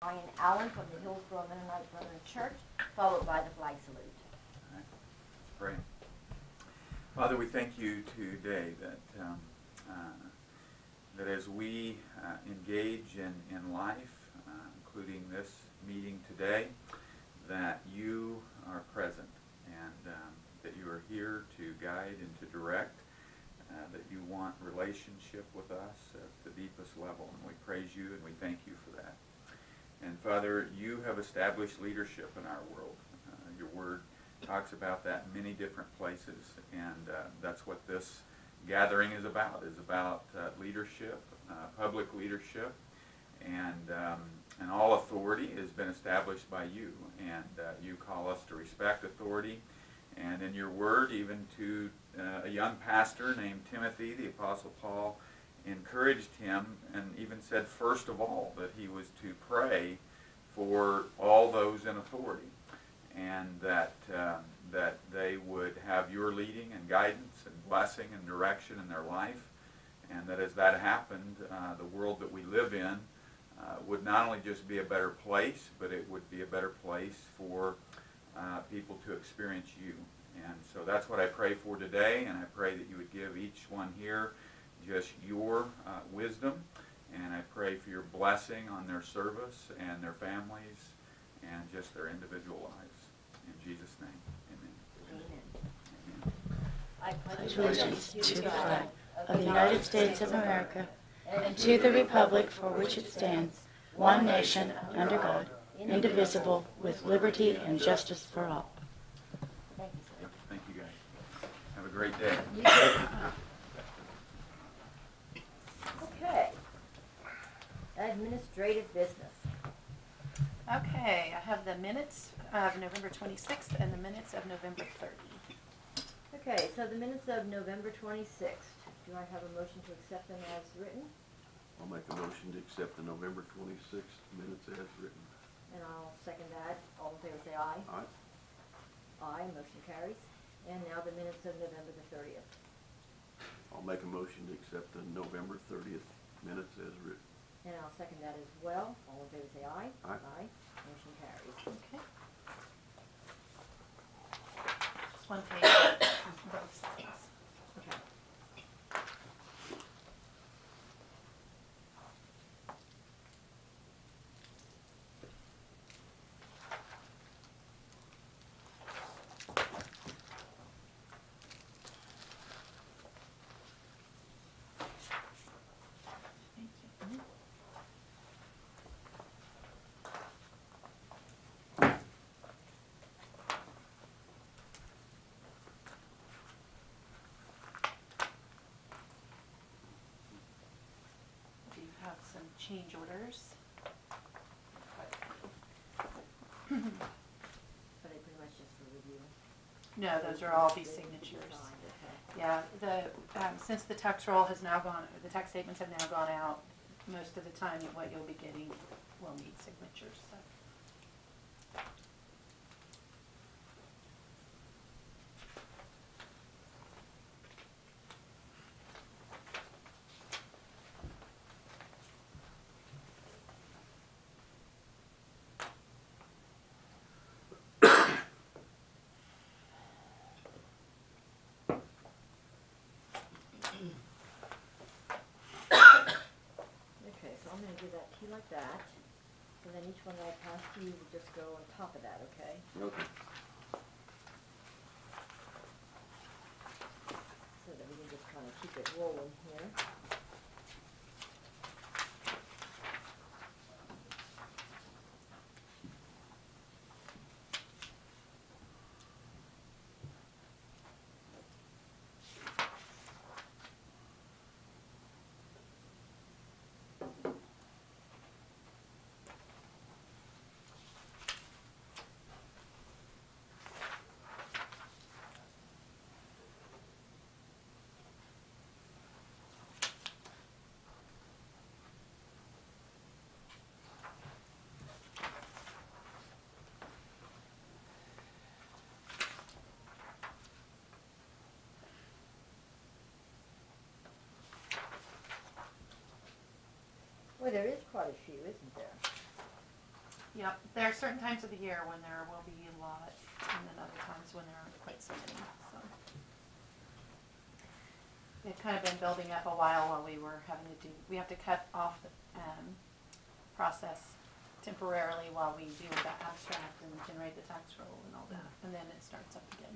Ian Allen from the Hillsborough Mennonite Brethren Church, followed by the flag salute. All right. Let's pray. Father, we thank you today that that as we engage in life, including this meeting today, that you are present and that you are here to guide and to direct, that you want relationship with us at the deepest level. And we praise you and we thank you for that. And Father, you have established leadership in our world. Your word talks about that in many different places, and that's what this gathering is about leadership, public leadership, and all authority has been established by you, and you call us to respect authority. And in your word, even to a young pastor named Timothy, the Apostle Paul encouraged him and even said, first of all, that he was to pray for all those in authority, and that they would have your leading and guidance and blessing and direction in their life, and that as that happened, the world that we live in would not only just be a better place, but it would be a better place for people to experience you. And so that's what I pray for today, and I pray that you would give each one here just your wisdom, and I pray for your blessing on their service and their families and just their individual lives. In Jesus' name, amen. Amen. I pledge allegiance to the flag of the United States of America and to the republic for which it stands, one nation, under God, indivisible, with liberty and justice for all. Thank you, sir. Thank you, guys. Have a great day. Okay. Administrative business. Okay, I have the minutes of November 26th and the minutes of November 30th. Okay, so the minutes of November 26th. Do I have a motion to accept them as written? I'll make a motion to accept the November 26th minutes as written. And I'll second that. All in favor say aye. Aye. Aye, motion carries. And now the minutes of November the 30th. I'll make a motion to accept the November 30th minutes as written. And I'll second that as well. All in favor say aye. Aye. Aye, motion carries. Okay. Just one page on both sides. Okay. Thank you. We have some change orders. Are they pretty much just for review? No, those are all these signatures. Signed, okay. Yeah, since the tax roll has now gone, the tax statements have now gone out, most of the time what you'll be getting will need signatures, so. Okay, so I'm gonna give that to you like that, and then each one that I pass to you will just go on top of that, okay? Okay. So that we can just kind of keep it rolling here. Boy, there is quite a few, isn't there? Yep, there are certain times of the year when there will be a lot, and then other times when there aren't quite so many, so. They've kind of been building up a while we were having to do, we have to cut off the, process temporarily while we do the abstract and generate the tax roll and all that, and then it starts up again.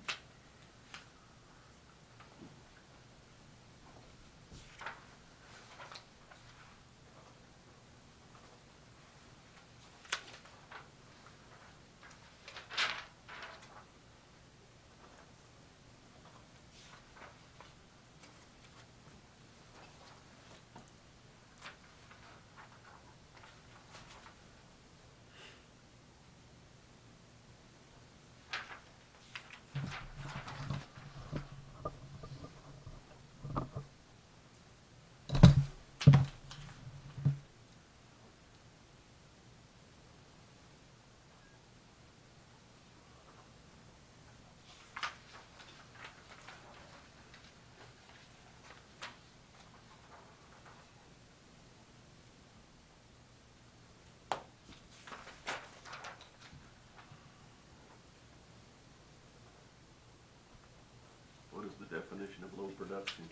What is the definition of low production?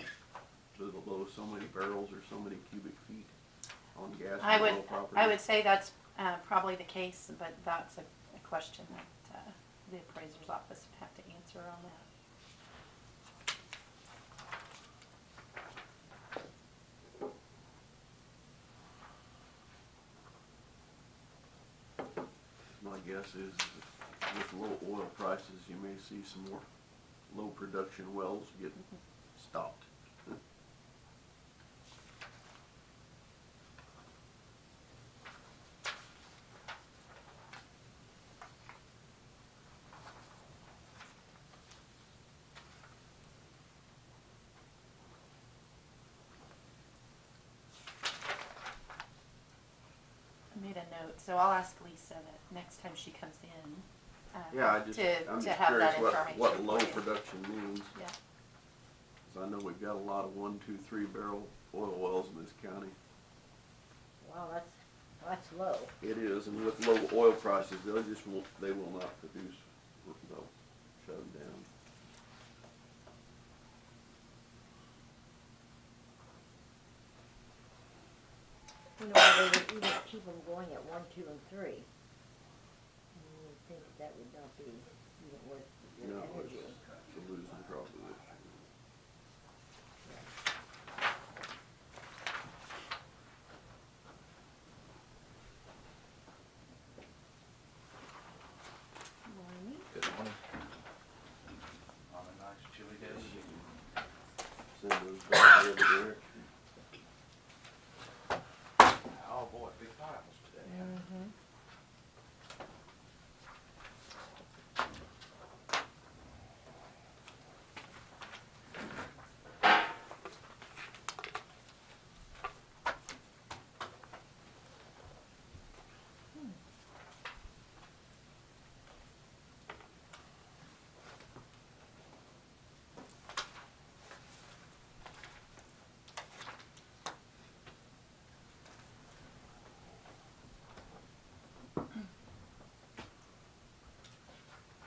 Below so many barrels or so many cubic feet on gas and oil property? I would say that's probably the case, but that's a question that the appraiser's office would have to answer on that. My guess is with low oil prices, you may see some more low production wells get stopped. I made a note, so I'll ask Lisa that next time she comes in, Yeah, I'm to just have curious that information. what low for you. production means. Yeah. 'Cause I know we've got a lot of 1, 2, 3 barrel oil wells in this county. Wow, that's low. It is, and with low oil prices, they will not produce, they'll shut them down. You know, they would even keep them going at 1, 2, and 3. And you would think that would not be even worth your No, energy. it's a losing proposition. Morning. Good morning. On a nice chilly day. Send those back the other direction. Oh boy, big piles today. Mm-hmm.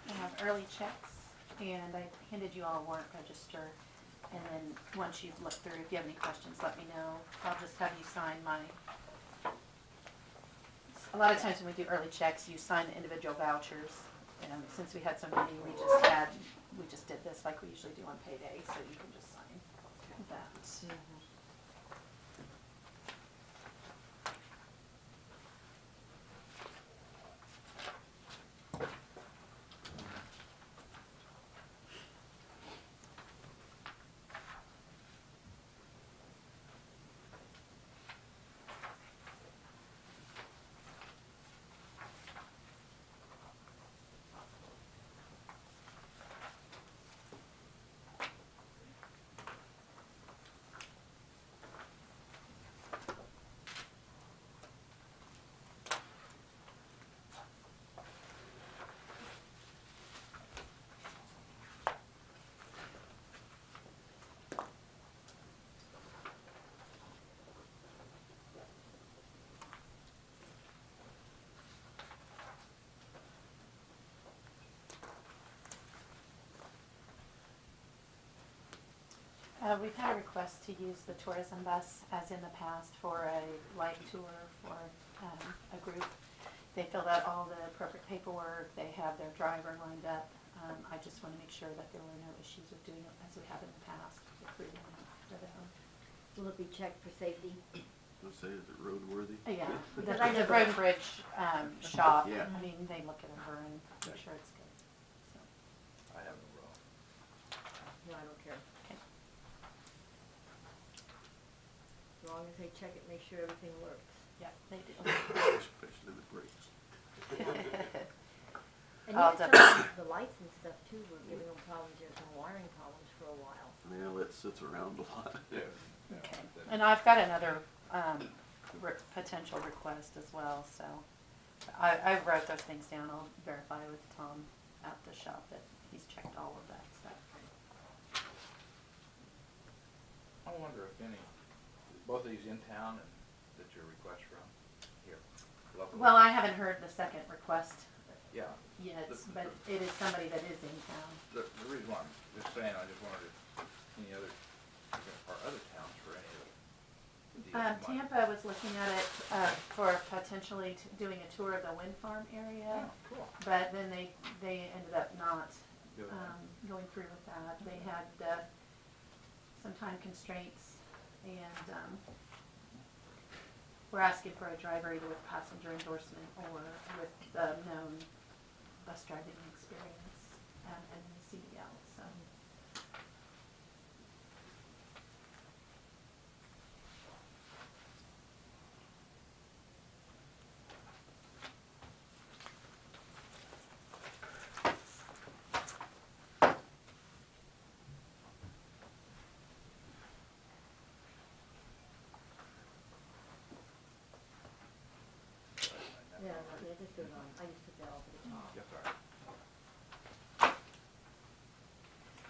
I have early checks, and I handed you all a warrant register, and then once you've looked through, if you have any questions, let me know. I'll just have you sign my, a lot of times when we do early checks, you sign the individual vouchers, and since we had so many, we just did this like we usually do on payday, so you can just sign that. We've had a request to use the tourism bus as in the past for a light tour for a group. They filled out all the appropriate paperwork, they have their driver lined up. I just want to make sure that there were no issues with doing it as we have in the past, approving it for them. Will it be checked for safety? Let's say, is it roadworthy? Yeah, Because the I know road and bridge shop, Yeah. I mean, they look it over and make sure it's good. So, I have no problem. No, I don't care. okay. As long as they check it, make sure everything works. Yeah, they do. Especially the brakes. And I'll even definitely- the lights and stuff too were giving them problems, there were some wiring problems for a while. Yeah, it sits around a lot. Yeah. Okay, and I've got another potential request as well, so I wrote those things down. I'll verify with Tom at the shop that he's checked all of that stuff. I wonder if any, both of these in town and that your request from here? Locally? Well, I haven't heard the second request Yeah. yet, but it is somebody that is in town. The reason why I'm just saying, I just wondered if any other, or other towns for any of the deals might- Tampa was looking at it for potentially doing a tour of the wind farm area, Oh, cool. but then they ended up not Good. going through with that. They had some time constraints, and we're asking for a driver either with passenger endorsement or with known bus driving experience and the CDL. So. Yeah, yeah, just goes on. I just took that off at the top. Yes, sir.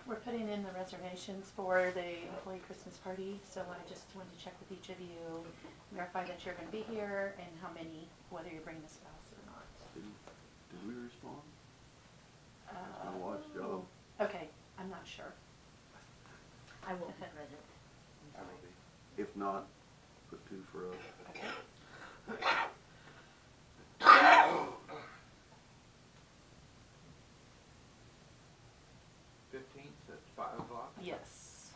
We're putting in the reservations for the employee Christmas party, so I just wanted to check with each of you, verify that you're gonna be here and how many, whether you're bringing a spouse or not. Did we respond? Uh, I watched y'all. Okay, I'm not sure. I won't be present. I will be. If not, put 2 for us. Okay. 15th at 5 o'clock? Yes,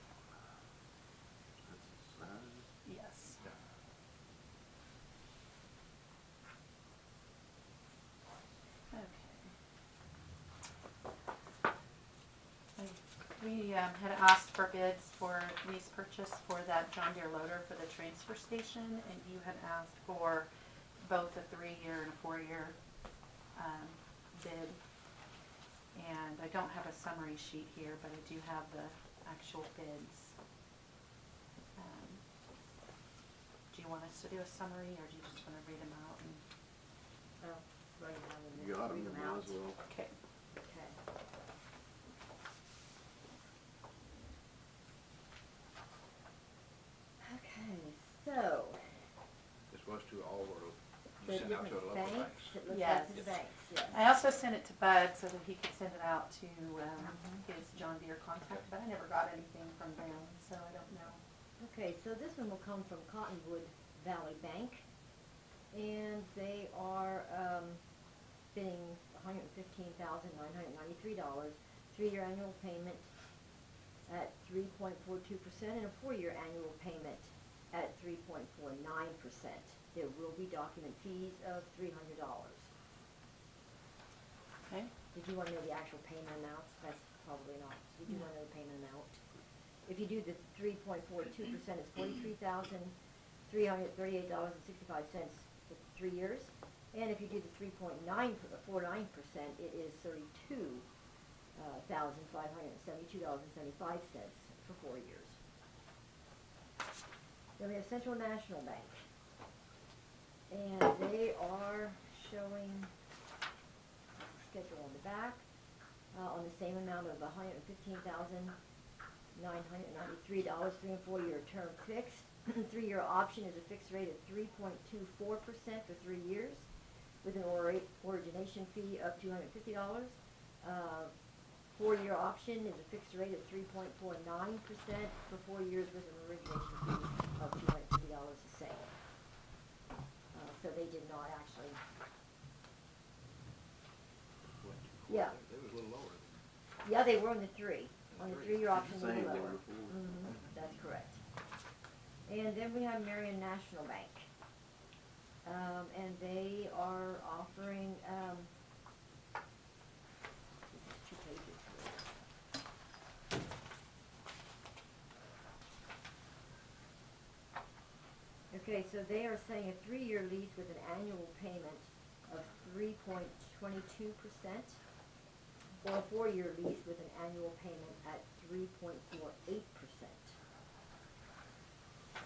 That's Saturday. yes. Yeah. Okay. We had asked for bids for lease purchase for that John Deere loader for the transfer station, and you had asked for both a 3-year and a 4-year bid. And I don't have a summary sheet here, but I do have the actual bids. Do you want us to do a summary, or do you just want to read them out? Oh, right now, and You got read them, them might out. as well. Okay. Okay. Okay, so, This was to all of the you sent out to different the local banks, banks. it looks Yes. like to the banks, yes. I also sent it to Bud so that he could send it out to his John Deere contact, but I never got anything from them, so I don't know. Okay, so this one will come from Cottonwood Valley Bank, and they are, bidding $115,993, 3-year annual payment at 3.42%, and a 4-year annual payment at 3.49%. There will be document fees of $300. Okay? Did you want to know the actual payment amounts? That's probably not. Did you want to know the payment amount? If you do the 3.42%, it's $43,338.65 for 3 years. And if you do the 3.49%, it is $32,572.75 for 4 years. Then we have Central National Bank. And they are showing schedule on the back, on the same amount of $115,993, 3 and 4 year term fixed. 3-year option is a fixed rate of 3.24% for 3 years, with an origination fee of $250. 4-year option is a fixed rate of 3.49% for 4 years with an origination fee of $250 the same. So they did not actually, yeah. They was a little lower than. Yeah, they were on the 3. On the 3-year option, they Same were they lower. were before. That's correct. And then we have Marion National Bank. And they are offering, this is 2 pages. Okay, so they are saying a 3-year lease with an annual payment of 3.22%, or a 4-year lease with an annual payment at 3.48%.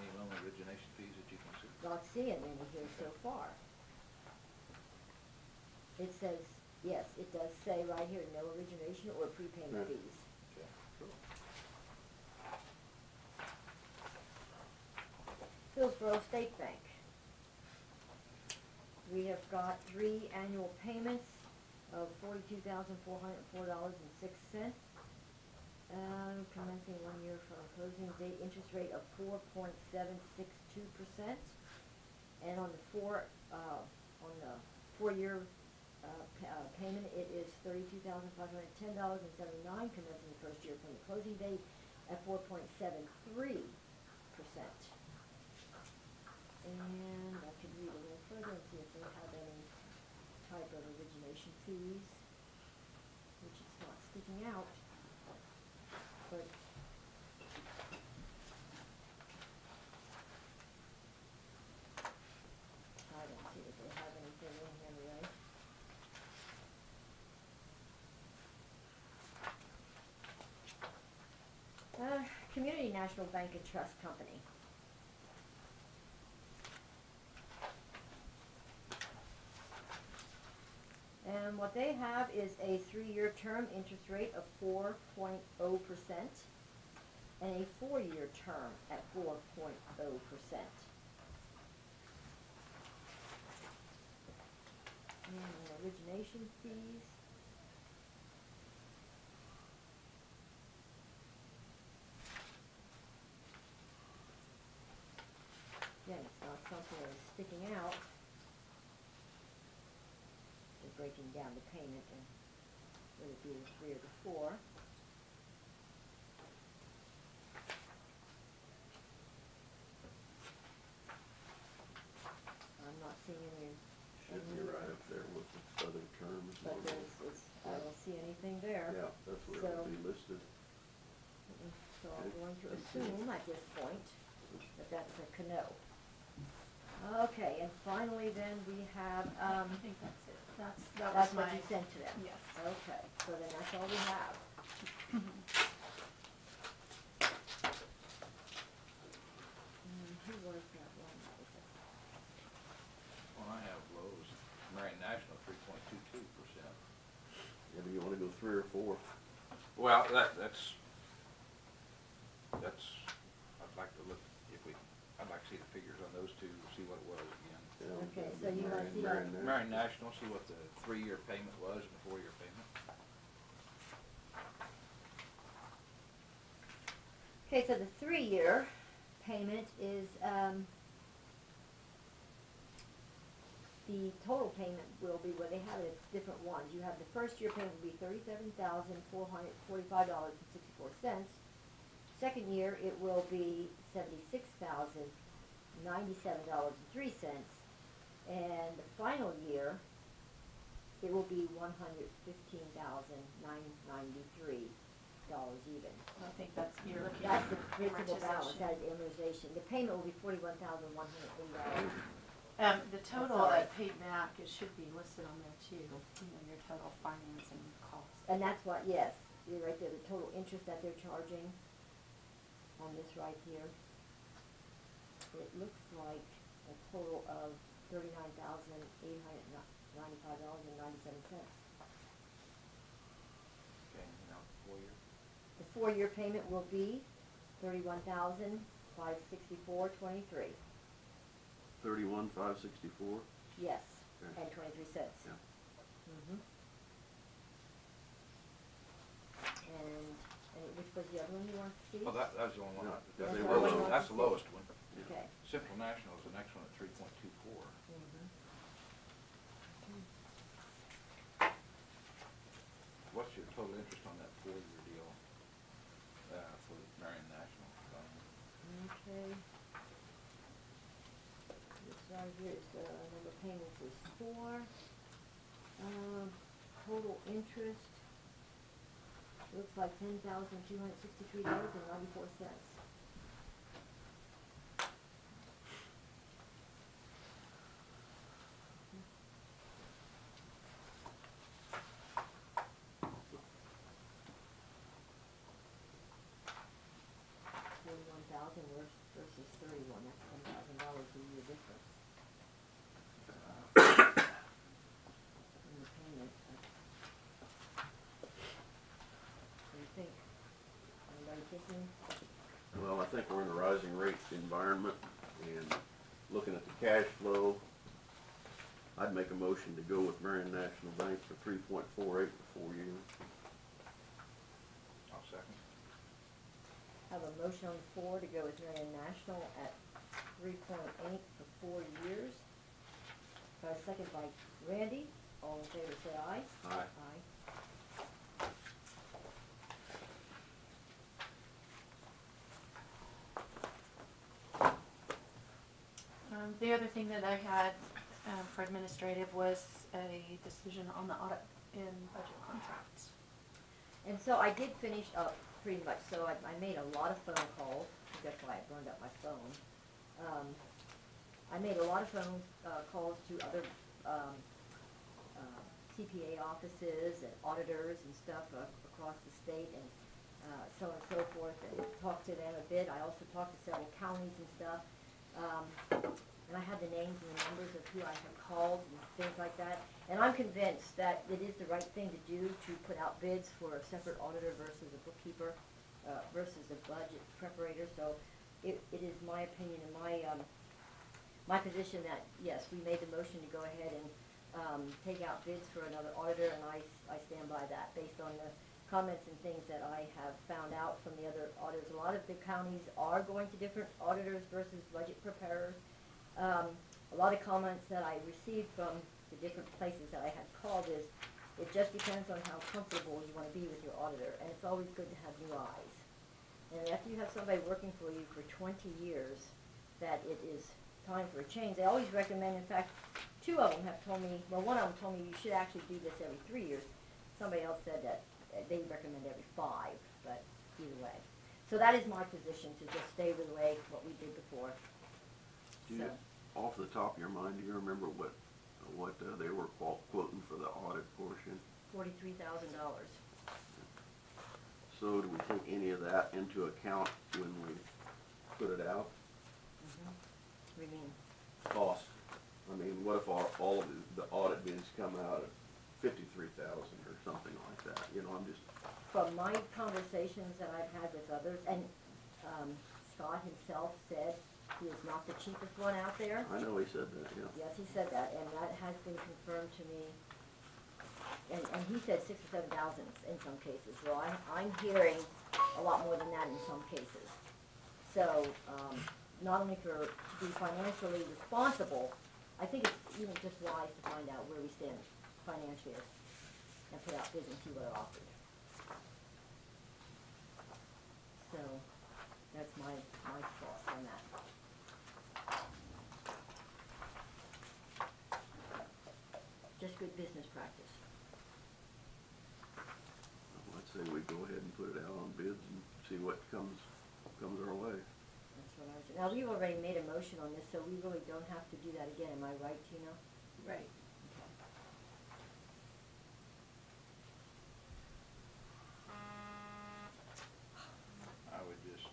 Any loan origination fees that you can see? Not seeing any here so far. It says, yes, it does say right here, no origination or prepayment Right. fees. Okay, cool. Hillsborough State Bank. We have got 3 annual payments of $42,404.06. Commencing 1 year from closing date, interest rate of 4.762%. And on the 4-year payment, it is $32,510.79, commencing the 1st year from the closing date at 4.73%. And I could read a little further and see if they have any type of origination fees, which is not sticking out, but I don't see that they have anything in here, really. Community National Bank and Trust Company. And what they have is a 3-year term interest rate of 4.0% and a 4-year term at 4.0%. And origination fees. Again, it's not something that is sticking out. They're breaking down the payment and whether it be the 3 or the 4. I'm not seeing any. Should be right up there with the other terms. But I don't see anything there. Yeah, that's where it would be listed. So I'm going to assume at this point that that's a Cano. Okay, and finally then we have, I think that's it. That that's was what my, you sent to them? yes. Okay, so then that's all we have. Who was that one? Well, I have Lowe's, Marion National, 3.22%. Yeah, do you wanna go 3 or 4? Well, that's, I'd like to look, I'd like to see the figures on those two, see what it was again. Yeah, Okay, that'd so be you want to see Marion that? Marion National, see what the 3-year payment was and the 4-year payment. Okay, so the 3-year payment is, the total payment will be, where they have it, it's different ones. You have the 1st year payment will be $37,445.64. 2nd year, it will be $76,097.03. And the final year, it will be $115,993 even. I think that's, you're looking at That's the principal balance, amortization. that is amortization. The payment will be $41,180. The total that paid back, it should be listed on there too, your total financing cost. And that's what, yes, you're right there, the total interest that they're charging on this right here. It looks like a total of $39,895.97. Okay, now 4-year. The 4-year payment will be $31,564.23. 31,564. Yes, Okay. and 23 cents. Yeah. Mm-hmm. was the other one you wanted to see? Oh, that was the only one. No, That's they the were only low. one. That's the lowest one. Okay. Simple National is the next one at 3.24. Mhm. What's your total interest on that 4-year deal for Marion National? Okay. This right here is the number of payments is 4. Total interest looks like $10,263.94. $41,000 versus 31. That's $10,000 a year difference. In the payment. What do you think? Anybody thinking? Well, I think we're in a rising rate environment, and looking at the cash flow, I'd make a motion to go with Marion National Bank for 3.48 for 4 years. I'll second. Have a motion on the floor to go with Marion National at 3.8 for 4 years. Second by Randy. All in favor say aye. Aye. Aye. The other thing that I had for administrative was a decision on the audit in budget contracts. And so I did finish up pretty much, so I made a lot of phone calls. That's why I burned up my phone. I made a lot of phone calls to other CPA offices and auditors and stuff across the state and so on and so forth, and talked to them a bit. I also talked to several counties and stuff. And I had the names and the numbers of who I had called and things like that. And I'm convinced that it is the right thing to do to put out bids for a separate auditor versus a bookkeeper versus a budget preparator. So it is my opinion and my position that, yes, we made the motion to go ahead and take out bids for another auditor, and I stand by that based on the comments and things that I have found out from the other auditors. A lot of the counties are going to different auditors versus budget preparers. A lot of comments that I received from the different places that I had called is, it just depends on how comfortable you want to be with your auditor, and it's always good to have new eyes. And after you have somebody working for you for 20 years, that it is time for a change. They always recommend, in fact, 2 of them have told me, well, one of them told me you should actually do this every 3 years. Somebody else said that they recommend every 5, but either way. So that is my position, to just stay with the way what we did before. Do you, off the top of your mind, do you remember what they were quoting for the audit portion? $43,000. So do we take any of that into account when we put it out? What do you mean? Cost. I mean, what if all of the audit bids come out at 53,000 or something like that? You know, I'm just. From my conversations that I've had with others, and Scott himself said he is not the cheapest one out there. I know he said that, yeah. Yes, he said that, and that has been confirmed to me. And he said 6,000 or 7,000 in some cases. Well, I'm hearing a lot more than that in some cases. So, not only to be financially responsible, I think it's even just wise to find out where we stand financially and put out bids and see what are offered. So, that's my thoughts on that. Just good business practice. I'd say we go ahead and put it out on bids and see what comes our way. That's what I was, now, we've already made a motion on this, so we really don't have to do that again, am I right, Tina? Right. I would just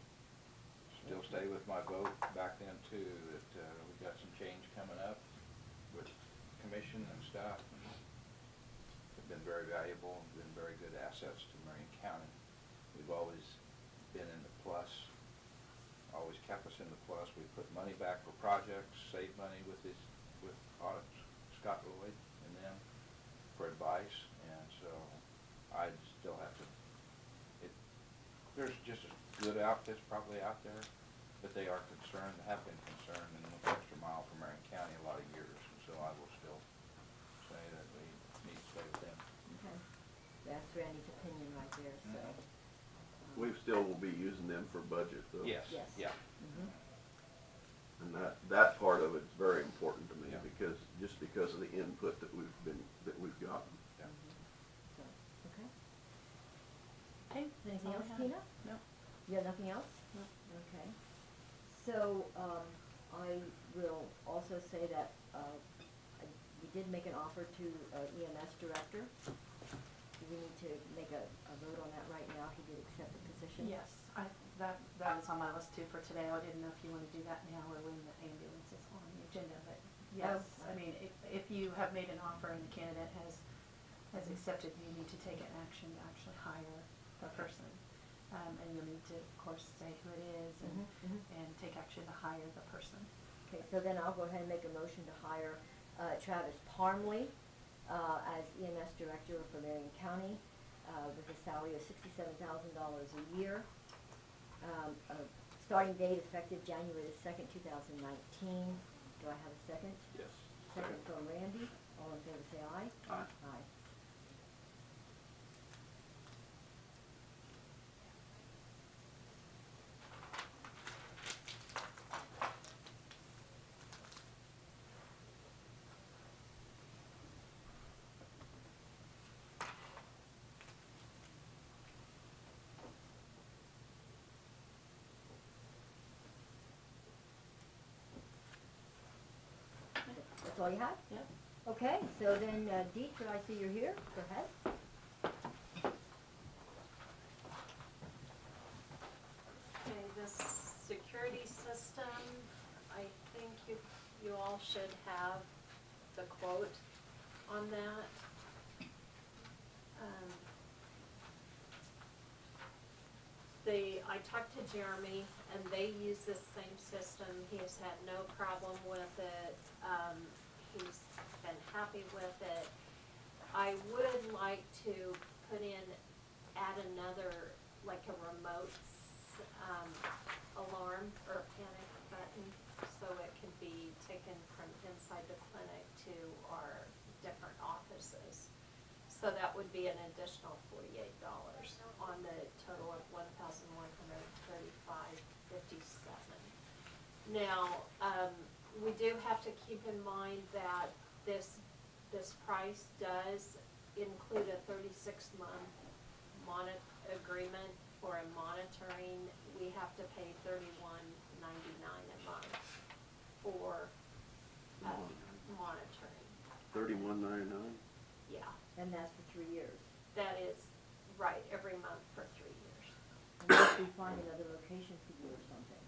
still stay with my vote back then too, that we got some change coming up with commission and stuff. They've been very valuable and been very good assets to Marion County. We've always been in the plus, always kept us in the plus. We put money back for projects, saved money with audit, Scott Lloyd and them for advice, and so I'd still have to, there's just as good outfits probably out there, but they are concerned, have been concerned, and went the extra mile for Marion County a lot of years, and so I will still say that we need to stay with them. Okay. That's Randy's opinion right there, so. We still will be using them for budget though. Yes, Yes. yeah. Mhm. And that part of it's very important to me Yeah. because, just because of the input that we've gotten. Yeah. So, okay. Okay. Anything all else, I have. Tina? No. You have nothing else? No. Okay. So, I will also say that, we did make an offer to, EMS director. Do we need to make a vote on that right now? He did accept the position? Yes, that is on my list too for today. I didn't know if you want to do that now or when the ambulance is on the agenda, but yes. Oh. I mean, if you have made an offer and the candidate has accepted, you need to take an action to actually hire the person. And you'll need to, of course, say who it is Mhm, mhm. and take action to hire the person. Okay, so then I'll go ahead and make a motion to hire Travis Parmley as EMS director for Marion County with a salary of $67,000 a year. Starting date effective January the 2nd, 2019. Do I have a second? Yes. Second from Randy. All in favor say aye. Aye. Aye. That's all you have? Yep. Okay, so then, Dietrich, I see you're here. Go ahead. Okay, this security system, I think you all should have the quote on that. I talked to Jeremy, and they use this same system. He has had no problem with it. He's been happy with it. I would like to add another, like a remote alarm or panic button, so it can be taken from inside the clinic to our different offices. So that would be an additional $48 on the total of $1,135.57. Now, we do have to keep in mind that this price does include a 36-month agreement for a monitoring. We have to pay $31.99 a month for monitoring. $31.99? Yeah, And that's for 3 years. that is right, every month for 3 years. Unless we find another location for you or something.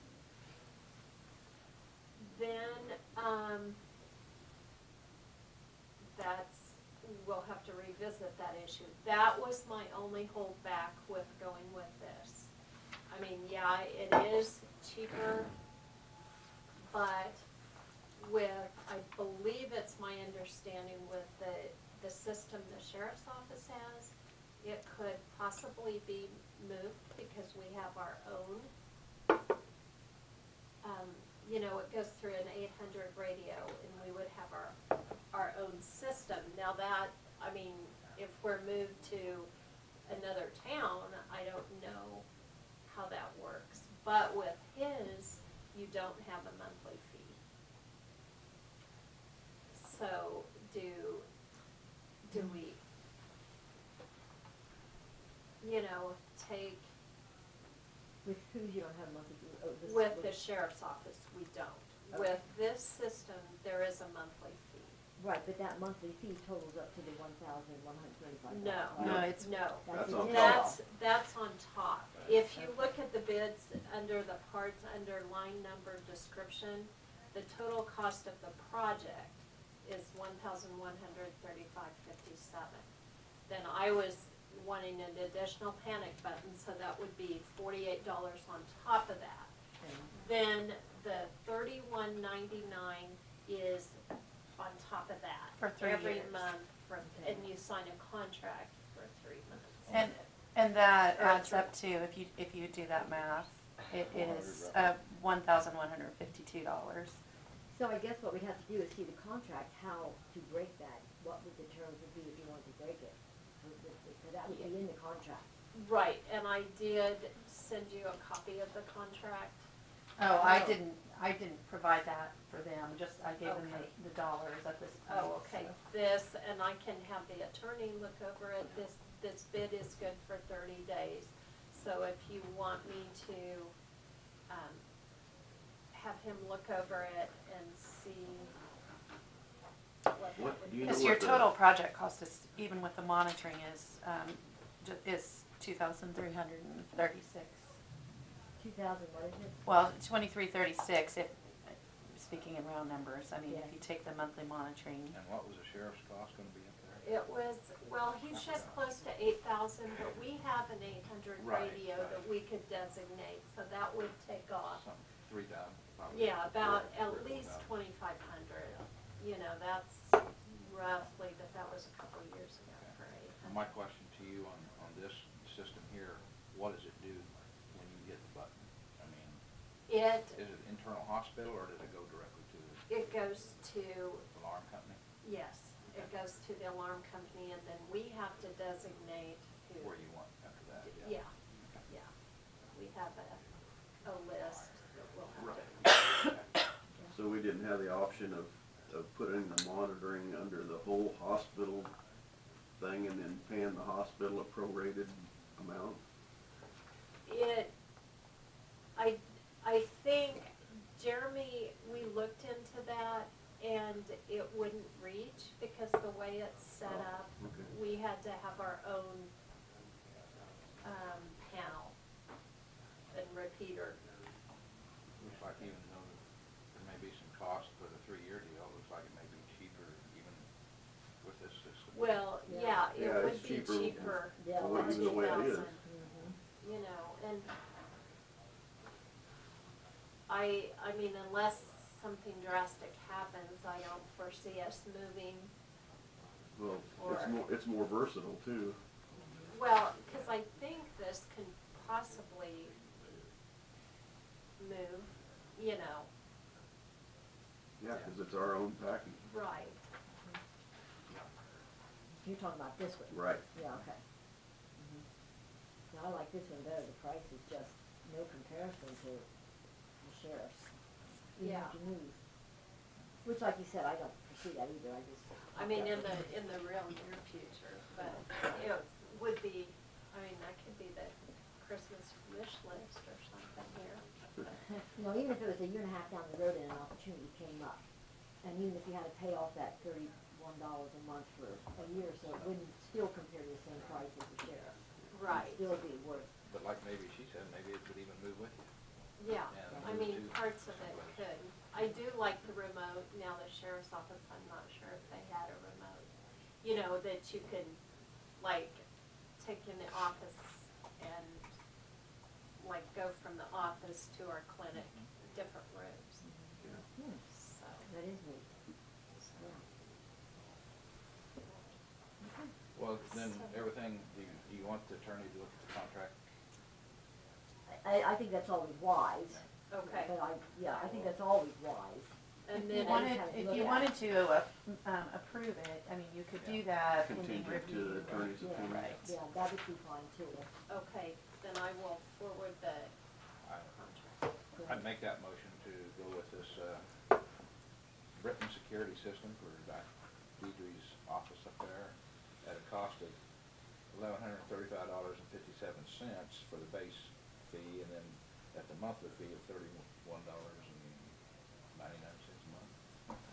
Then, we'll have to revisit that issue. That was my only holdback with going with this. I mean, yeah, it is cheaper, but I believe it's my understanding with the system the sheriff's office has, it could possibly be moved because we have our own. It goes through an 800 radio, and we would have our own system. Now that, I mean, if we're moved to another town, I don't know how that works. But with his, you don't have a monthly fee. So do we, take, With who you don't have monthly? with the sheriff's office, we don't. Okay. With this system, there is a monthly fee. Right, but that monthly fee totals up to the $1,135. No. No, it's- No. That's on additional. That's on top. If you look at the bids under the parts, under line number description, the total cost of the project is $1,135.57. Then I was wanting an additional panic button, so that would be $48 on top of that. Then the $31.99 is on top of that. For 3 Every years. month, and you sign a contract for 3 months. And And that adds up to, if you do that math, it is $1,152. So I guess what we'd have to do is see the contract, how to break that, what would the terms would be if you wanted to break it. So that would be in the contract. Right, and I did send you a copy of the contract. Oh, I didn't provide that for them, just, I gave them Okay. the dollars at this point. Oh, okay, so. this, and I can have the attorney look over it, this bid is good for 30 days. So if you want me to, have him look over it and see what that would Do you be. know Because your what the- total project cost is, even with the monitoring, is $2,336. 2,000, what is it? Well, 2336, if, speaking in round numbers, I mean, Yeah. if you take the monthly monitoring. And what was the sheriff's cost gonna be up there? It was, well, he said close to 8,000, but we have an 800 Right, radio right. that we could designate, so that would take off. Some 3,000 probably. Yeah, about Three or at least 4,000. 2,500. You know, that's roughly, but that was a couple of years ago for And my 800. question to you on this system here, what does it do when you hit the button? I mean, It, is it internal hospital or does it go directly to it goes to, the alarm company? yes, it goes to the alarm company, and then we have to designate who. Where you want after that? Yeah, yeah. We have a list that we'll have to. So we didn't have the option of putting the monitoring under the whole hospital thing and then paying the hospital a prorated amount? I think, Jeremy, we looked into that, and it wouldn't reach, because the way it's set Oh, up, okay. we had to have our own, panel and repeater. Looks like even though there may be some cost for the 3-year deal, it looks like it may be cheaper even with this system. Well, Yeah. yeah, Yeah, it would it's be cheaper. cheaper Yeah, Well, than even the way it is. 2,000, you know, and I mean, unless something drastic happens, I don't foresee us moving. Well, Or- it's more versatile too. Well, because I think this can possibly move, you know, Yeah, 'cause it's our own package. right. You're talking about this one? Right. Yeah, okay. Now, I like this one better, the price is just no comparison to the sheriff's. Even Yeah. if you move. Which, like you said, I don't foresee that either, I just. I mean, in the real near future, but it would be, I mean, that could be the Christmas wish list or something here. You know, even if it was a year and a half down the road and an opportunity came up, and even if you had to pay off that $31 a month for a year or so, it wouldn't still compare to the same price as the sheriff. Right. It'd still be worth, But like maybe she said, maybe it could even move with you. Yeah, Yeah, I those mean, two. parts of it could. I do like the remote. Now the sheriff's office, I'm not sure if they had a remote. You know, that you could, like, take in the office and, like, go from the office to our clinic, different rooms, so. that is neat. Yeah. Well, then So- everything, do you want the attorney to look at the contract? I think that's always wise, Okay, but I think that's always wise. and If you then, wanted- it- have to if look you at wanted to approve it, I mean, you could do that pending Contingent to the review. attorney's Yeah. opinion. Right. Yeah, that would be fine too. okay, then I will forward the I- contract. I'd make that motion to go with this, written security system for Deidre's office up there at a cost of $1,135.57 for the base fee, and then at the monthly fee of $31.99 a month.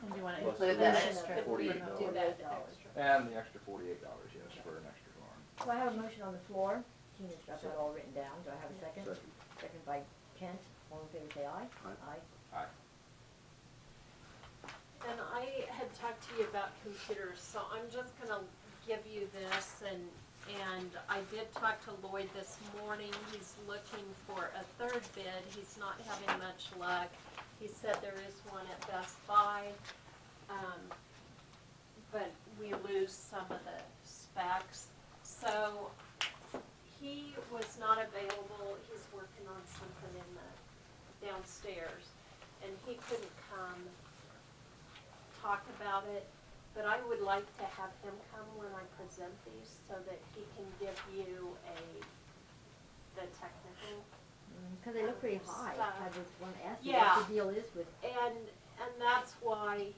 And do you want to Plus include the that motion extra? of Could we $48. do that $48. extra? And the extra $48, yes, for an extra alarm. So I have a motion on the floor. Tina's got that all written down. Do I have a second? Second. Second by Kent. All in favor, say aye. Aye. Aye. And I had talked to you about computers, so I'm just gonna give you this, and I did talk to Lloyd this morning. He's looking for a third bid. He's not having much luck. He said there is one at Best Buy, but we lose some of the specs. So he upstairs, and he couldn't come talk about it, but I would like to have him come when I present these so that he can give you the technical. Because they look pretty high. I just want to ask you Yeah. what the deal is with. And that's why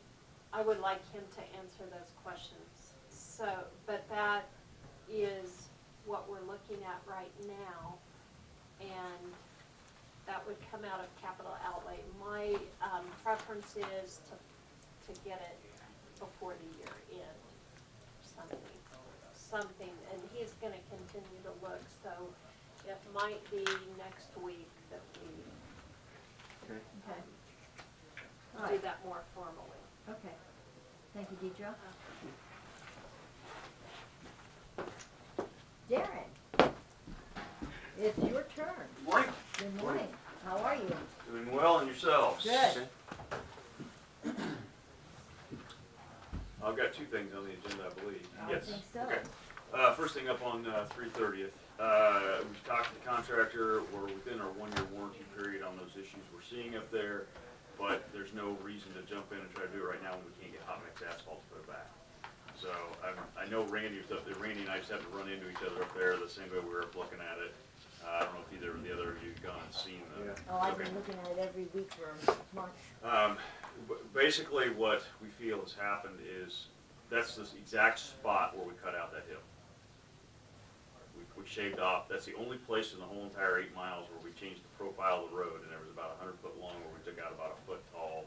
I would like him to answer those questions. So, but that is what we're looking at right now, and that would come out of capital outlay. My preference is to get it before the year end, something, and he's gonna continue to look, so it might be next week that we Okay. Okay. All do right. that more formally. Okay. Thank you, Deidre. Darren, it's your turn. Morning. Good morning. How are you? Doing well, and yourselves? Good. I've got two things on the agenda, I believe. I Yes. think so. Okay. First thing up on 3/30th, we've talked to the contractor. We're within our 1-year warranty period on those issues we're seeing up there, but there's no reason to jump in and try to do it right now when we can't get hot mix asphalt to put it back. So I know Randy was up there. Randy and I just happened to run into each other up there the same way we were up looking at it. I don't know if either of the other of you have gone and seen the. Yeah. Oh, I've Okay. been looking at it every week for months. Basically, what we feel has happened is that's the exact spot where we cut out that hill. We shaved off. That's the only place in the whole entire 8 miles where we changed the profile of the road, and there was about 100 foot long where we took out about a foot tall,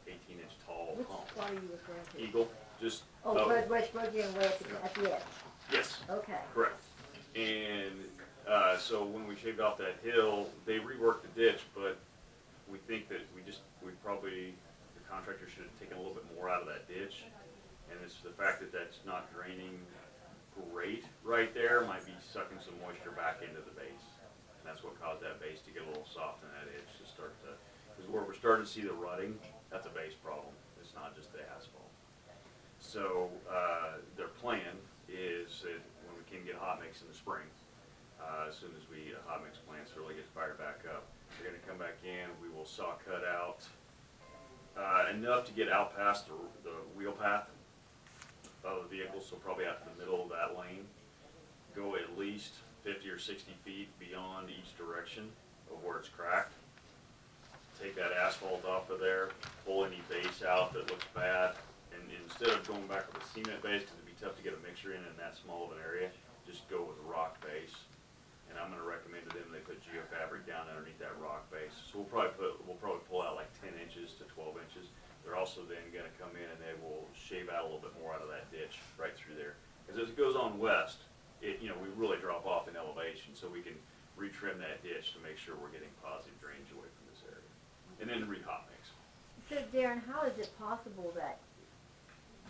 18-inch tall Which hump. spot are you referring to? Eagle, just. Oh, West Virginia way at the edge. Yes. Okay. Correct. And so when we shaved off that hill, they reworked the ditch, but we think that we probably, the contractor should have taken a little bit more out of that ditch. And it's the fact that that's not draining great right there might be sucking some moisture back into the base. And that's what caused that base to get a little soft in that edge to start to, because where we're starting to see the rutting, that's a base problem. It's not just the asphalt. So their plan is that when we can get hot mix in the spring, as soon as hot mix plants really gets fired back up, they're gonna come back in, we will saw cut out enough to get out past the wheel path of the vehicle, so probably out to the middle of that lane, go at least 50 or 60 feet beyond each direction of where it's cracked. Take that asphalt off of there, pull any base out that looks bad, and instead of going back with a cement base, because it'd be tough to get a mixture in that small of an area, just go with a rock base. And I'm gonna recommend to them they put geofabric down underneath that rock base. So we'll probably pull out like 10 inches to 12 inches. They're also then gonna come in and they will shave out a little bit more out of that ditch right through there. Because as it goes on west, we really drop off in elevation, so we can retrim that ditch to make sure we're getting positive drainage away from this area. And then re-hot mix. So Darren, how is it possible that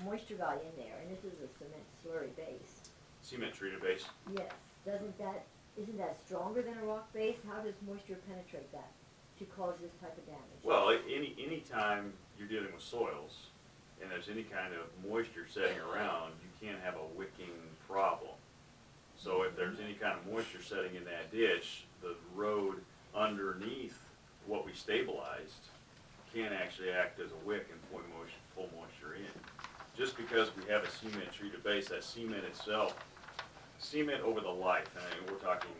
moisture got in there, and this is a cement slurry base? Cement treated base. Yes. Isn't that stronger than a rock base? How does moisture penetrate that to cause this type of damage? Well, any time you're dealing with soils and there's any kind of moisture setting around, you can't have a wicking problem. So if there's any kind of moisture setting in that ditch, the road underneath what we stabilized can actually act as a wick and pull moisture in. Just because we have a cement treated base, that cement itself, cement over the life, and we're talking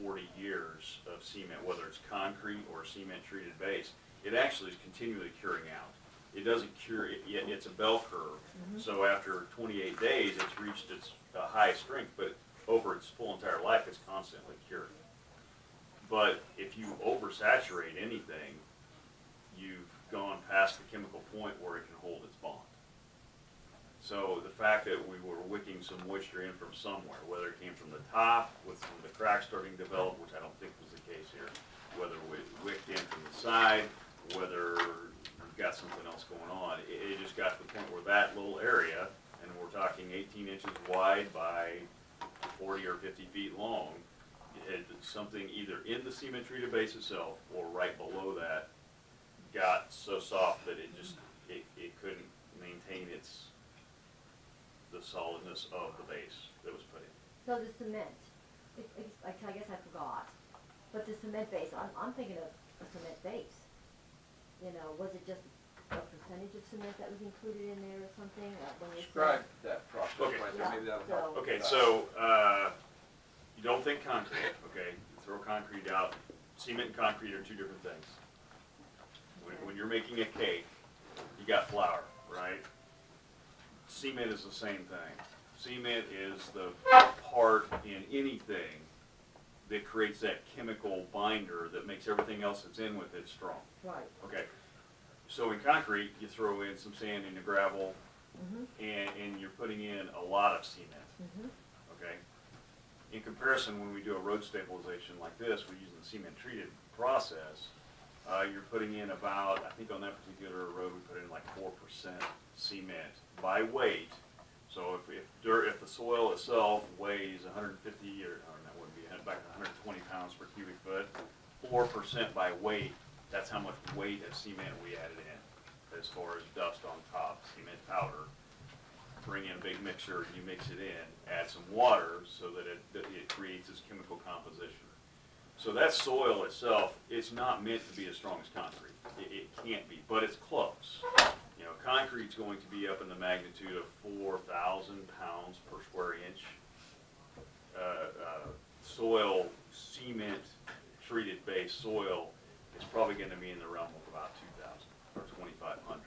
40 years of cement, whether it's concrete or cement treated base, it actually is continually curing out. It doesn't cure, it's a bell curve. So after 28 days, it's reached its highest strength, but over its full entire life, it's constantly curing. But if you oversaturate anything, you've gone past the chemical point where it can hold its bond. So the fact that we were wicking some moisture in from somewhere, whether it came from the top with some of the cracks starting to develop, which I don't think was the case here, whether we wicked in from the side, whether we've got something else going on, it just got to the point where that little area, and we're talking 18 inches wide by 40 or 50 feet long, it had something either in the cement treated base itself or right below that got so soft that it couldn't maintain the solidness of the base that was put in. So the cement, I guess I forgot, but the cement base, I'm thinking of a cement base. you know, was it just a percentage of cement that was included in there or something, when you said? Describe that process Okay. right there, maybe that would help. Okay, so, you don't think concrete, okay? You throw concrete out. Cement and concrete are two different things. When you're making a cake, you got flour, right? Cement is the same thing. Cement is the part in anything that creates that chemical binder that makes everything else that's in with it strong. Right. Okay, so in concrete, you throw in some sand and the gravel, Mm-hmm. and you're putting in a lot of cement, Mm-hmm. okay? In comparison, when we do a road stabilization like this, we're using the cement treated process. You're putting in about, I think on that particular road, we put in like 4% cement by weight. So if the soil itself weighs 150, or that wouldn't be, about 120 pounds per cubic foot, 4% by weight, that's how much weight of cement we added in. As far as dust on top, cement powder. Bring in a big mixer, you mix it in, add some water so that it creates this chemical composition. So that soil itself, it's not meant to be as strong as concrete. It can't be, but it's close. You know, concrete's going to be up in the magnitude of 4,000 pounds per square inch. Soil, cement treated base soil is probably going to be in the realm of about 2,000 or 2,500.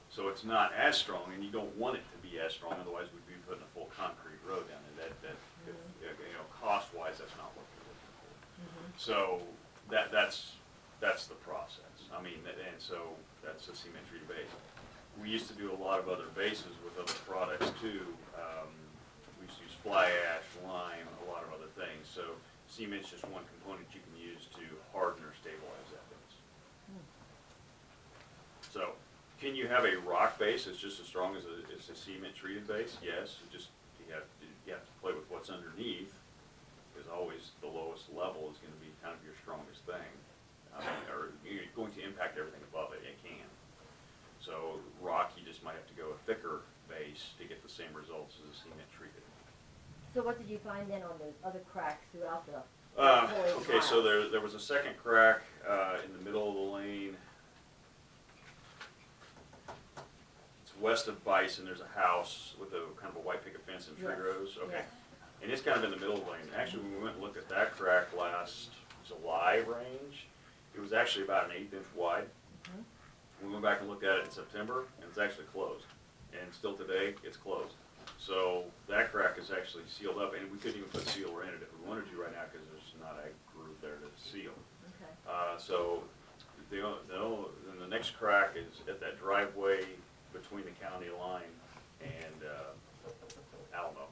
So it's not as strong, and you don't want it to be as strong, otherwise we'd be putting a full concrete road down there. If, you know, cost-wise, that's not what we're looking for. So that's the process. I mean, and so that's a cement treated base. We used to do a lot of other bases with other products too. We used to use fly ash, lime, a lot of other things. So cement's just one component you can use to harden or stabilize that base. So, can you have a rock base that's just as strong as a cement treated base? Yes. You have to play with what's underneath, because always the lowest level is going to be kind of your strongest thing, or you're going to impact everything above it. It can. So rock, you just might have to go a thicker base to get the same results as a cement treated. So what did you find then on the other cracks throughout the? Okay, so there was a second crack in the middle of the lane. It's west of Bison. There's a house with a kind of a white picket fence and tree rows. Okay, and it's kind of in the middle of the lane. Actually, when we went and looked at that crack last July range, it was actually about an 1/8 inch wide. We went back and looked at it in September, and it's actually closed. And still today, it's closed. So that crack is actually sealed up, and we couldn't even put sealer in it if we wanted to right now because there's not a groove there to seal. Okay. So then the next crack is at that driveway between the county line and Alamo,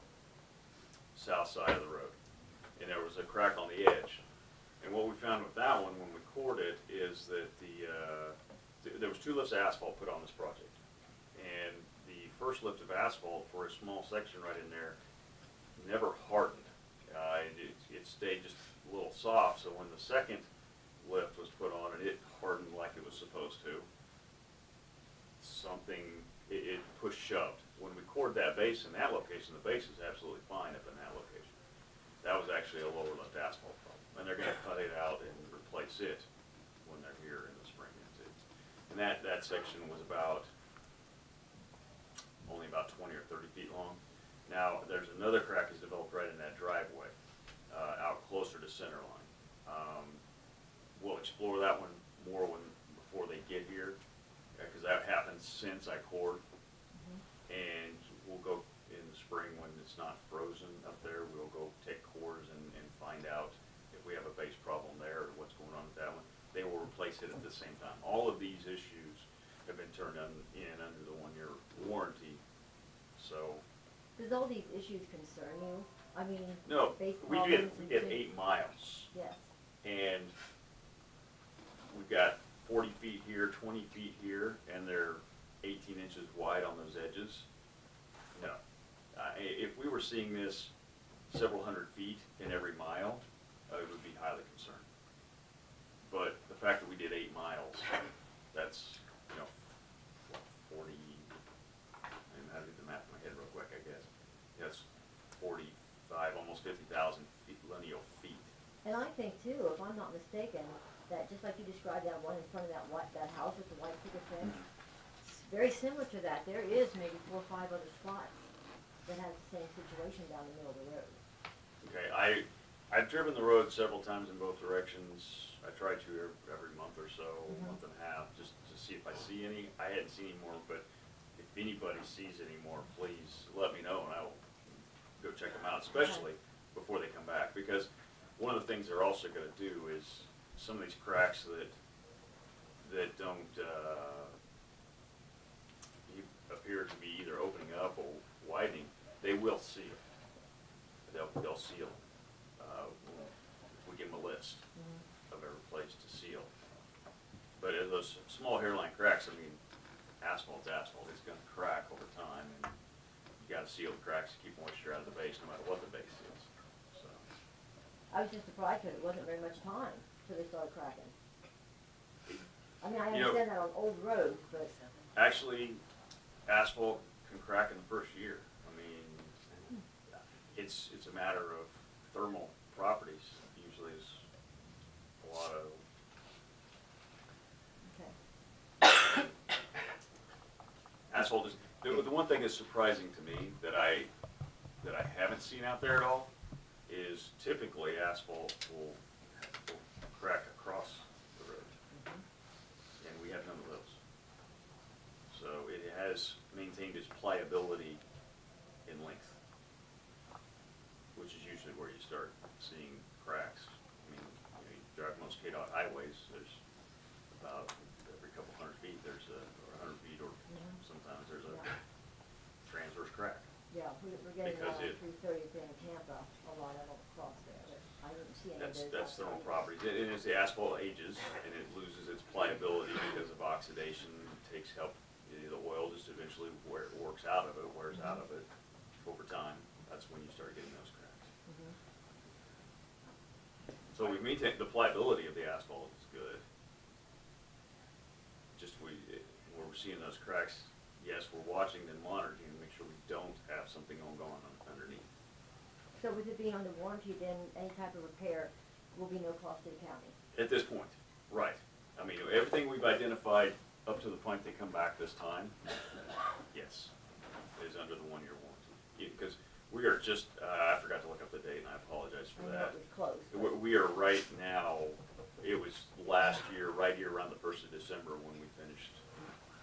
south side of the road. And there was a crack on the edge. And what we found with that one when we cored it is that there was 2 lifts of asphalt put on this project. And the first lift of asphalt for a small section right in there never hardened. It stayed just a little soft, so when the second lift was put on it hardened like it was supposed to. It push-shoved. When we cored that base in that location, the base is absolutely fine up in that location. That was actually a lower lift asphalt problem. And they're going to cut it out and replace it when they're here in the spring. And that section was only about 20 or 30 feet long. Now, there's another crack that's developed right in that driveway, out closer to center line. We'll explore that one more before they get here, because that happened since I cored. And we'll go in the spring when it's not frozen up there, we'll go take cores and find out if we have a base problem there or what's going on with that one. They will replace it at the same time. All of these issues have been turned in under the 1-year warranty. So. Does all these issues concern you? I mean, No, base we problems did and 8 miles. Yes. And we've got 40 feet here, 20 feet here, and they're 18 inches wide on those edges. No. If we were seeing this several hundred feet in every mile, it would be highly concerned. But the fact that we did 8 miles, that's, 40, I don't know how to do the math in my head real quick, I guess. That's 45, almost 50,000 lineal feet. And I think too, if I'm not mistaken, that, just like you described that one in front of that house with the white picket fence, it's very similar to that. There is maybe 4 or 5 other spots that have the same situation down the middle of the road. Okay, I've driven the road several times in both directions. I try to every month or so, month and a half, just to see if I see any. I hadn't seen any more, but if anybody sees any more, please let me know and I will go check them out, especially before they come back. Because one of the things they're also gonna do is some of these cracks that don't, appear to be either opening up or widening, they will seal. They'll seal. If we give them a list of every place to seal. But in those small hairline cracks, I mean, asphalt's asphalt. It's going to crack over time, and you got to seal the cracks to keep moisture out of the base, no matter what the base is. So. I was just surprised because it wasn't very much time till they started cracking. I mean, I You know, understand that on old roads, but actually, asphalt can crack in the first year. I mean, it's a matter of thermal properties. Usually, is a lot of. okay. Asphalt is the one thing that's surprising to me that I haven't seen out there at all is typically asphalt will crack across the road, and we have none of those. So it has maintained its pliability in length, which is usually where you start seeing cracks. I mean, you drive most KDOT highways, there's about every couple hundred feet there's or 100 feet, or sometimes there's a transverse crack. Yeah, we're getting a Because lot of 330th in Tampa, a lot of them across there, but I didn't see any of those. That's thermal properties. And as the asphalt ages and it loses its pliability because of oxidation, takes help, the oil just eventually works out of it, wears out of it over time. That's when you start getting those cracks. So we maintain, the pliability of the asphalt is good. Just where we're seeing those cracks, yes, we're watching them, monitoring to make sure we don't have something going on underneath. So with it being under warranty, then any type of repair will be no cost to the county? At this point, right. I mean, everything we've identified up to the point they come back this time, yes, is under the 1-year warranty. Because we are just, I forgot to look up the date, and I apologize for I know that. it was close. But We are right now, it was last year, right here around the 1st of December when we finished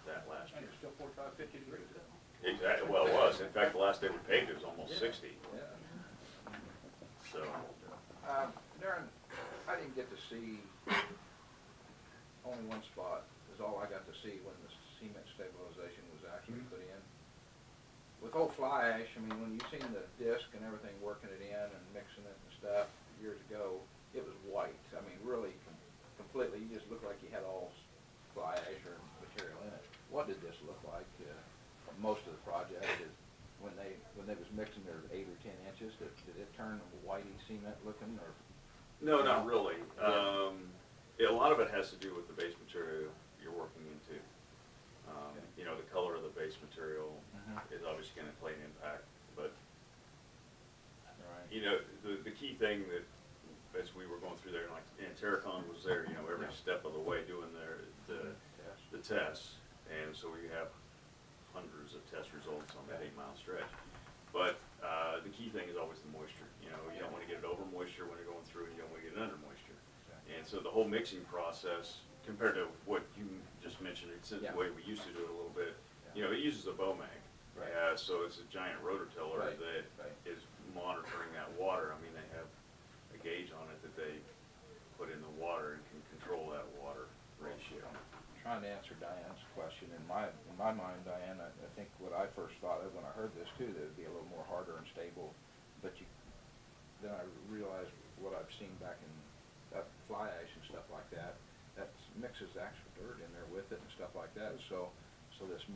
that last And year. it's still 45, 50 degrees. Exactly, well, it was. In fact, the last day we paved, it was almost 60. Yeah. So, Darren, I didn't get to see, only one spot is all I got to see when the cement stabilization was actually put in. With old fly ash, I mean, when you seen the disc and everything working it in and mixing it and stuff years ago, it was white. I mean, really completely, you just looked like you had all fly ash or material in it. What did this look like? Most of the project is when they was mixing their 8 or 10 inches, did it turn whitey cement looking, or? no, not really. A lot of it has to do with the base material you're working into. You know, the color of the base material is obviously going to play an impact, but you know, the key thing that as we were going through there, like, and Terracon was there, you know, every step of the way doing the tests, and so we have hundreds of test results on that 8-mile stretch. But the key thing is always the moisture. You know, you don't want to get it over moisture when you're going through, and you don't want to get it under moisture. And so the whole mixing process, compared to what you just mentioned, it's the way we used to do it a little bit. You know, it uses a Bomag. So it's a giant rototiller that is monitoring that water. I mean, they have a gauge on it that they put in the water and can control that water ratio. Trying to answer Diane's question, in my mind, Diane, I think what I first thought of when I heard this too, that it'd be a little more harder and stable, but then I realized what I've seen back in that fly ash and stuff like that, that mixes actual dirt in there with it and stuff like that, so this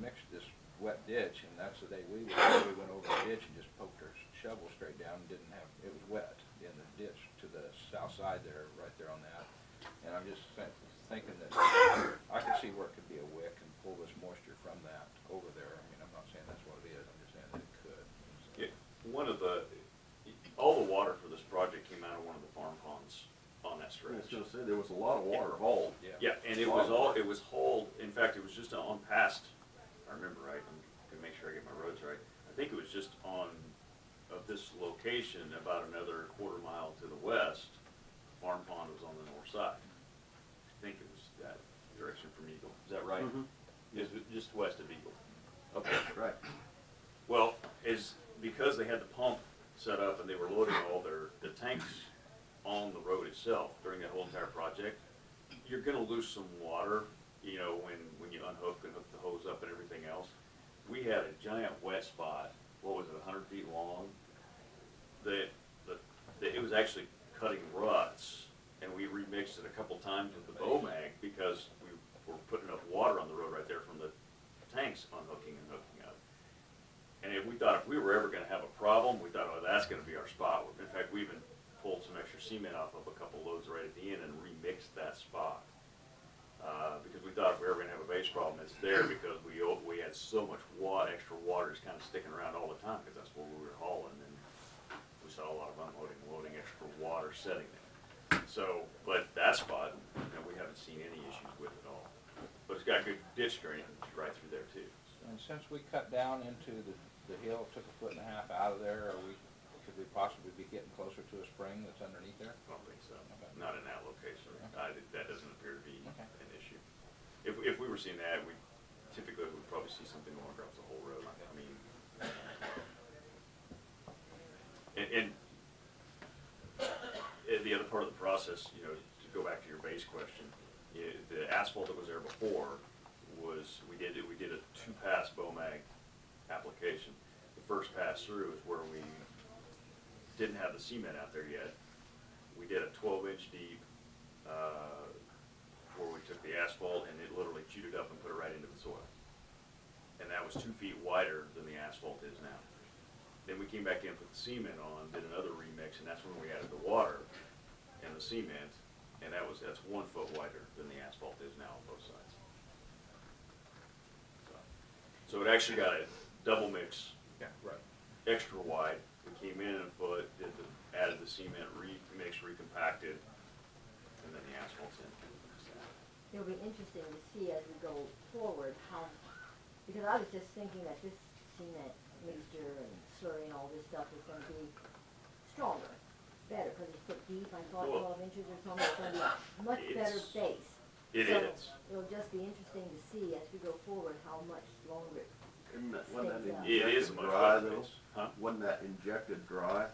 wet ditch, and that's the day we went over the ditch and just poked our shovel straight down, it was wet in the ditch to the south side there, right there on that, and I'm just thinking that I could see where it could be a wick and pull this moisture from that over there. I mean, I'm not saying that's what it is, I'm just saying that it could. Yeah, all the water for this project came out of one of the farm ponds on that that I was stretch. gonna say, there was a lot of water hauled. Yeah, and it was hauled, in fact, it was just on past, if I remember right, I'm gonna make sure I get my roads right. I think it was just on, of this location, about another quarter-mile to the west, Farm Pond was on the north side. I think it was that direction from Eagle, is that right? Mhm. It's just west of Eagle. Okay, right. Well, because they had the pump set up and they were loading all the tanks on the road itself during that whole entire project, you're gonna lose some water, you know, when you unhook and hook the hose up and everything else. We had a giant wet spot, what was it, 100 feet long, that it was actually cutting ruts, and we remixed it a couple times with the Bomag because we were putting enough water on the road right there from the tanks unhooking and hooking up. And we thought if we were ever gonna have a problem, we thought, oh, that's gonna be our spot. In fact, we even pulled some extra cement off of a couple loads right at the end and remixed that spot. Because we thought if we were ever gonna have a base problem, it's there because we had so much extra water just kinda sticking around all the time, because that's where we were hauling, and we saw a lot of unloading and loading extra water sitting there. So, but that spot, you know, we haven't seen any issues with at all. But it's got good ditch drainage right through there too. And since we cut down into the hill, took 1.5 feet out of there, could we possibly be getting closer to a spring that's underneath there? I don't think so. Okay. Not in that location. That doesn't appear to be Okay. an issue. If we were seeing that, we typically would probably see something going across the whole road. I mean, and the other part of the process, you know, to go back to your base question, the asphalt that was there before was, we did a 2-pass Bomag application. The first pass through is where we didn't have the cement out there yet. We did a 12-inch deep, where we took the asphalt and it literally chewed it up and put it right into the soil. And that was 2 feet wider than the asphalt is now. Then we came back in, put the cement on, did another remix, and that's when we added the water and the cement, and that's 1 foot wider than the asphalt is now on both sides. So it actually got a double mix, Yeah, right. extra wide. We came in a foot, added the cement, remixed, recompacted, and then the asphalt's in. It'll be interesting to see as we go forward how, because I was just thinking that this cement mixture and slurry and all this stuff is gonna be stronger, better, because it's put deep, I thought Well, 12 inches or something, it's gonna be a much better it's- base. It So is. it'll just be interesting to see as we go forward how much longer. Wasn't that Stays up. It is a injected much dry better though? base. Huh? Wasn't that injected dry?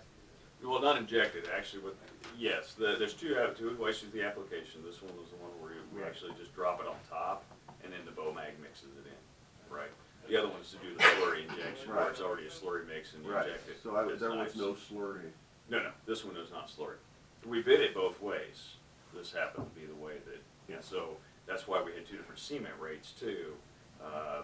Well, not injected, actually, yes, there's two ways to do the application. This one was the one where we actually just drop it on top, and then the Bomag mixes it in, right? The other one's to do the slurry injection, where it's already a slurry mix and you Right, inject it. so It's there nice. was no slurry. No, this one is not slurry. We bid it both ways. This happened to be the way that, and so that's why we had 2 different cement rates too,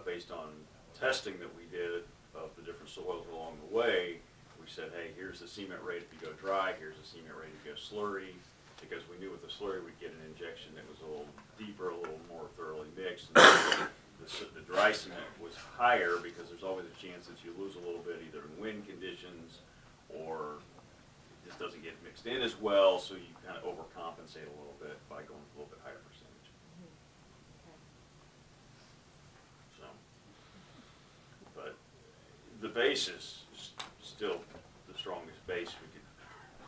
based on testing that we did of the different soils along the way. We said, hey, here's the cement rate if you go dry, here's the cement rate if you go slurry, because we knew with the slurry we'd get an injection that was a little deeper, a little more thoroughly mixed. And the dry cement was higher because there's always a chance that you lose a little bit either in wind conditions or it just doesn't get mixed in as well, so you kind of overcompensate a little bit by going a little bit higher percentage. So, but the base is still the strongest base we could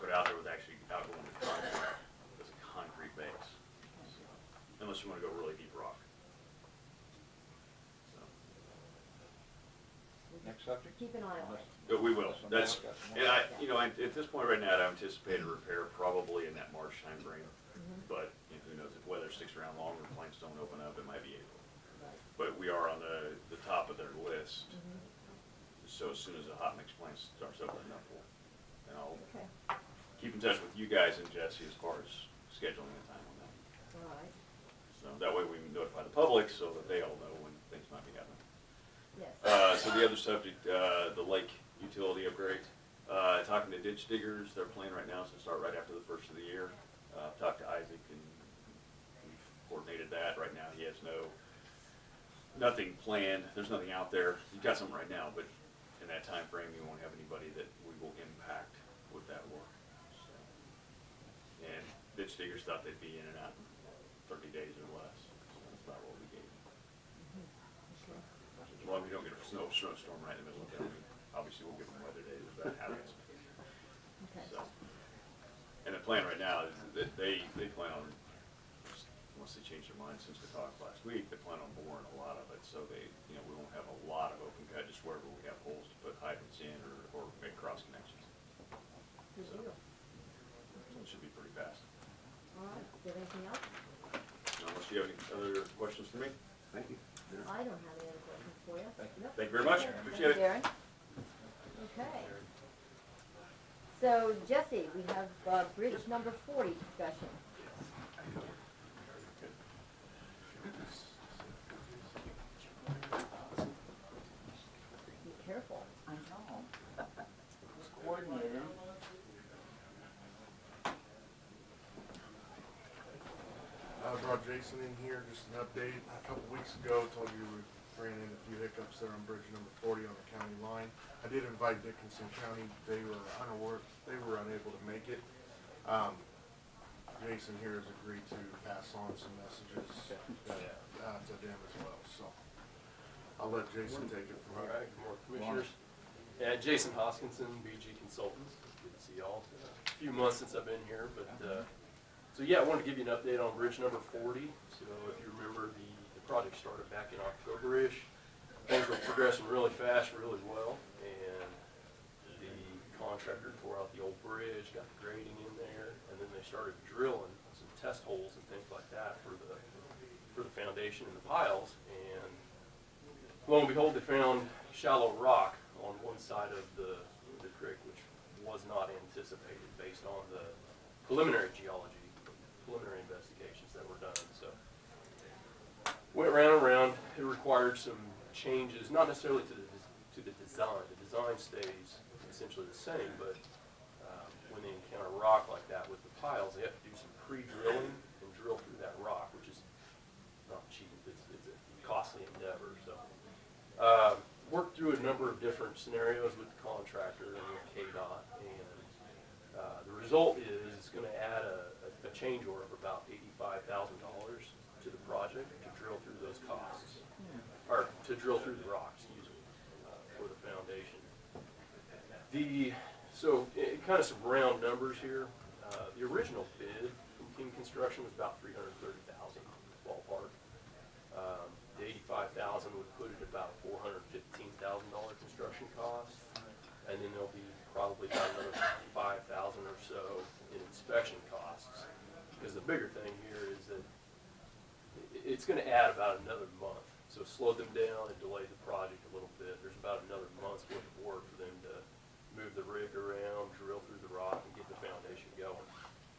put out there with actually outgoing the concrete as a concrete base. So, unless you want to go really deep rock. So, Next subject? Keep an eye on it. but we will. Unless somebody That's, else got some more. and at this point right now, I anticipate a repair probably in that March timeframe. But you know, who knows, if weather sticks around longer, plants don't open up, it might be April. Right. But we are on the top of their list. So as soon as the hot mix plant starts opening up, and I'll Okay, keep in touch with you guys and Jesse as far as scheduling the time on that. all right, So that way we can notify the public so that they all know when things might be happening. yes. So the other subject, the lake utility upgrade. Talking to ditch diggers, their plan right now is to start right after the first of the year. Talked to Isaac and we've coordinated that. Right now he has nothing planned. There's nothing out there. He's got something right now, but in that time frame, we won't have anybody that we will impact with that work. So, and ditch Steger thought they'd be in and out in 30 days or less. So that's about what we gave. As long as we don't get a snowstorm right in the middle of the day. Obviously, we'll give them weather days if that happens. Okay. So, and the plan right now is that they plan on, once they change their mind since we talked last week, they plan on boring a lot of it, so they, you know, we won't have a lot of open cut, just wherever we have holes to put hydrants in or make cross connections. Good So, deal. so it should be pretty fast. All right, do you have anything else? Unless you have any other questions for me? Thank you. I don't have any other questions for you. Nope. Thank you very much, appreciate it. Darren? Okay. So Jesse, we have bridge number 40 discussion. Be careful. I know. It's coordinated. I brought Jason in here, just an update. A couple weeks ago, told you we ran into a few hiccups there on bridge number 40 on the county line. I did invite Dickinson County. They were unable to make it. Jason here has agreed to pass on some messages to them as well. So I'll let Jason take it from All here. right, good morning, Commissioners. Yeah, Jason Hoskinson, BG Consultants. Good to see y'all. A few months since I've been here, but so yeah, I wanted to give you an update on bridge number 40. So if you remember, the project started back in October-ish. Things were progressing really fast, really well, and the contractor tore out the old bridge, got the grading in there, and then they started drilling some test holes and things like that for the foundation and the piles. And lo and behold, they found shallow rock on one side of the creek, which was not anticipated based on the preliminary investigations that were done. So went round and round. It required some changes, not necessarily to the design. The design stays essentially the same, but when they encounter rock like that with the piles, they have to do some pre-drilling and drill through that rock, which is not cheap. It's a costly endeavor. So worked through a number of different scenarios with the contractor and with KDOT, and the result is it's going to add a change order of about $85,000 to the project to drill through those costs, or to drill through the rock, excuse me, for the foundation. So kind of some round numbers here. The original bid from King Construction was about $330,000 ballpark. The $85,000 would put it about $415,000 construction cost, and then there'll be probably about another $5,000 or so in inspection costs. Because the bigger thing here is that it's going to add about another month. So slow them down and delay the project a little bit. There's about another month's worth of work for them to move the rig around, drill through the rock, and get the foundation going.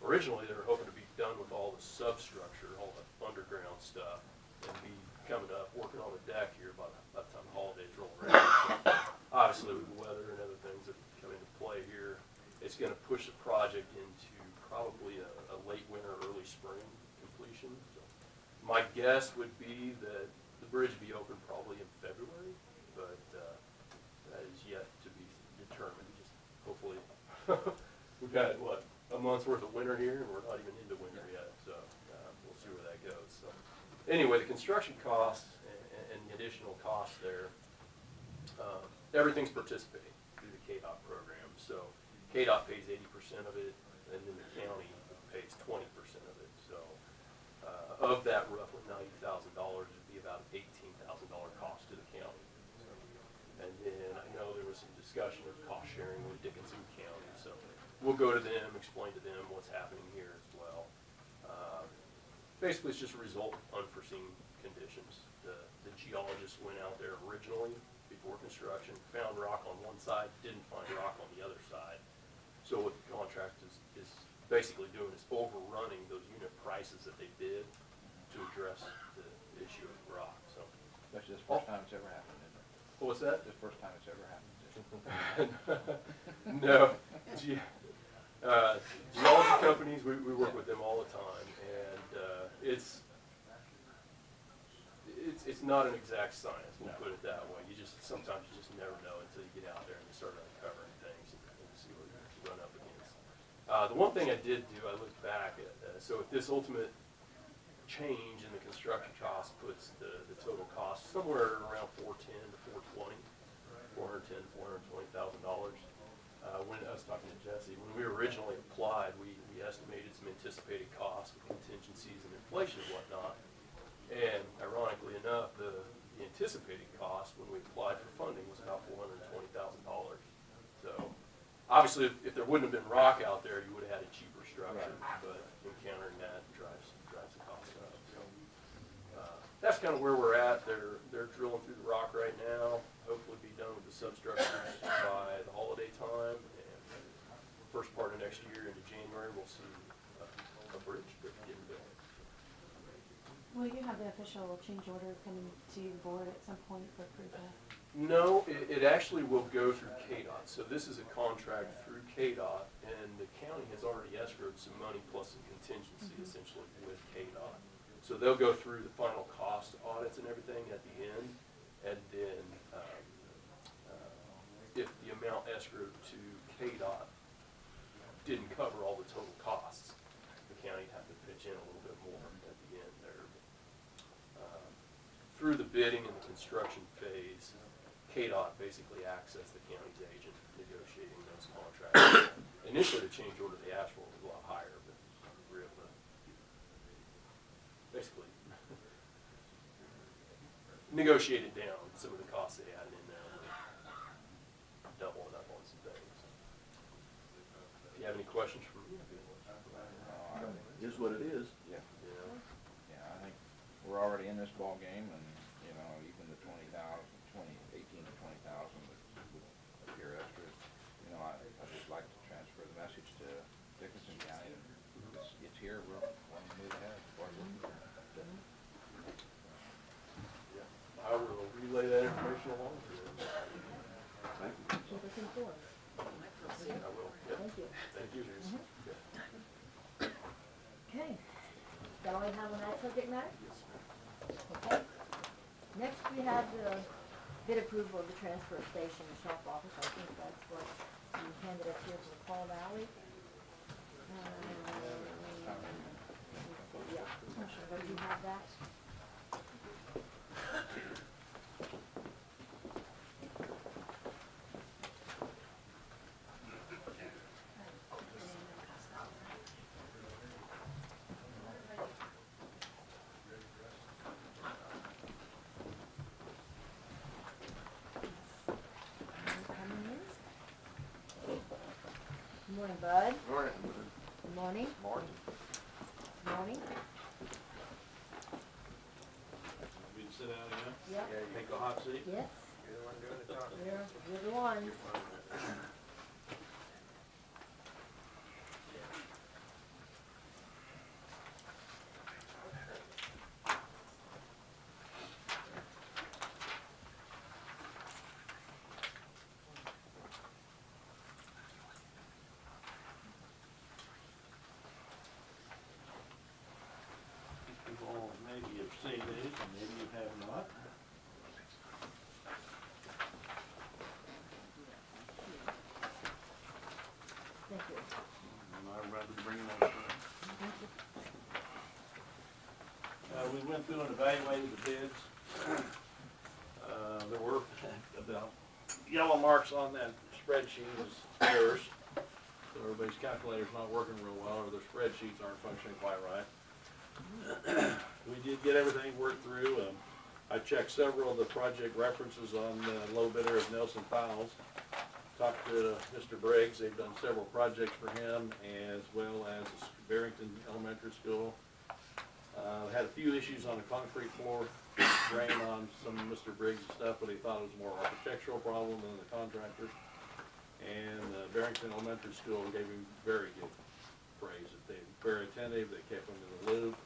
Originally, they were hoping to be done with all the substructure, all the underground stuff, and be coming up, working on the deck here by the time the holidays roll around. So obviously, with the weather and other things that come into play here, it's going to push the project into probably a late winter, early spring completion. So my guess would be that the bridge will be open probably in February, but that is yet to be determined. Just hopefully, we've had, what, a month's worth of winter here, and we're not even into winter yet, so we'll see where that goes. So anyway, the construction costs and the additional costs there, everything's participating through the KDOT program. So KDOT pays 80% of it, and then the county pays 20% of it. So of that roughly $90,000 would be about an $18,000 cost to the county. So, and then I know there was some discussion of cost sharing with Dickinson County. So we'll go to them, explain to them what's happening here as well. Basically, it's just a result of unforeseen conditions. The geologist went out there originally before construction, found rock on one side, didn't find rock on the other side. So what the contract is basically doing is overrunning those unit prices that they bid to address the issue of rock. So That's just the first time it's ever happened, isn't it? what's that? This is the first time it's ever happened. No. Geology companies, we work with them all the time, and it's not an exact science, we'll put it that way. Sometimes you just never know until you get out there and you start uncovering things and see what you run up against. The one thing I did do, I looked back at, so if this ultimate change in the construction cost puts the total cost somewhere around $410 to $420,000. When I was talking to Jesse, when we originally applied, we estimated some anticipated costs with contingencies and inflation and whatnot. And ironically enough, the anticipated cost when we applied for funding was about $420,000. So obviously, if there wouldn't have been rock out there, you would have had a cheaper structure. Right. But encountering that drives the cost up. So that's kind of where we're at. They're drilling through the rock right now. Hopefully, be done with the substructures by the holiday time. And first part of next year into January, we'll see a bridge getting built. Will you have the official change order coming to the board at some point for approval? No, it actually will go through KDOT. So this is a contract through KDOT, and the county has already escrowed some money plus some contingency essentially with KDOT. So they'll go through the final cost audits and everything at the end, and then if the amount escrowed to KDOT didn't cover all the total costs, the county'd have to pitch in a little bit more at the end there. Through the bidding and the construction phase, KDOT basically acts as the county's agent negotiating those contracts. Initially, the change order of the asphalt was a lot higher, but we were able to basically negotiate it down, some of the costs they had in there, double it up on some things. If you have any questions for me, Is what it is. Yeah, you know. yeah, I think we're already in this ball game, and, you know, even the 18 to 20,000 would appear extra. You know, I'd just like to transfer the message to Dickinson County, and it's here, we're wanting to move ahead. I will relay that information along to you. Thank you. Keep us informed. I will. Yep. Thank you. Thank you. Yeah. Okay. Is that all we have on that subject matter? Okay. Next, we have the bid approval of the transfer station and shop office. I think that's what you handed us here from the Fall Valley. Yeah. But you have that? Good morning, Bud. Morning. Good morning. Morning. Morning. We can sit down again? Yep. Take a hot seat? Yes. You're the one doing the talking. You're the one. People maybe have seen these, and maybe you have not. Thank you. And I'd rather bring those. We went through and evaluated the bids. There were about yellow marks on that spreadsheet as errors. So everybody's calculator's not working real well, or their spreadsheets aren't functioning quite right. We did get everything worked through. I checked several of the project references on the low bidder of Nelson Fowles. Talked to Mr. Briggs. They've done several projects for him, as well as Barrington Elementary School. Had a few issues on the concrete floor drain on some of Mr. Briggs' stuff, but he thought it was more architectural problem than the contractor. And Barrington Elementary School gave him very good praise. They were very attentive. They kept him in the loop.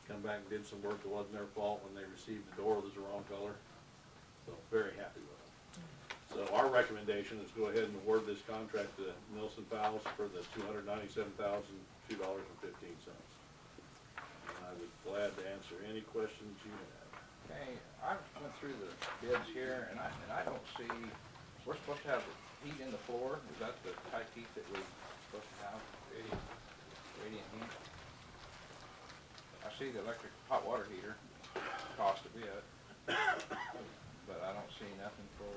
Come back and did some work that wasn't their fault when they received the door was the wrong color. So very happy with them. So our recommendation is go ahead and award this contract to Nelson Fowles for the $297,002.15. And I would be glad to answer any questions you have. Okay, I went through the bids here, and I don't see, we're supposed to have heat in the floor. Is that the type heat that we're supposed to have? see the electric hot water heater cost a bit, but I don't see nothing for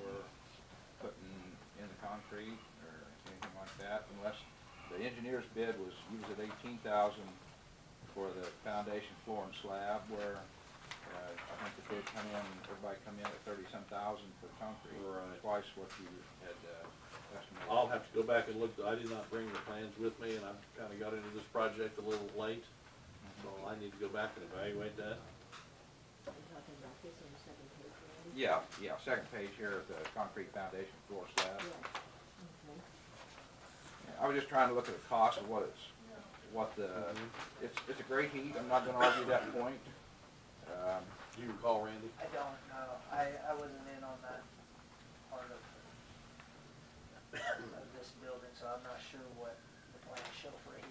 putting in the concrete or anything like that, unless the engineer's bid was, he was at $18,000 for the foundation floor and slab, where I think the bid come in, everybody come in at 30-some thousand for concrete. Right. Twice what you had estimated. I'll have to go back and look, I did not bring the plans with me, and I kinda got into this project a little late, so I need to go back and evaluate that. Are you talking about this on the second page, Randy? Yeah, second page here, the concrete foundation floor slab. Yeah, okay. I was just trying to look at the cost of it's a great heat, I'm not gonna argue that point. Do you recall, Randy? I don't know. I wasn't in on that part of this building, so I'm not sure what the plans show for heat.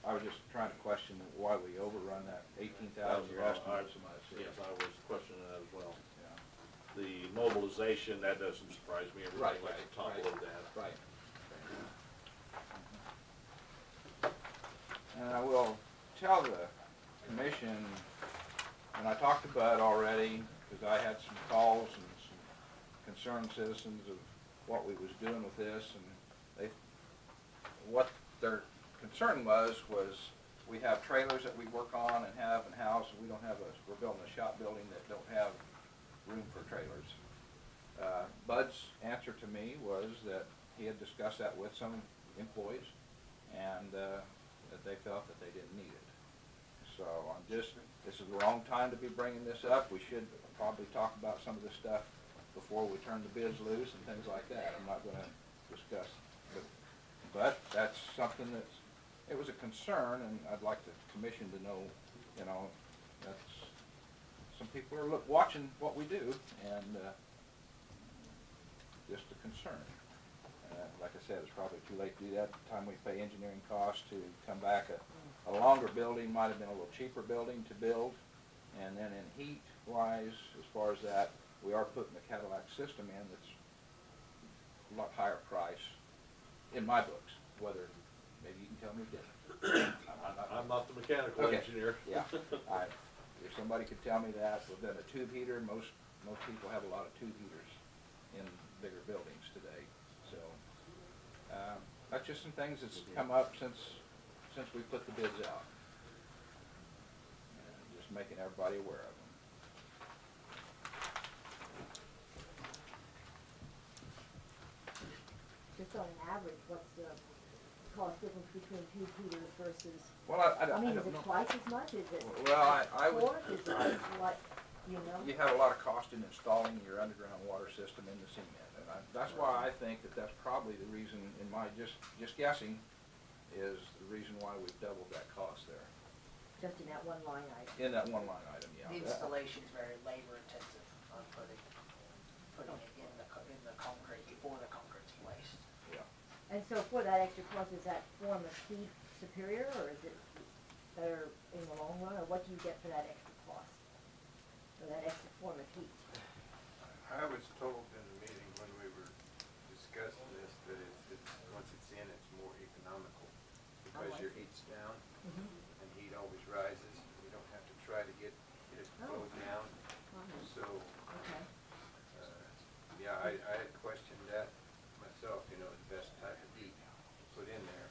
I was just trying to question why we overrun that 18,000 your estimate so much. Yes, I was questioning that as well. Yeah. The mobilization, that doesn't surprise me, everybody likes to top load that. Right. And I will tell the commission, and I talked to Bud already, because I had some calls and some concerned citizens of what we was doing with this, and what their concern was we have trailers that we work on and have in house, and we're building a shop building that don't have room for trailers. Bud's answer to me was that he had discussed that with some employees, and that they felt that they didn't need it. So this is the wrong time to be bringing this up. We should probably talk about some of this stuff before we turn the bids loose and things like that. I'm not gonna discuss, but that's something it was a concern, and I'd like the commission to know, that's, some people are watching what we do, and just a concern. Like I said, it's probably too late to do that. The time we pay engineering costs to come back, a longer building might have been a little cheaper building to build. And then in heat wise, as far as that, we are putting the Cadillac system in that's a lot higher price in my books, whether, maybe you can tell me different. I'm not the mechanical engineer. Yeah, if somebody could tell me that, but then a tube heater, most people have a lot of tube heaters in bigger buildings today. So that's just some things that's come up since we put the bids out. And just making everybody aware of them. Just on an average, what's the cost difference between tube heaters versus, Well, I I mean, don't is it know. twice as much? Is it Well, I would. fourth? Is it what, you know? You have a lot of cost in installing your underground water system in the cement, and that's why I think that's probably the reason, in my just guessing, is the reason why we've doubled that cost there. Just in that one line item? In that one line item, yeah. The installation's very labor intensive on putting it in the concrete before the concrete's placed. Yeah. And so for that extra cost, is that form of heat superior, or is it better in the long run, or what do you get for that extra cost? For that extra form of heat? I was told in the meeting when we were discussing this that it's once it's in, it's more economical because your heat's down and heat always rises. You don't have to try to get it to go down. So, Okay. yeah, I had questioned that myself, the best type of heat to put in there.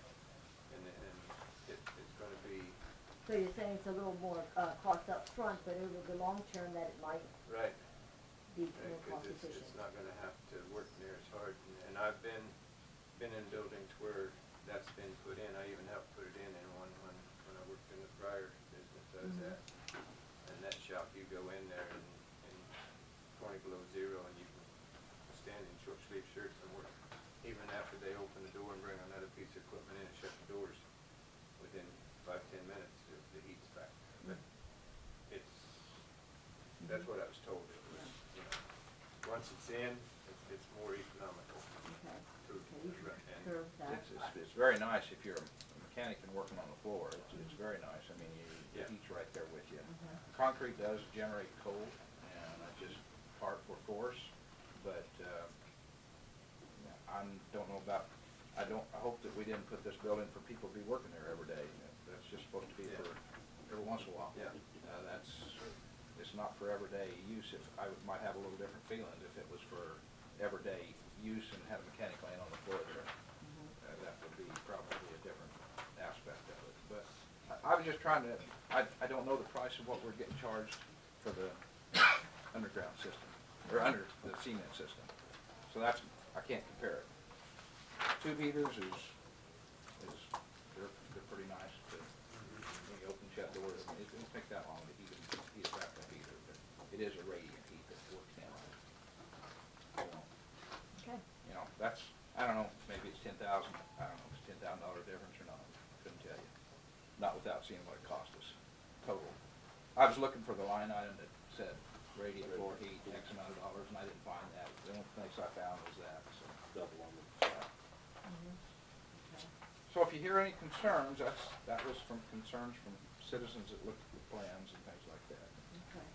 And it's going to be So you're saying it's a little more cost up front, but over the long term that it might right. be more Because cost efficient? it's not gonna have to work near as hard, and I've been in buildings where that's been put in. I even helped put it in one when I worked in the prior business I was at. And that shop, you go in there and 20 below zero, and you can stand in short sleeve shirts and work. Even after they open the door and bring another piece of equipment in and shut the doors, within 5-10 minutes, the heat's back. But that's what I was told. It was, once it's in, it's more economical. Okay. to You run. And concur with that? It's very nice if you're a mechanic and working on the floor. It's very nice. I mean, the heat's right there with you. Concrete does generate cold, and that's just part for force. But I don't know about. I I hope that we didn't put this building for people to be working there every day. That's just supposed to be for every once in a while. Yeah. It's not for everyday use. If I might have a little different feeling if it was for everyday use and had a mechanic laying on the floor there. That would be probably a different aspect of it. But I was just trying to, I don't know the price of what we're getting charged for the underground system, or under the cement system. So that's, I can't compare it. Tube heaters they're pretty nice. When you open and shut doors, it doesn't take that long to heat a backup heater, but it is a radiant heat that works down on it. Okay. You know, that's, I don't know, maybe it's 10,000, I don't know if it's $10,000 difference or not, couldn't tell you. Not without seeing what it cost us, total. I was looking for the line item that said radiant floor heat, X amount of dollars, and I didn't find that. The only place I found was that, so. Double on the So if you hear any concerns, that was from concerns from citizens that looked at the plans and things like that. Okay.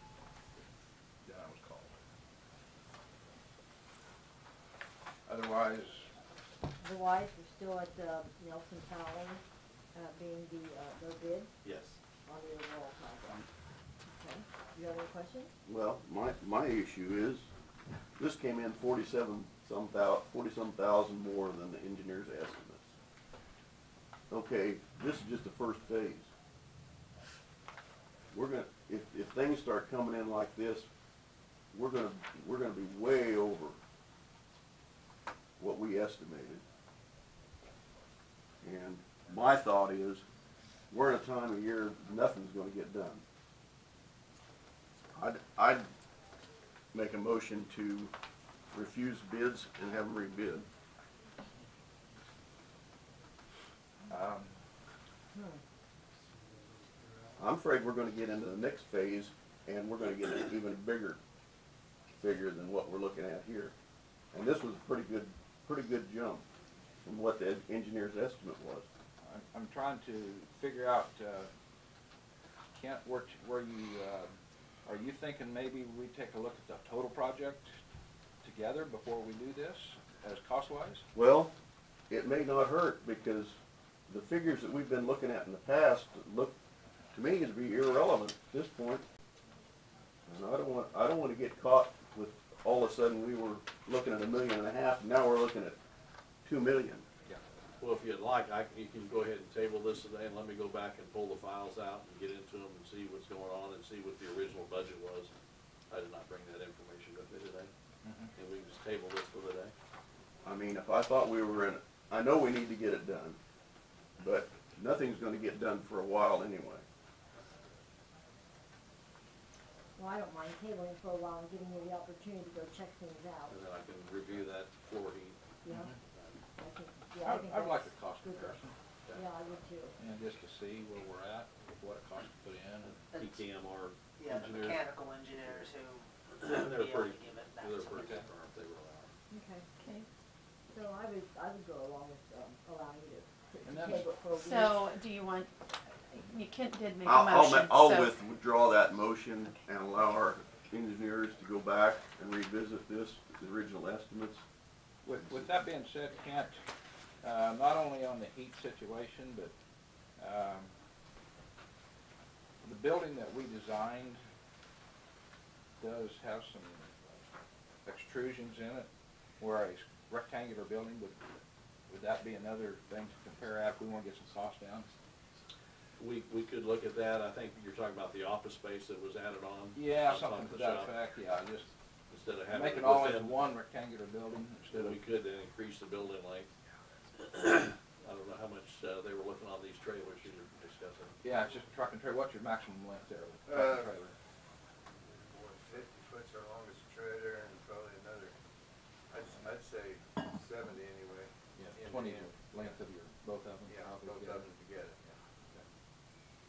Then I was called. Otherwise, Otherwise, we're still at Nelson Tower being the low bid Yes. on the overall project. Okay. You have any questions? Well, my issue is, this came in 40-some thousand more than the engineer's estimates. Okay, this is just the first phase. We're gonna, if things start coming in like this, we're gonna be way over what we estimated. And my thought is, we're in a time of year nothing's gonna get done. I'd make a motion to refuse bids and have them rebid. I'm afraid we're gonna get into the next phase and we're gonna get an even bigger figure than what we're looking at here. And this was a pretty good jump from what the engineer's estimate was. I'm trying to figure out, Kent, where you, are you thinking maybe we take a look at the total project together before we do this, as cost-wise? Well, it may not hurt, because the figures that we've been looking at in the past look, to me, to be irrelevant at this point. And I don't want to get caught with, all of a sudden, we were looking at $1.5 million, and now we're looking at $2 million. Yeah. Well, if you'd like, you can go ahead and table this today and let me go back and pull the files out and get into them and see what's going on and see what the original budget was. I did not bring that information with me today. And we can just table this for the day. I mean, if I thought we were in, I know we need to get it done, but nothing's gonna get done for a while anyway. Well, I don't mind tabling for a while and giving you the opportunity to go check things out. And then I can review that floor heat. Yeah. I think, I think I'd like a that's cost good. comparison, Yeah, I would too. and just to see where we're at, what it costs to put in, and PKMR Yeah, the engineers, mechanical engineers who they're would be able pretty, to give it back they're to pretty us. confirmed they were allowed. Okay. Okay. So I would go along with allowing you to And to then- table it for a week. So, do you want, Kent did make a I'll motion, I'll so. withdraw that motion and allow our engineers to go back and revisit this, the original estimates. With that being said, Kent, not only on the heat situation, but the building that we designed does have some extrusions in it, where a rectangular building, would that be another thing to compare after we want to get some costs down? We could look at that. I think you're talking about the office space that was added on. Yeah, on top something of to the that shop. effect, yeah, just Instead of having make it it all within, into one rectangular building instead of. we could then increase the building length. I don't know how much they were looking on these trailers you were discussing. Yeah, it's just a truck and trailer. What's your maximum length there with a truck and trailer? 50 foot's our longest trailer, and probably another, I'd say 70 anyway. Yeah, in 20 the is end. the length of your, both of them? Yeah, probably both together. of them together,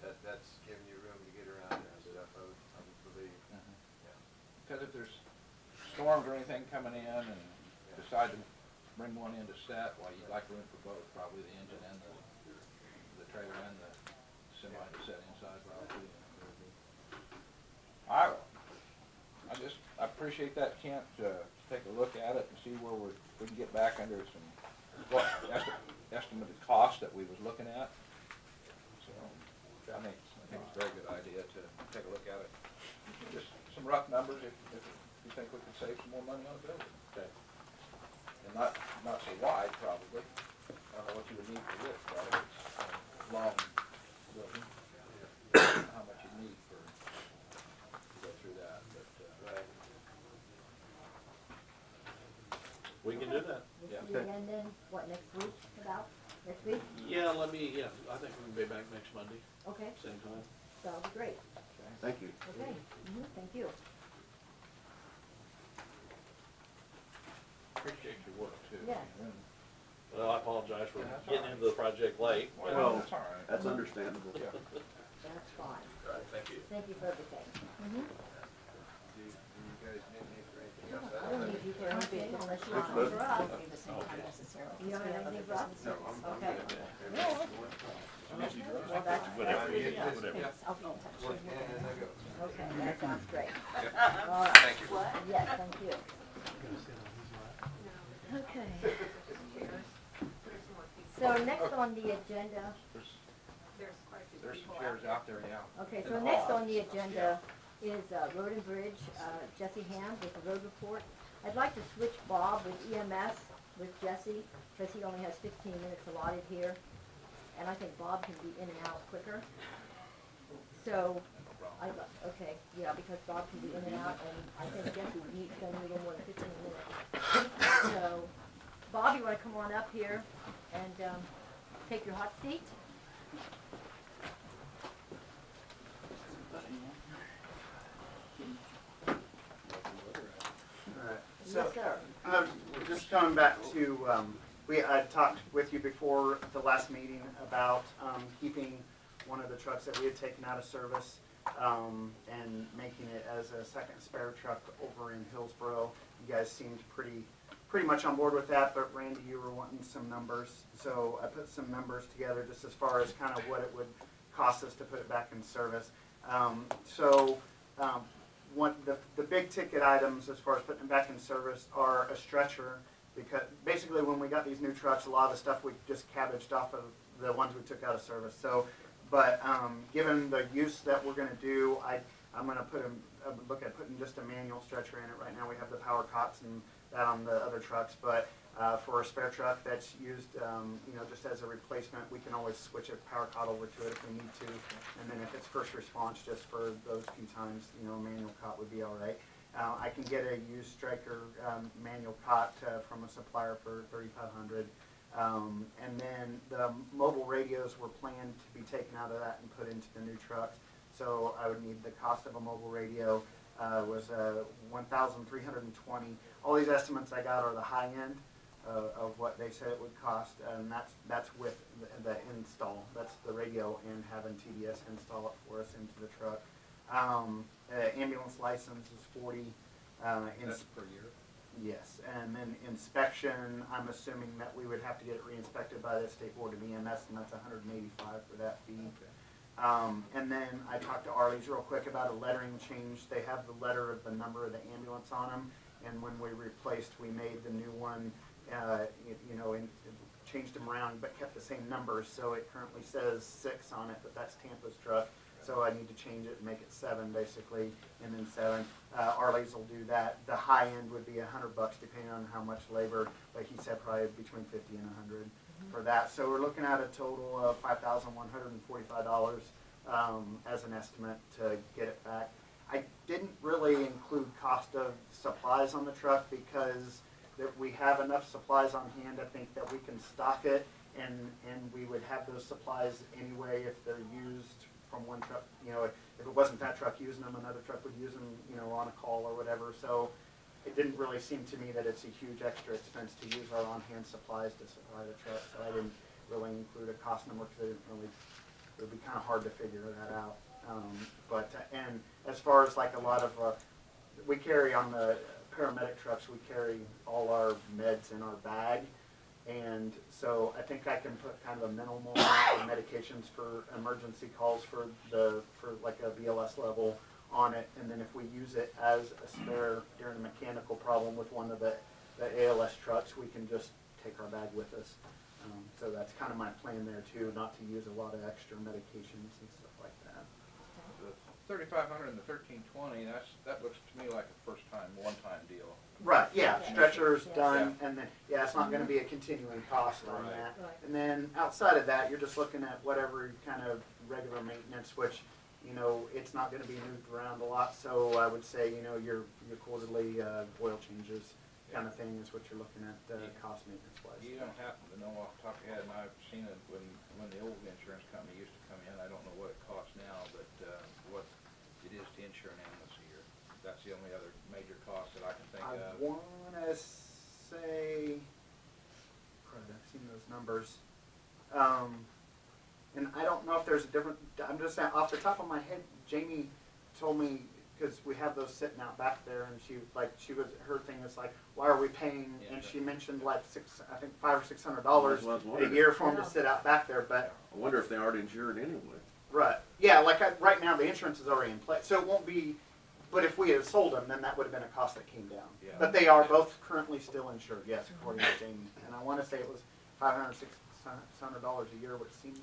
yeah. That's giving you room to get around there and stuff, I would believe. Because if there's storms or anything coming in and decide to bring one in to set, well, you'd like room for both, probably the engine and the trailer and the semi to set inside, probably. I appreciate that, Kent, take a look at it and see where we can get back under some, well, estimated cost that we was looking at. So, I think it's a very good idea to take a look at it. Just some rough numbers if you think we could save some more money on the building. Okay. And not so wide, probably. I don't know what you would need for this, probably. It's a long building. How much you need to go through that, but, Right. We can do that. We'll Yeah. see you again then, what, next week, about, next week? Yeah, I think we can be back next Monday, Okay, same time. that'll be great, Thank you. okay, thank you. appreciate your work too. Yes. Well, I apologize for Yeah, that's getting all into the project late. Well, that's all right. That's understandable. Yeah. That's fine, All right, thank you. thank you for everything. Do you guys need me for anything else? I don't need you for anything unless you're That's looking good. for us. Won't be the same time necessarily. You don't have anything for us? No, I'm Okay. good. Well, that's Whatever, good. yeah, whatever. I'll be in touch. Work in and I go. Okay, that sounds great. All right. Thank you. Yes, thank you. Okay. So next on the agenda, There's some chairs out there now. okay, In so the next hall. on the agenda is Road and Bridge, Jesse Ham with the road report. I'd like to switch Bob with EMS with Jesse, because he only has 15 minutes allotted here. And I think Bob can be in and out quicker. So, okay, yeah, because Bob can be in and out, and I think Jesse needs to need a little more than 15 minutes. So, Bob, you wanna come on up here and, take your hot seat? Alright, Yes, so, sir. just coming back to, I talked with you before the last meeting about, keeping one of the trucks that we had taken out of service, and making it as a second spare truck over in Hillsborough. You guys seemed pretty much on board with that, but Randy, you were wanting some numbers. So I put some numbers together just as far as kind of what it would cost us to put it back in service. The big ticket items as far as putting it back in service are a stretcher, because basically when we got these new trucks, a lot of the stuff we just cabbaged off of the ones we took out of service. So, but given the use that we're going to do, I'm going to look at putting just a manual stretcher in it. Right now we have the power cots and that on the other trucks, but for a spare truck that's used, just as a replacement, we can always switch a power cot over to it if we need to. And then if it's first response, just for those few times, a manual cot would be all right. I can get a used Striker manual cot from a supplier for $3,500. And then the mobile radios were planned to be taken out of that and put into the new trucks. So I would need the cost of a mobile radio was $1,320. All these estimates I got are the high end of what they said it would cost, and that's with the install. That's the radio and having TDS install it for us into the truck. Ambulance license is $40. That's per year? Yes, and then inspection, I'm assuming that we would have to get it re-inspected by the State Board of EMS, and that's $185 for that fee. And then I talked to Arlie's real quick about a lettering change. They have the letter of the number of the ambulance on them, and when we replaced, we made the new one, and changed them around, but kept the same numbers. So it currently says 6 on it, but that's Tampa's truck. So I need to change it and make it 7 basically, and then 7. Arlie's will do that. The high end would be $100 depending on how much labor, but he said probably between 50 and 100 for that. So we're looking at a total of $5,145 as an estimate to get it back. I didn't really include cost of supplies on the truck because that we have enough supplies on hand. I think that we can stock it, and we would have those supplies anyway if they're used from one truck. If it wasn't that truck using them, another truck would use them, on a call or whatever. So it didn't really seem to me that it's a huge extra expense to use our on-hand supplies to supply the truck. So I didn't really include a cost number because it would be kind of hard to figure that out. And as far as like a lot of, we carry on the paramedic trucks, we carry all our meds in our bag. And so I think I can put kind of a minimal amount of medications for emergency calls for like a BLS level on it. And then if we use it as a spare during a mechanical problem with one of the ALS trucks, we can just take our bag with us. So that's kind of my plan there too, not to use a lot of extra medications and stuff like that. The 3,500 and the 1,320, that looks to me like a first time, one-time deal. Right, yeah, Okay. stretcher's Yeah. done, and then, yeah, it's not gonna be a continuing cost on Right. that. Right. And then outside of that, you're just looking at whatever kind of regular maintenance, which, you know, it's not gonna be moved around a lot, so I would say, you know, your quarterly, oil changes kind of thing is what you're looking at, cost maintenance wise. You don't happen to know off the top of your head, and I've seen it when the old insurance company used to come in, I don't know what it costs now, but, what it is to insure an ambulance a year. That's the only other major cost that I can think I of. wanna say, crud, I've seen those numbers. And I don't know if there's a different, I'm just saying, off the top of my head, Jamie told me, because we have those sitting out back there, and her thing is like, why are we paying, Yeah, and sure. she mentioned like $500 or $600 That's what I was a wondering. year for them to Yeah. sit out back there, but, I wonder if they aren't insured anyway. right, yeah, like right now, the insurance is already in place, so it won't be, but if we had sold them, then that would have been a cost that came down. Yeah. But they are both currently still insured, yes, according to Jamie, and I want to say it was $500, $600 a year, which seems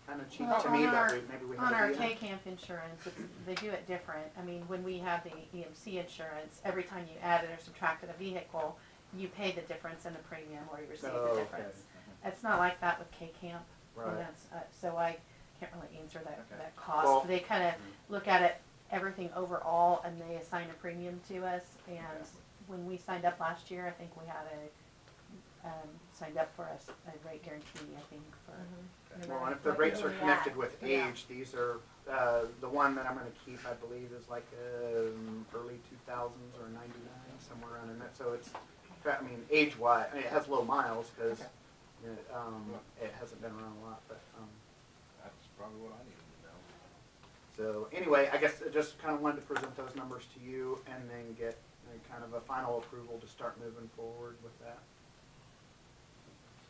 kind of cheap Well, to me, on that our- maybe we On have our a deal. K-Camp insurance, they do it different. I mean, when we have the EMC insurance, every time you added or subtracted a vehicle, you pay the difference in the premium or you receive Oh, the okay. difference. It's not like that with K-Camp. Right. And that's, so I can't really answer that, Okay. that cost. Well- They kind of look at it, everything overall, and they assign a premium to us. And when we signed up last year, I think we had signed up for a rate guarantee, I think, for. Well, and if the What rates you're are doing connected that. with Yeah. age, these are, the one that I'm gonna keep, I believe, is like, early 2000s or 99, somewhere around in that, so it's, I mean, age-wise, I mean, it has low miles, cause, Okay. it hasn't been around a lot, but, That's probably what I needed to know. so, anyway, I guess I just kinda wanted to present those numbers to you, and then get kind of a final approval to start moving forward with that.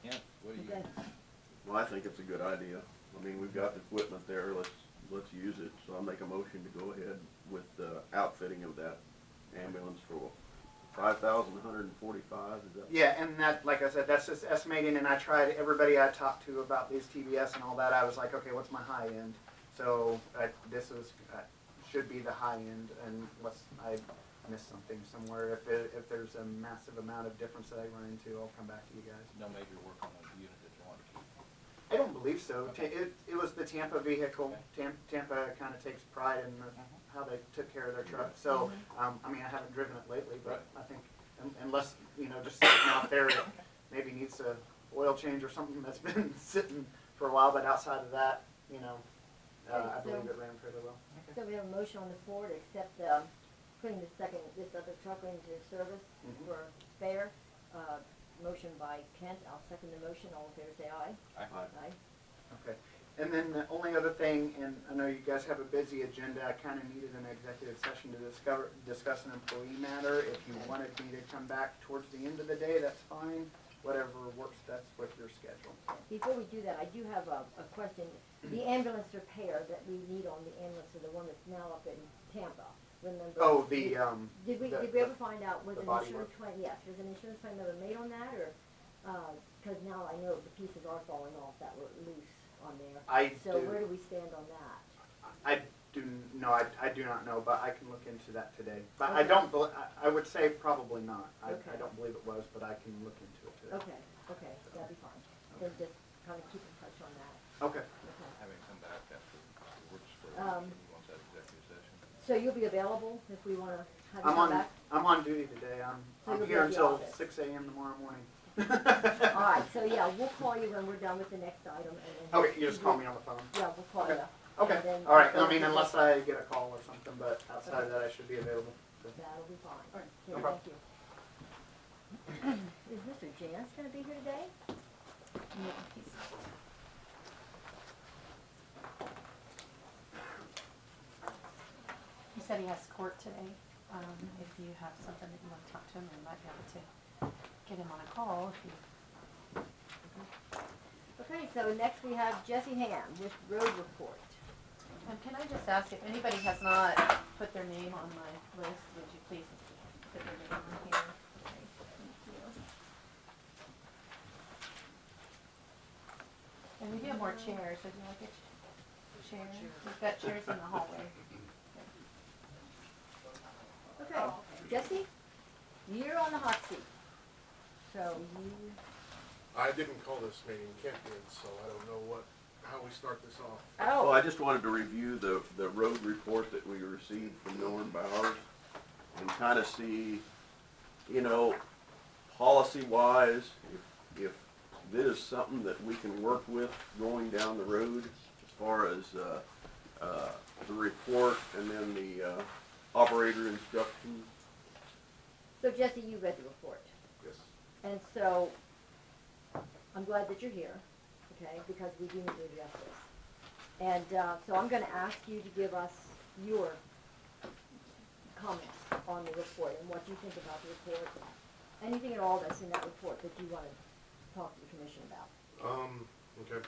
Yeah, what do you? Okay. Well, I think it's a good idea. I mean, we've got the equipment there, let's use it. So I'll make a motion to go ahead with the outfitting of that ambulance for $5,145, is that? Yeah, and that, like I said, that's just estimating, and I tried, everybody I talked to about these TBS and all that, I was like, okay, what's my high end? So, this is, should be the high end, unless I missed something somewhere. If there's a massive amount of difference that I run into, I'll come back to you guys. No major work on the unit that you want to keep. I don't believe so. Okay. It was the Tampa vehicle. Tampa kind of takes pride in how they took care of their truck. So, I mean, I haven't driven it lately, but I think unless, you know, just sitting out there, it maybe needs a oil change or something that's been sitting for a while. But outside of that, you know, I believe it ran fairly well. So we have a motion on the floor to accept, putting this other truck into service Mhm. for spare. Motion by Kent, I'll second the motion, all in favor say aye. Aye. Okay. And then the only other thing, and I know you guys have a busy agenda, I kind of needed an executive session to discuss an employee matter. If you wanted me to come back towards the end of the day, that's fine. Whatever works best with your schedule. Before we do that, I do have a question. The ambulance repair that we need on the ambulance is the one that's now up in Tampa, remember? Oh, Did we ever find out, was the an body insurance claim, yes, was an insurance claim ever made on that, or, cause now I know the pieces are falling off that were loose on there. So where do we stand on that? I do not know, but I can look into that today. But I Okay. don't, I would say probably not. I Okay. don't believe it was, but I can look into it today. Okay, that'd be fine. Then just kind of keep in touch on that. Okay. Okay. Having come back after works for, Um, he wants that executive session. So you'll be available if we wanna have you I'm come on, back? I'm on duty today. So I'm you'll be here at the until office. 6 a.m. tomorrow morning. Alright, so yeah, we'll call you when we're done with the next item and then. Okay, you just call me on the phone. Yeah, we'll call Okay. you. Okay, And then all right. we'll I mean, keep unless it- I get a call or something, but outside of that, I should be available. So. That'll be fine. All right, Okay, no problem. thank you. Is Mr. Jans gonna be here today? He said he has court today. If you have something that you want to talk to him, you might be able to get him on a call if you. Okay, so next we have Jesse Ham with road report. Can I just ask if anybody has not put their name on my list, would you please put their name on here? Okay, thank you. some more chairs, if you look at chairs, we've got chairs in the hallway. Okay, Jesse, you're on the hot seat. So you, I didn't call this meeting, Kent did, so I don't know how we start this off. Well, I just wanted to review the road report that we received from Norton Bowers and kind of see, you know, policy-wise, if this is something that we can work with going down the road as far as the report and then the operator instructions. so Jesse, you read the report. Yes. And so, I'm glad that you're here, okay, because we do need to address this. And so I'm gonna ask you to give us your comments on the report and what you think about the report. Anything at all that's in that report that you wanna talk to the commission about. Okay.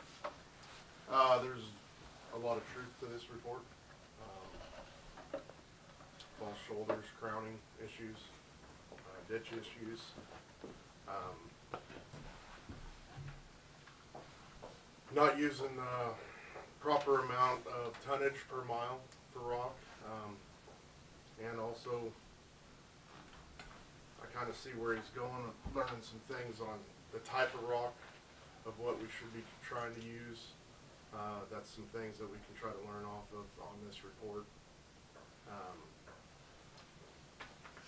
There's a lot of truth to this report. False shoulders, crowning issues, ditch issues. Not using the proper amount of tonnage per mile for rock. And also, I kind of see where he's going, learning some things on the type of rock, of what we should be trying to use. That's some things that we can try to learn off of on this report.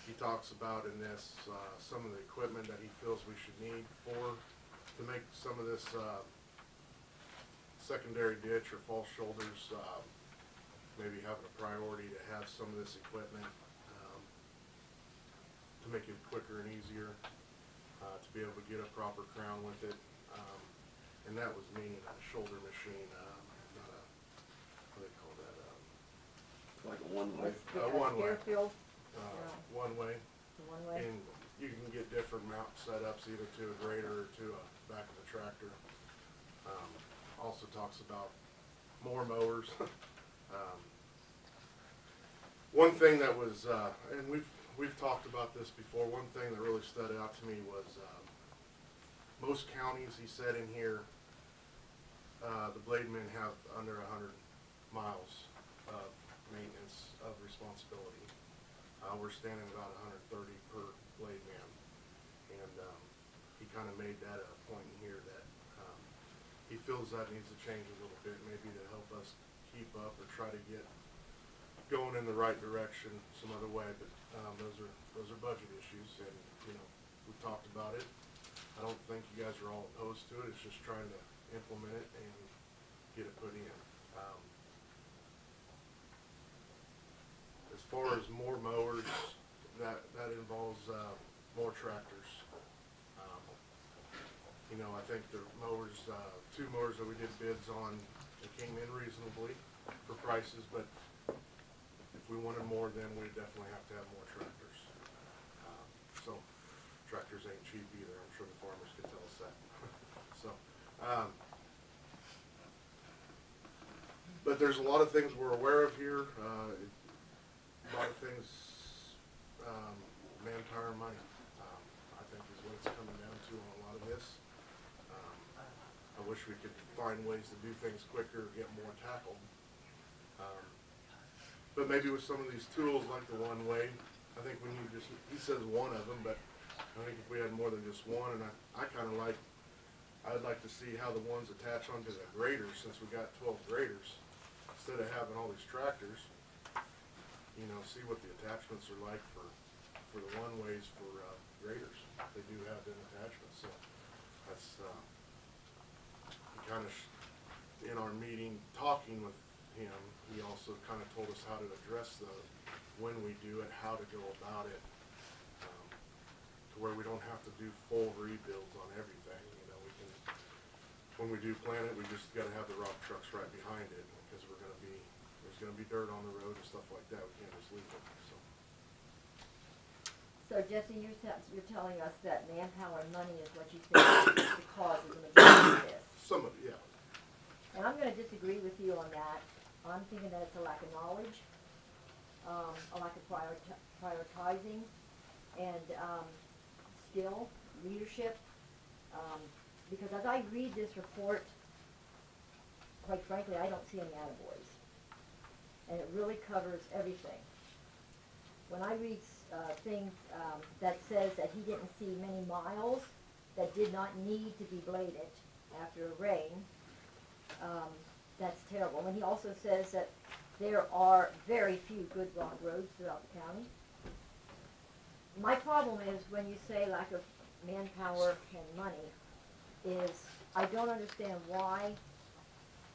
He talks about in this some of the equipment that he feels we should need to make some of this secondary ditch or false shoulders, maybe having a priority to have some of this equipment to make it quicker and easier, to be able to get a proper crown with it. And that was meaning a shoulder machine, not a, what do they call that? Like a one-way. One-way. Fairfield, One-way. the one way. And you can get different mount setups either to a grader or to a back of the tractor. Also talks about more mowers. One thing that was, and we've talked about this before, one thing that really stood out to me was most counties, he said in here, the blade men have under 100 miles of maintenance of responsibility. We're standing about 130 per blade man. And he kind of made that a point in here that he feels that needs to change a little bit, maybe to help us keep up or try to get going in the right direction some other way. But those are budget issues, and you know, we've talked about it. I don't think you guys are all opposed to it. It's just trying to implement it and get it put in. As far as more mowers, that involves more tractors. You know, I think the mowers, 2 mowers that we did bids on, they came in reasonably for prices, but if we wanted more, then we definitely have to have more tractors. So tractors ain't cheap either. I'm sure the farmers could tell us that. So, but there's a lot of things we're aware of here. A lot of things, manpower and money, I think is what it's coming down to on a lot of this. I wish we could find ways to do things quicker, get more tackled. But maybe with some of these tools like the one-way, I think we need just, he says one of them, but I think if we had more than just one, and I'd like to see how the ones attach onto the graders, since we got 12 graders, instead of having all these tractors, you know, see what the attachments are like for the one-ways for graders. They do have them attachments, so that's, kind of in our meeting talking with him, he also kind of told us how to address when we do it, how to go about it, to where we don't have to do full rebuilds on everything. You know, we can, when we do plant it, we just got to have the rock trucks right behind it, because there's going to be dirt on the road and stuff like that. We can't just leave it. So Jesse, you're telling us that manpower and money is what you think is the cause of the majority of this. Some of it, yeah. And I'm gonna disagree with you on that. I'm thinking that it's a lack of knowledge, a lack of prioritizing, and skill, leadership. Because as I read this report, quite frankly, I don't see any attaboys. And it really covers everything. When I read things that says that he didn't see many miles that did not need to be bladed after a rain, that's terrible. And he also says that there are very few good rock roads throughout the county. My problem is when you say lack of manpower and money is I don't understand why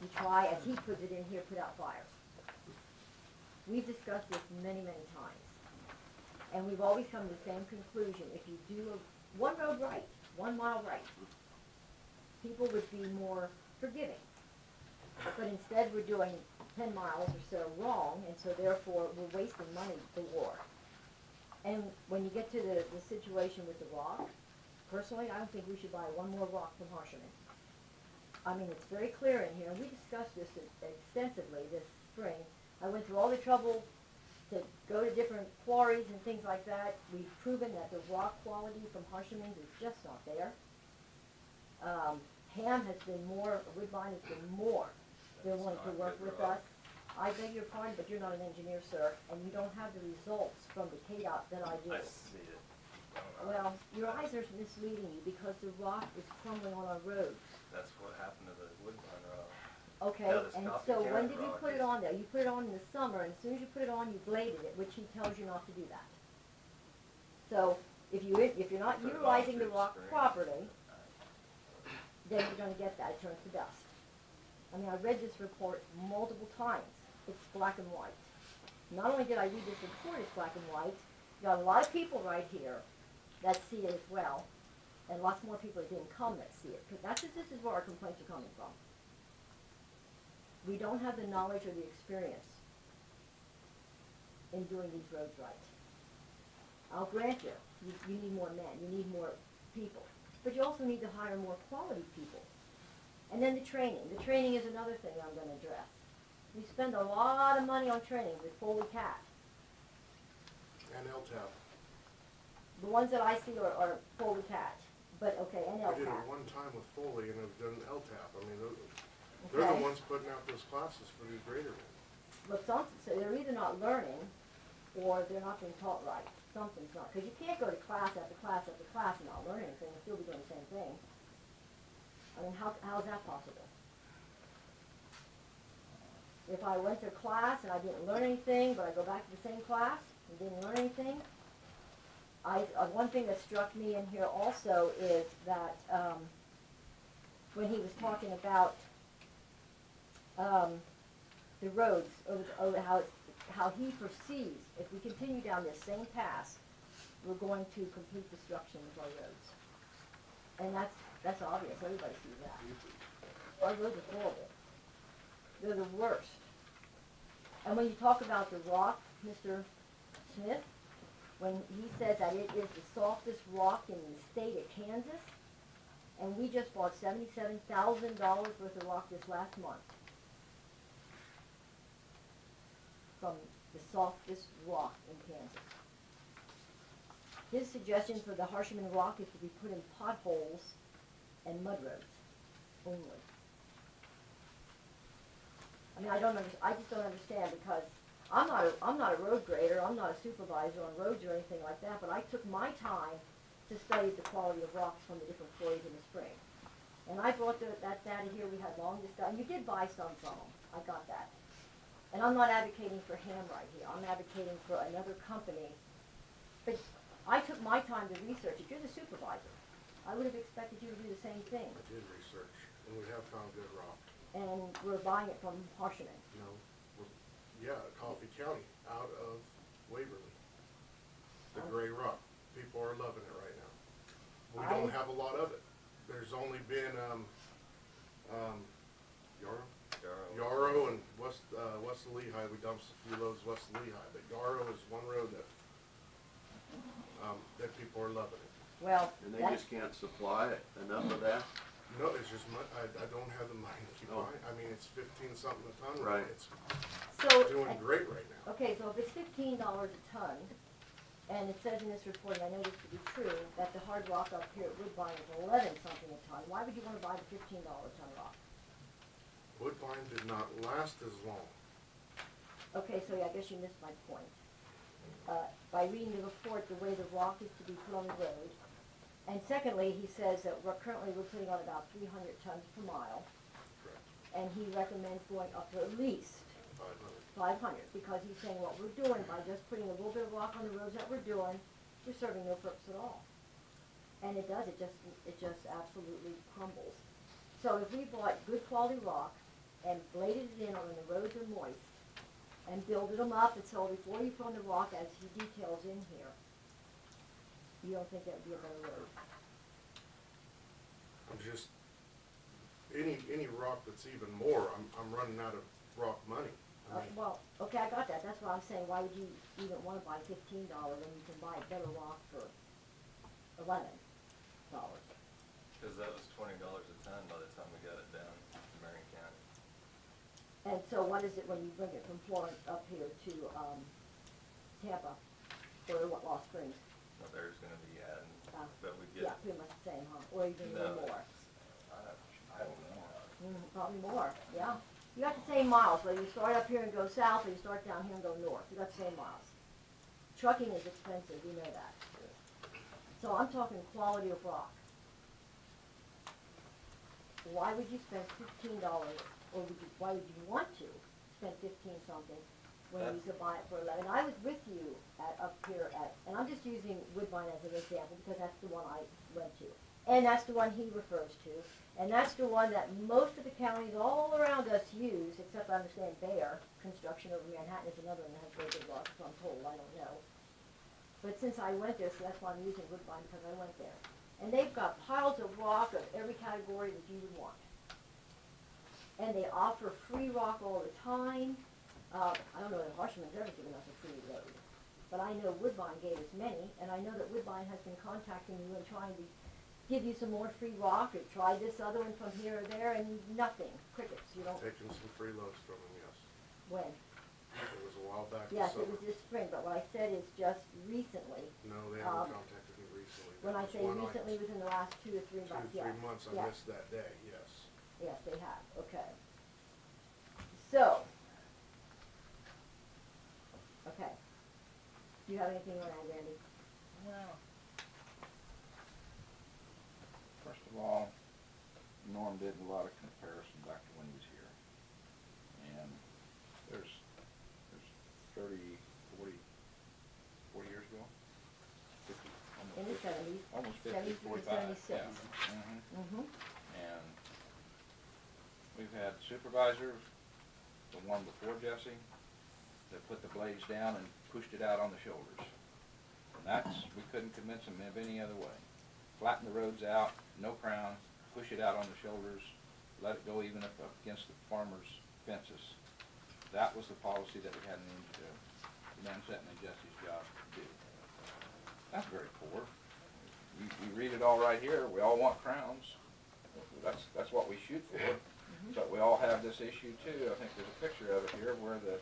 you try, as he puts it in here, put out fires. We've discussed this many, many times. And we've always come to the same conclusion. If you do one road right, 1 mile right, people would be more forgiving. But instead we're doing 10 miles or so wrong, and so therefore we're wasting money galore. And when you get to the situation with the rock, personally, I don't think we should buy one more rock from Harsherman. I mean, it's very clear in here, and we discussed this extensively this spring. I went through all the trouble to go to different quarries and things like that. We've proven that the rock quality from Harsherman's is just not there. Ham has been more, Woodbine has been more. They're willing to work with us. I beg your pardon, but you're not an engineer, sir, and you don't have the results from the KDOT that I do. I see it. Well, your eyes are misleading you because the rock is crumbling on our roads. That's what happened to the Woodbine Road. Okay, and so when did you put it on there? You put it on in the summer, and as soon as you put it on, you bladed it, which he tells you not to do that. So if you're not utilizing the rock properly, then you're going to get that. It turns to dust. I mean, I read this report multiple times. It's black and white. Not only did I read this report, it's black and white. You got a lot of people right here that see it as well, and lots more people that didn't come that see it. Because this is where our complaints are coming from. We don't have the knowledge or the experience in doing these roads right. I'll grant you, you need more men, you need more people. But you also need to hire more quality people. And then the training. The training is another thing I'm going to address. We spend a lot of money on training with Foley Cat. And LTAP. The ones that I see are Foley Cat. But okay, and I did LTAP. it one time with Foley and I've done LTAP. I mean, they're the ones putting out those classes for these grader men. But so they're either not learning or they're not being taught right. Something's not. Because you can't go to class after class after class and not learn anything and still be doing the same thing. I mean, how is that possible? If I went to class and I didn't learn anything, but I go back to the same class and didn't learn anything, one thing that struck me in here also is that when he was talking about the roads, how he perceives if we continue down this same path, we're going to complete destruction of our roads. And that's obvious. Everybody sees that. Our roads are horrible. They're the worst. And when you talk about the rock, Mr. Smith, when he says that it is the softest rock in the state of Kansas, and we just bought $77,000 worth of rock this last month from the softest rock in Kansas. His suggestion for the Harsherman rock is to be put in potholes and mud roads only. I mean, I just don't understand because I'm not a road grader, I'm not a supervisor on roads or anything like that, but I took my time to study the quality of rocks from the different quarries in the spring. And I brought that data here, we had long discussion. You did buy some from them, I got that. And I'm not advocating for Ham right here, I'm advocating for another company. But I took my time to research it, you're the supervisor. I would have expected you to do the same thing. I did research, and we have found good rock. And we're buying it from Harsherman. No, yeah, Coffee County, out of Waverly. The gray rock. People are loving it right now. We don't have a lot of it. There's only been, Yarrow and West Lehigh. We dumped a few loads west of Lehigh, but Yarrow is one road that people are loving it. Well, And they just can't supply enough of that? No, it's just, I don't have the money to keep buying. I mean, it's 15 something a ton. Right. It's so, doing great right now. okay, so if it's $15 a ton, and it says in this report, and I know this to be true, that the hard rock up here at Woodbine is 11 something a ton, why would you want to buy the $15 a ton rock? Woodbine did not last as long. Okay, so I guess you missed my point. By reading the report, the way the rock is to be put on the road, and secondly, he says that we're putting on about 300 tons per mile, Correct. and he recommends going up to at least 500. 500, because he's saying what we're doing by just putting a little bit of rock on the roads that we're doing, we're serving no purpose at all. And it does, it just absolutely crumbles. So if we bought good quality rock and bladed it in when the roads are moist, and builded them up, and so before you put on the rock, as he details in here, you don't think that would be a better road? I'm just, any rock that's even more, I'm running out of rock money. I mean, Well, okay, I got that, that's why I'm saying, why would you even wanna buy $15 when you can buy better rock for $11? Cause that was $20 a ton by the time we got it down to Marion County. And so what is it when you bring it from Florence up here to, Tampa, or what, Lost Springs? What there's gonna be adding, Uh, but we get, Yeah, pretty much the same, huh, or even a no, little more? I don't know. Probably more, yeah. You got the same miles, whether you start up here and go south, or you start down here and go north, you got the same miles. Trucking is expensive, we know that. So I'm talking quality of rock. Why would you spend $15, or why would you want to spend 15 something when you could buy it for 11? I was with you up here and I'm just using Woodbine as an example because that's the one I went to. And that's the one he refers to. And that's the one that most of the counties all around us use, except I understand Bayer Construction over Manhattan is another one that has very good rock, so I'm told, I don't know. But since I went there, so that's why I'm using Woodbine, because I went there. And they've got piles of rock of every category that you would want. And they offer free rock all the time. I don't know that Harsherman's ever given us a free load. But I know Woodbine gave us many, and I know that Woodbine has been contacting you and trying to give you some more free rock, or try this other one from here or there, and nothing, crickets, you don't. taking some free loads from them, yes. When? It was a while back this Yes, summer. it was this spring, but what I said is just recently. No, they haven't contacted me recently. When That I was say one recently, within the last 2 or 3 2 months, to yes. 3 months, I Yes. missed that day, yes. Yes, they have, okay. So, okay. Do you have anything on that, Randy? Well, first of all, Norm did a lot of comparison back to when he was here. And there's 30, 40 years ago? 50, almost In the 50, 70s. almost 50, 73 to 45. 76. Yeah. Mhm. Mm-hmm. And we've had supervisors, the one before Jesse, that put the blades down and pushed it out on the shoulders. And that's, we couldn't convince them of any other way. Flatten the roads out, no crown, push it out on the shoulders, let it go even up against the farmers' fences. That was the policy that we had in the man sitting in Jesse's job to do. That's very poor. You read it all right here, we all want crowns. That's what we shoot for. But we all have this issue too. I think there's a picture of it here where the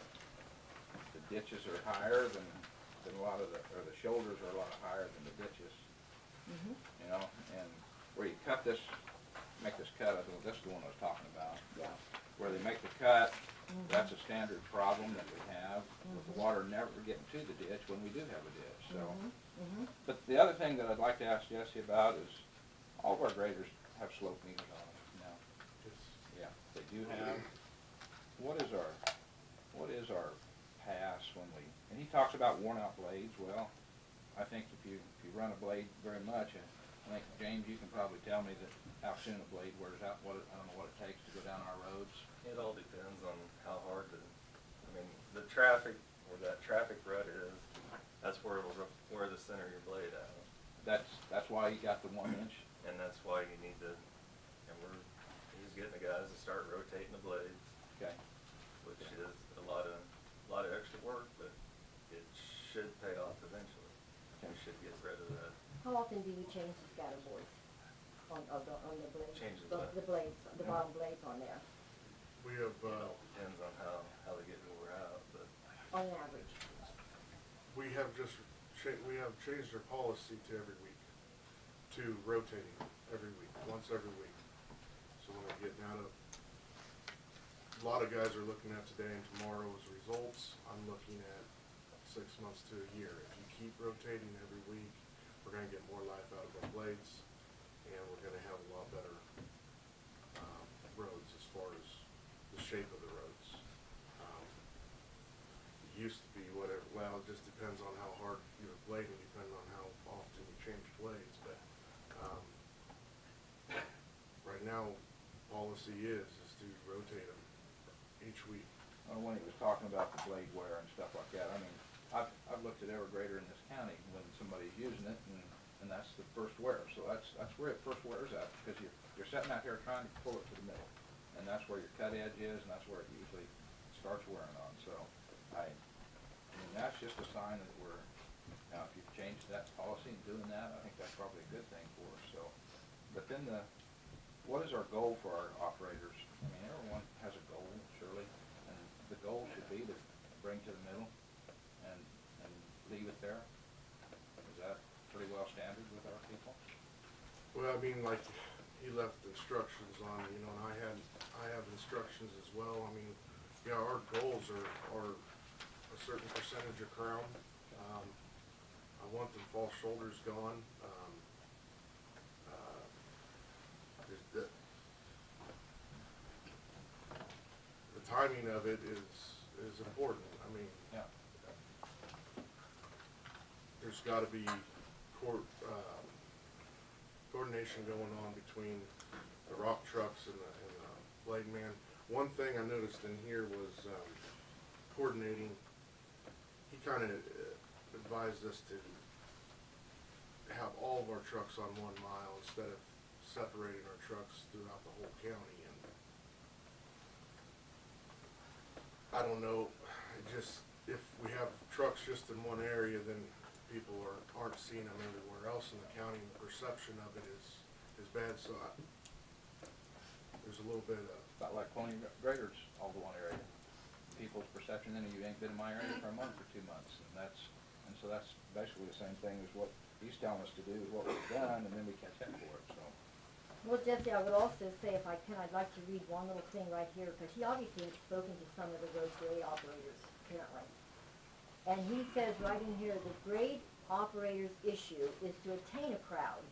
ditches are higher than a lot of or the shoulders are a lot higher than the ditches. You know, and where you cut this, make this cut, this is the one I was talking about. Yeah. Where they make the cut, that's a standard problem that we have with the water never getting to the ditch when we do have a ditch. So, but the other thing that I'd like to ask Jesse about is all of our graders have slope meters on them now. Yeah, they do have. What is our pass when we? And he talks about worn out blades. Well, I think if you run a blade very much, I think James, you can probably tell me that how soon a blade wears out. I don't know what it takes to go down our roads. It all depends on how hard I mean, the traffic, where that traffic rut is, that's where it'll wear the center of your blade out. That's why you got the 1 inch. And that's why you need to, and he's getting the guys to start rotating the blades. Okay. Which is a lot of extra work, but it should pay off eventually. Okay. We should get rid of that. How often do you change the scatter boards on the blades? Change the blades, the bottom blades on there, We have, It all depends on how they get wore out, but on average? we have changed our policy to every week, to rotating every week, once every week. So when we're getting out of a lot of guys are looking at today and tomorrow's results. I'm looking at 6 months to a year. If you keep rotating every week, we're gonna get more life out of our blades, and we're gonna have a lot better roads as far as the shape of the roads. It used to be whatever, well, it just depends on how hard you're blading, depending on how often you change blades, but right now, policy is to rotate them each week. When he was talking about the blade wear and stuff like that, I mean, I've looked at every grader in this county when somebody's using it, and that's the first wear. So that's where it first wears out, because you're sitting out here trying to pull it to the middle, and that's where your cut edge is, and that's where it usually starts wearing on. So I mean, that's just a sign that we're, now if you've changed that policy and doing that, I think that's probably a good thing for us. So, but then what is our goal for our operators? I mean, everyone has a goal, surely, and the goal should be to bring to the middle and leave it there. Is that pretty well standard with our people? Well, I mean, like, he left instructions on, you know, and I have instructions as well. I mean, yeah, our goals are a certain percentage of crown. I want the false shoulders gone. The timing of it is important. I mean, yeah. There's got to be coordination going on between the rock trucks and the blade man. One thing I noticed in here was coordinating. He kind of advised us to have all of our trucks on 1 mile instead of separating our trucks throughout the whole county. And I don't know, if we have trucks just in one area, then people aren't seeing them everywhere else in the county, and the perception of it is bad. So there's a little bit of About like pulling graders all to one area. People's perception, then you ain't been in my area for a month or 2 months, and so that's basically the same thing as what he's telling us to do, is what we've done, and then we catch up for it. So. Well, Jesse, I would also say, if I can, I'd like to read one little thing right here, because he obviously has spoken to some of the road grade operators, apparently. And he says right in here, the grade operator's issue is to attain a crowd.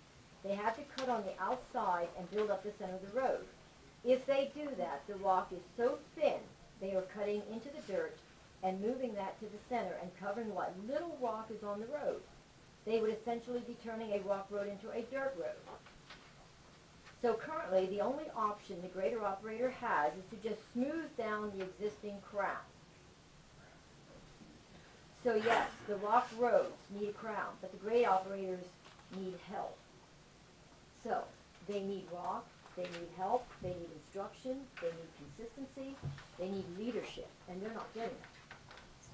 They have to cut on the outside and build up the center of the road. If they do that, the rock is so thin, they are cutting into the dirt and moving that to the center and covering what little rock is on the road. They would essentially be turning a rock road into a dirt road. So currently, the only option the grader operator has is to just smooth down the existing crown. So yes, the rock roads need a crown, but the grade operators need help. So they need rock, they need help, they need instruction, they need consistency, they need leadership, and they're not getting it.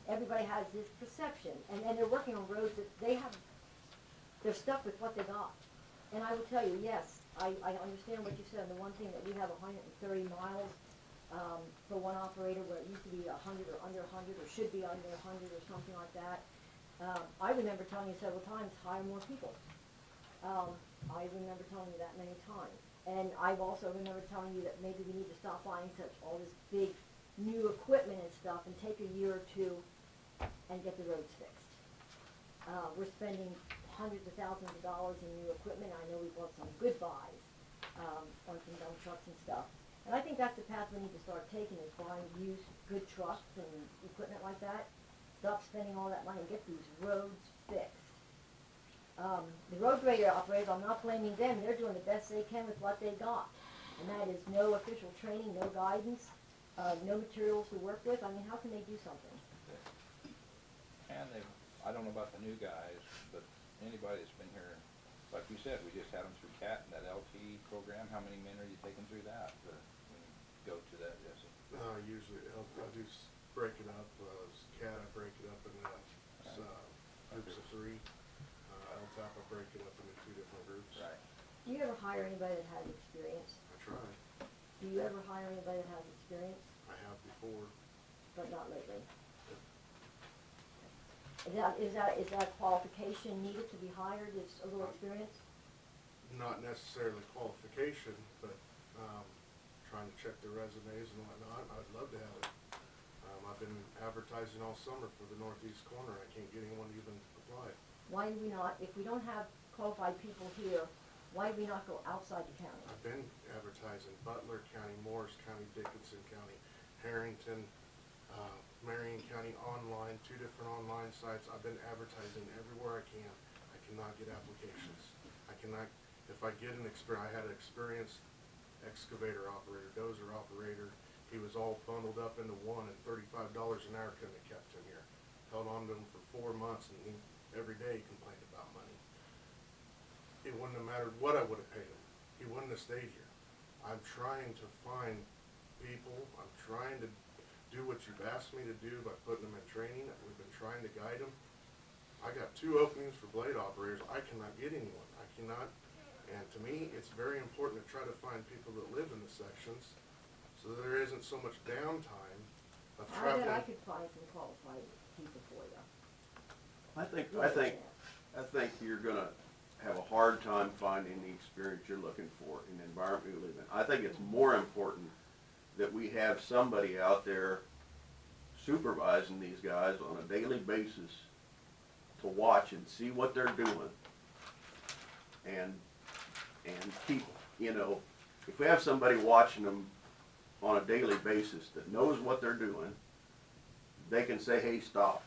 Everybody has this perception, and they're working on roads that they're stuck with what they got. And I will tell you, yes, I understand what you said. The one thing that we have 130 miles for one operator, where it used to be 100 or under 100, or should be under 100 or something like that. I remember telling you several times, hire more people. I remember telling you that many times. And I've also remembered telling you that maybe we need to stop buying all this big new equipment and stuff and take a year or two and get the roads fixed. We're spending hundreds of thousands of dollars in new equipment. I know we bought some good buys on some dump trucks and stuff. And I think that's the path we need to start taking, is buying used good trucks and equipment like that. Stop spending all that money and get these roads fixed. The road grader operators, I'm not blaming them. They're doing the best they can with what they got. And that is no official training, no guidance, no materials to work with. I mean, how can they do something? And I don't know about the new guys, but anybody that's been here, like you said, we just had them through CAT and that LT program. How many men are you taking through that when you go to that, Jesse? Usually I do break it up. CAT, I break it up in groups of 3. LTAP, I break it up into 2 different groups. Right. Do you ever hire anybody that has experience? I try. Do you ever hire anybody that has experience? I have before. But not lately. Is that qualification needed to be hired? Is a little experience? Not necessarily qualification, but trying to check their resumes and whatnot. I'd love to have it. I've been advertising all summer for the northeast corner. I can't get anyone to even apply. Why do we not, if we don't have qualified people here, why do we not go outside the county? I've been advertising Butler County, Morris County, Dickinson County, Harrington, Marion County online, 2 different online sites. I've been advertising everywhere I can. I cannot get applications. I cannot, if I get an experience, I had an experienced excavator operator, dozer operator. He was all bundled up into one, and $35 an hour couldn't have kept him here. Held on to him for 4 months, and he, every day he complained about money. It wouldn't have mattered what I would have paid him. He wouldn't have stayed here. I'm trying to find people. I'm trying to do what you've asked me to do by putting them in training. We've been trying to guide them. I got 2 openings for blade operators. I cannot get anyone. I cannot. And to me, it's very important to try to find people that live in the sections so that there isn't so much downtime of I traveling. bet I could find some qualified people for you. I think you're gonna have a hard time finding the experience you're looking for in the environment you live in. I think it's more important that we have somebody out there supervising these guys on a daily basis to watch and see what they're doing and keep, you know, if we have somebody watching them on a daily basis that knows what they're doing, they can say, hey, stop.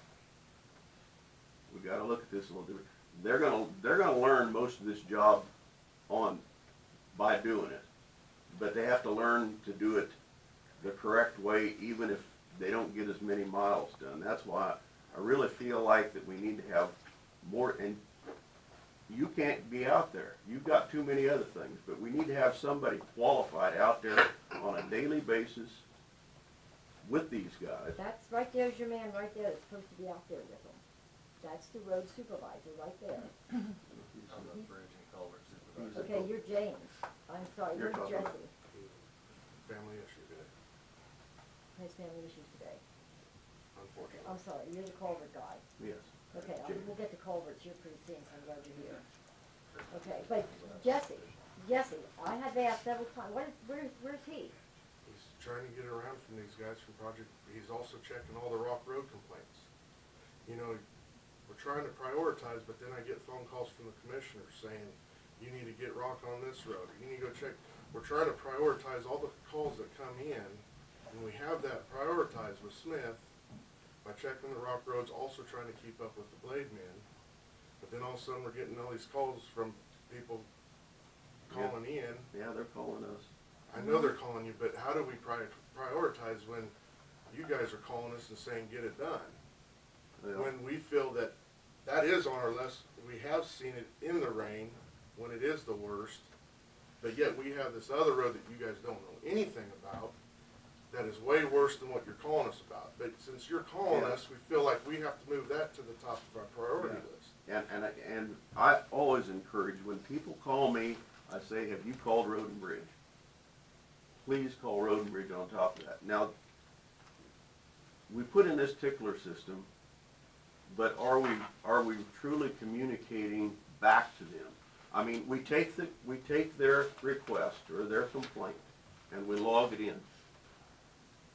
We gotta look at this a little different. They're gonna learn most of this job by doing it. But they have to learn to do it the correct way, even if they don't get as many miles done. That's why I really feel like that we need to have more, and you can't be out there. You've got too many other things, but we need to have somebody qualified out there on a daily basis with these guys. That's, right there's your man right there that's supposed to be out there with them. That's the road supervisor right there. I'm the bridge and culvert supervisor. Okay, you're James. I'm sorry, You're where's talking Jesse? Family issue today, His family issues today. unfortunately. I'm sorry, you're the culvert guy. Yes. Okay, James. we'll get to culverts here pretty soon, so I'm glad you're here. Okay, but Jesse, I had to ask several times, where's he? He's trying to get around from these guys from Project. He's also checking all the Rock Road complaints. You know, we're trying to prioritize, but then I get phone calls from the commissioners saying, you need to get rock on this road, you need to go check. We're trying to prioritize all the calls that come in, and we have that prioritized with Smith by checking the rock roads, also trying to keep up with the blade men. But then all of a sudden we're getting all these calls from people calling in. Yeah, they're calling us. I know they're calling you, but how do we prioritize when you guys are calling us and saying, get it done? Yeah. When we feel that that is on our list, we have seen it in the rain when it is the worst, but yet we have this other road that you guys don't know anything about that is way worse than what you're calling us about. But since you're calling us, we feel like we have to move that to the top of our priority list. And I always encourage, when people call me, I say, have you called Road and Bridge? Please call Road and Bridge on top of that. Now, we put in this tickler system, but are we truly communicating back to them? I mean, we take their request or their complaint and we log it in.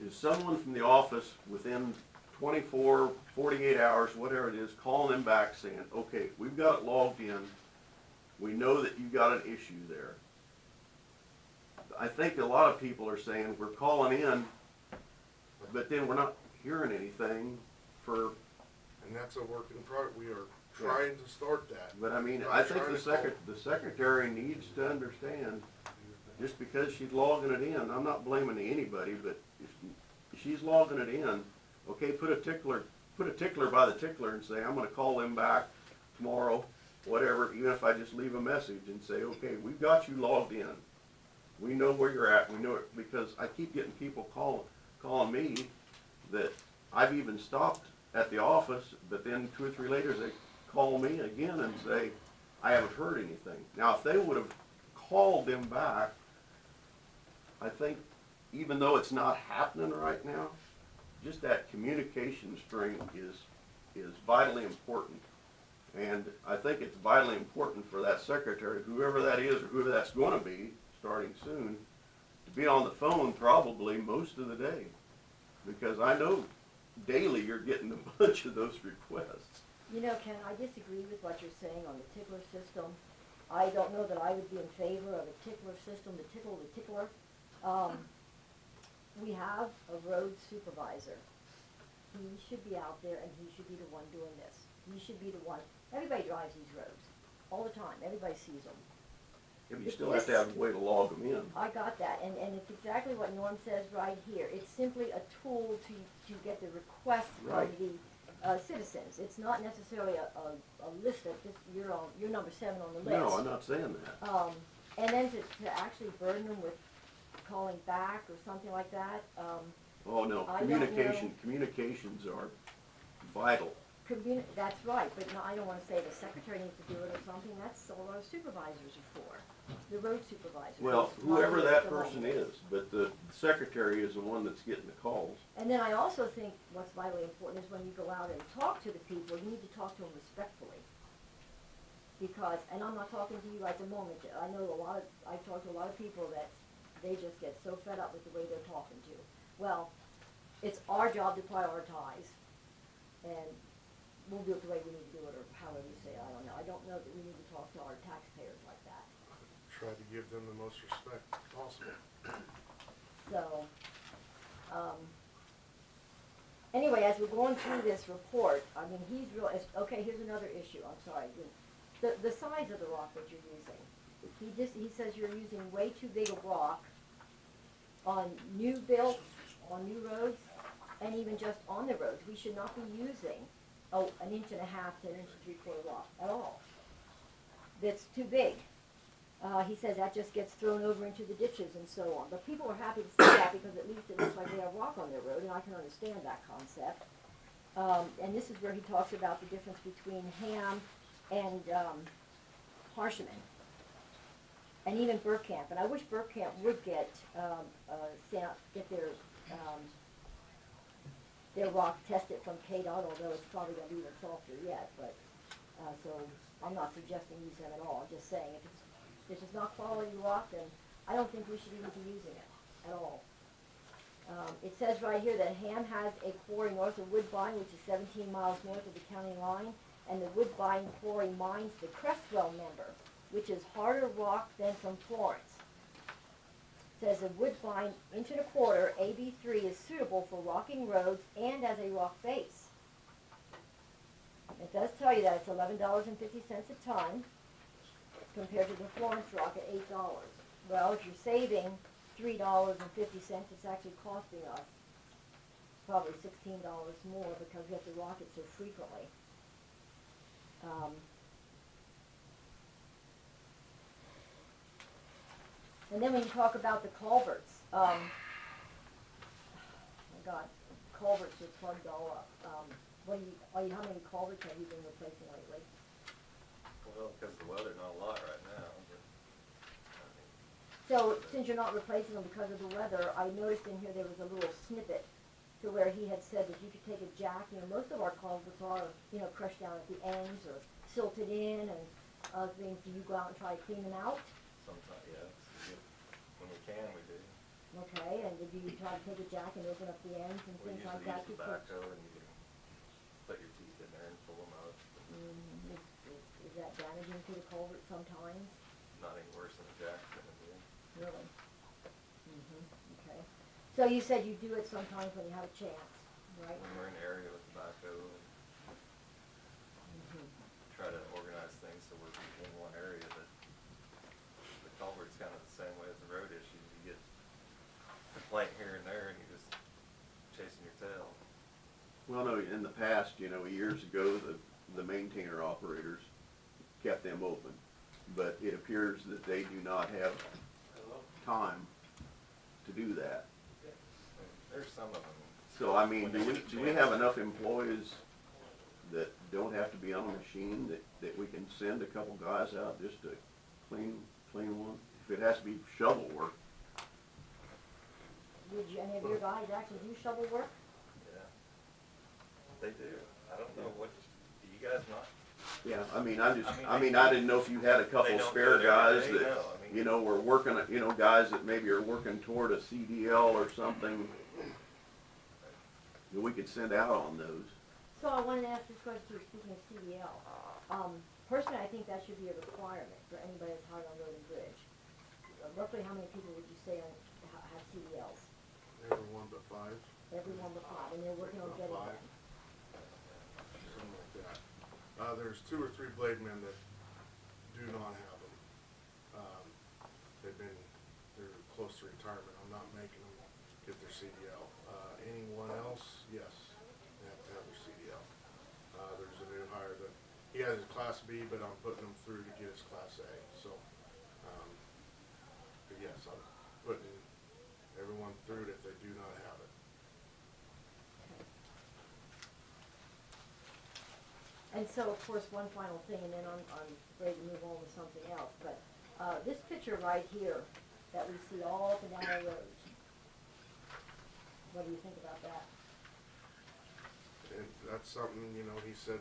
Is someone from the office within 24, 48 hours, whatever it is, calling them back saying, okay, we've got it logged in, we know that you got an issue there. I think a lot of people are saying we're calling in, but then we're not hearing anything for. And that's a work in progress. We are trying to start that. But I mean, I think the secretary needs to understand, just because she's logging it in, I'm not blaming anybody, but if she's logging it in, okay, put a tickler by the tickler and say, I'm gonna call them back tomorrow, whatever, even if I just leave a message and say, okay, we've got you logged in. We know where you're at, we know it, because I keep getting people calling me that I've even stopped at the office, but then 2 or 3 later they call me again and say, I haven't heard anything. Now, if they would have called them back, I think, even though it's not happening right now, just that communication string is vitally important. And I think it's vitally important for that secretary, whoever that is or whoever that's going to be, starting soon, to be on the phone probably most of the day, because I know daily you're getting a bunch of those requests. You know, Ken, I disagree with what you're saying on the tickler system. I don't know that I would be in favor of a tickler system, to tickle the tickler. We have a road supervisor. He should be out there and he should be the one doing this. He should be the one, everybody drives these roads all the time, everybody sees them. Yeah, but you still have to have a way to log them in. I got that, and it's exactly what Norm says right here. It's simply a tool to get the request from Right. the citizens. It's not necessarily a list that this, you're number 7 on the list. No, I'm not saying that. And then to actually burden them with calling back or something like that, Oh, no, I don't know. communications are vital. That's right, but no, I don't wanna say the secretary needs to do it or something. That's all our supervisors are for, the road supervisors. Well, It's whoever not that the person one. is, but the secretary is the one that's getting the calls. And then I also think what's vitally important is when you go out and talk to the people, you need to talk to them respectfully. Because, and I'm not talking to you at the moment, I know I've talked to a lot of people that they just get so fed up with the way they're talking to. Well, it's our job to prioritize, and we'll do it the way we need to do it, or however you say it, I don't know. I don't know that we need to talk to our taxpayers like that. Try to give them the most respect possible. So, anyway, as we're going through this report, I mean, okay, here's another issue, I'm sorry. The size of the rock that you're using. He says you're using way too big a rock on new built, on new roads, and even just on the roads. We should not be using, an 1.5 inch to 1 inch and 3/4 rock at all. That's too big. He says that just gets thrown over into the ditches and so on. But people are happy to see that because at least it looks like they have rock on their road, and I can understand that concept. And this is where he talks about the difference between Ham and Harshaman, and even Burkamp. And I wish Burkamp would get their rock tested from KDOT, although it's probably going to be even softer yet. But so I'm not suggesting use them at all. I'm just saying if it's not quality rock, then I don't think we should even be using it at all. It says right here that Ham has a quarry north of Woodbine, which is 17 miles north of the county line, and the Woodbine quarry mines the Crestwell member, which is harder rock than from Florence. It says the Woodbine 1.25 inch AB3 is suitable for rocking roads and as a rock base. It does tell you that it's $11.50 a ton compared to the Florence rock at $8. Well, if you're saving $3.50, it's actually costing us probably $16 more because we have to rock it so frequently. And then when you talk about the culverts, oh my God, culverts are plugged all up. How many culverts have you been replacing lately? Well, because of the weather, not a lot right now, but, So, since you're not replacing them because of the weather, I noticed in here there was a little snippet to where he had said that you could take a jack, most of our culverts are, crushed down at the ends or silted in and other things. Do you go out and try to clean them out? sometimes, yeah, when we can, we do. Okay, and do you try to take a jack and open up the ends and We things like usually that? use the backhoe and you can put your teeth in there and pull them out. Is that damaging to the culvert sometimes? Not any worse than a jack's gonna do. Really? Okay. So you said you do it sometimes when you have a chance, right? When we're in the area with the backhoe and try to organize things so we're in one area, but the culvert's kind of the same way as the road issues. You get a complaint here and there and you're just chasing your tail. Well, no, in the past, years ago, the maintainer operators kept them open, but it appears that they do not have time to do that. There's some of them. So, I mean, when they get a do we chance. have enough employees that don't have to be on a machine, that we can send a couple guys out just to clean one? If it has to be shovel work. Did any of your guys actually do shovel work? Yeah. They do. I don't know do you guys not? Yeah, I mean, I I didn't know if you had a couple They of don't spare do it every guys day, that, no, I mean- you know, were working, you know, guys that maybe are working toward a CDL or something that we could send out on those. So I wanted to ask this question too, speaking of CDL. Personally, I think that should be a requirement for anybody that's hired on road and bridge. Roughly how many people would you say have CDLs? Everyone but 5. Everyone but 5, and they're working on About getting 5. them. Something like that. There's 2 or 3 blade men that do not have them. They're close to retirement. I'm not making them get their CDL. Anyone else, yes, they have to have their CDL. There's a new hire that, he has his Class B, but I'm putting him through to get his Class A, so, but yes, I'm putting everyone through it if they do not have it. And so, of course, one final thing, and then I'm ready to move on to something else, but this picture right here that we see all up and down our roads, what do you think about that? And that's something, you know, he said,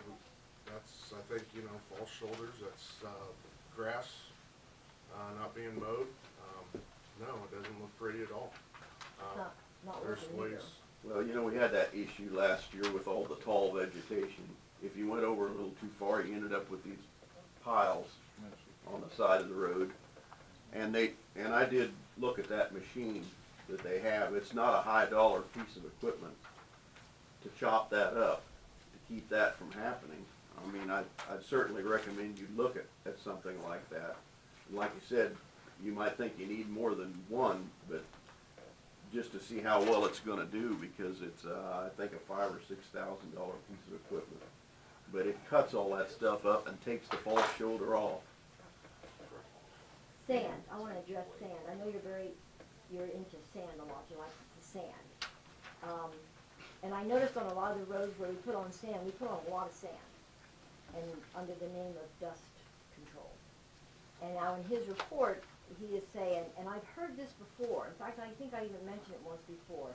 that's, I think, you know, false shoulders, that's, grass, not being mowed. No, it doesn't look pretty at all. Not There's working either. ways, Well, you know, we had that issue last year with all the tall vegetation. If you went over a little too far, you ended up with these piles on the side of the road. And I did look at that machine that they have. It's not a high dollar piece of equipment to chop that up, to keep that from happening. I mean, I'd certainly recommend you look at something like that. And like you said, you might think you need more than one, but just to see how well it's gonna do, because it's, I think a $5,000 or $6,000 piece of equipment. But it cuts all that stuff up and takes the false shoulder off. Sand, I want to address sand. I know you're into sand a lot, you like the sand. And I noticed on a lot of the roads where we put on sand, we put on a lot of sand, and under the name of dust control. And now in his report, he is saying, and I've heard this before, in fact, I think I even mentioned it once before,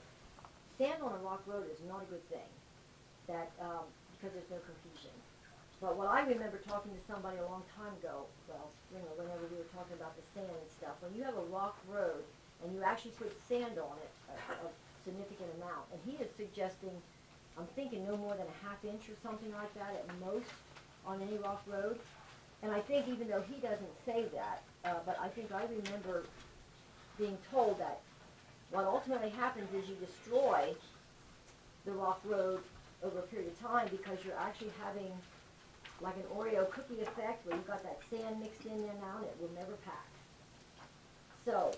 sand on a rock road is not a good thing, that, because there's no cohesion. But what I remember talking to somebody a long time ago, well, spring or whenever we were talking about the sand and stuff, when you have a rock road and you actually put sand on it, a significant amount, and he is suggesting, I'm thinking no more than a ½ inch or something like that at most on any rock road. And I think even though he doesn't say that, but I think I remember being told that what ultimately happens is you destroy the rock road over a period of time because you're actually having like an Oreo cookie effect where you've got that sand mixed in there now and it will never pack. So,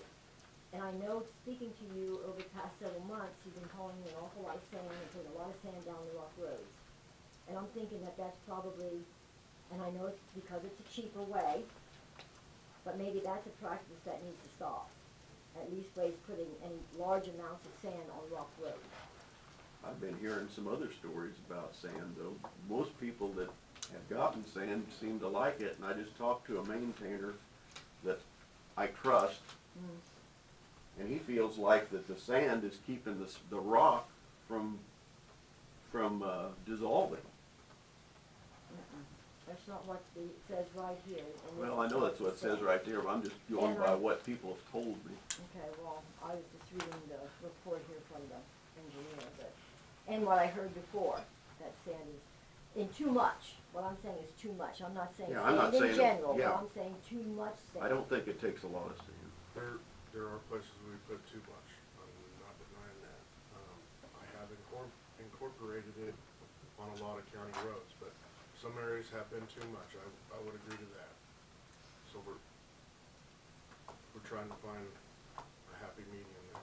and I know speaking to you over the past several months, you've been calling me an awful lot of sand and putting a lot of sand down the rock roads. And I'm thinking that that's probably, and I know it's because it's a cheaper way, but maybe that's a practice that needs to stop. At least ways putting any large amounts of sand on rock roads. I've been hearing some other stories about sand, though. Most people that have gotten sand seem to like it, and I just talked to a maintainer that I trust, and he feels like that the sand is keeping the rock from dissolving. That's not what it says right here. Well, I know that's what it says right there, but I'm just going by what people have told me. Okay, well, I was just reading the report here from the engineer, but, and what I heard before, that sand is in too much. What I'm saying is too much. I'm not saying sand in general, but I'm saying too much sand. I don't think it takes a lot of sand. there are places we put too much. I'm not denying that. I have incorporated it on a lot of county roads, but some areas have been too much. I would agree to that. So we're trying to find a happy medium there.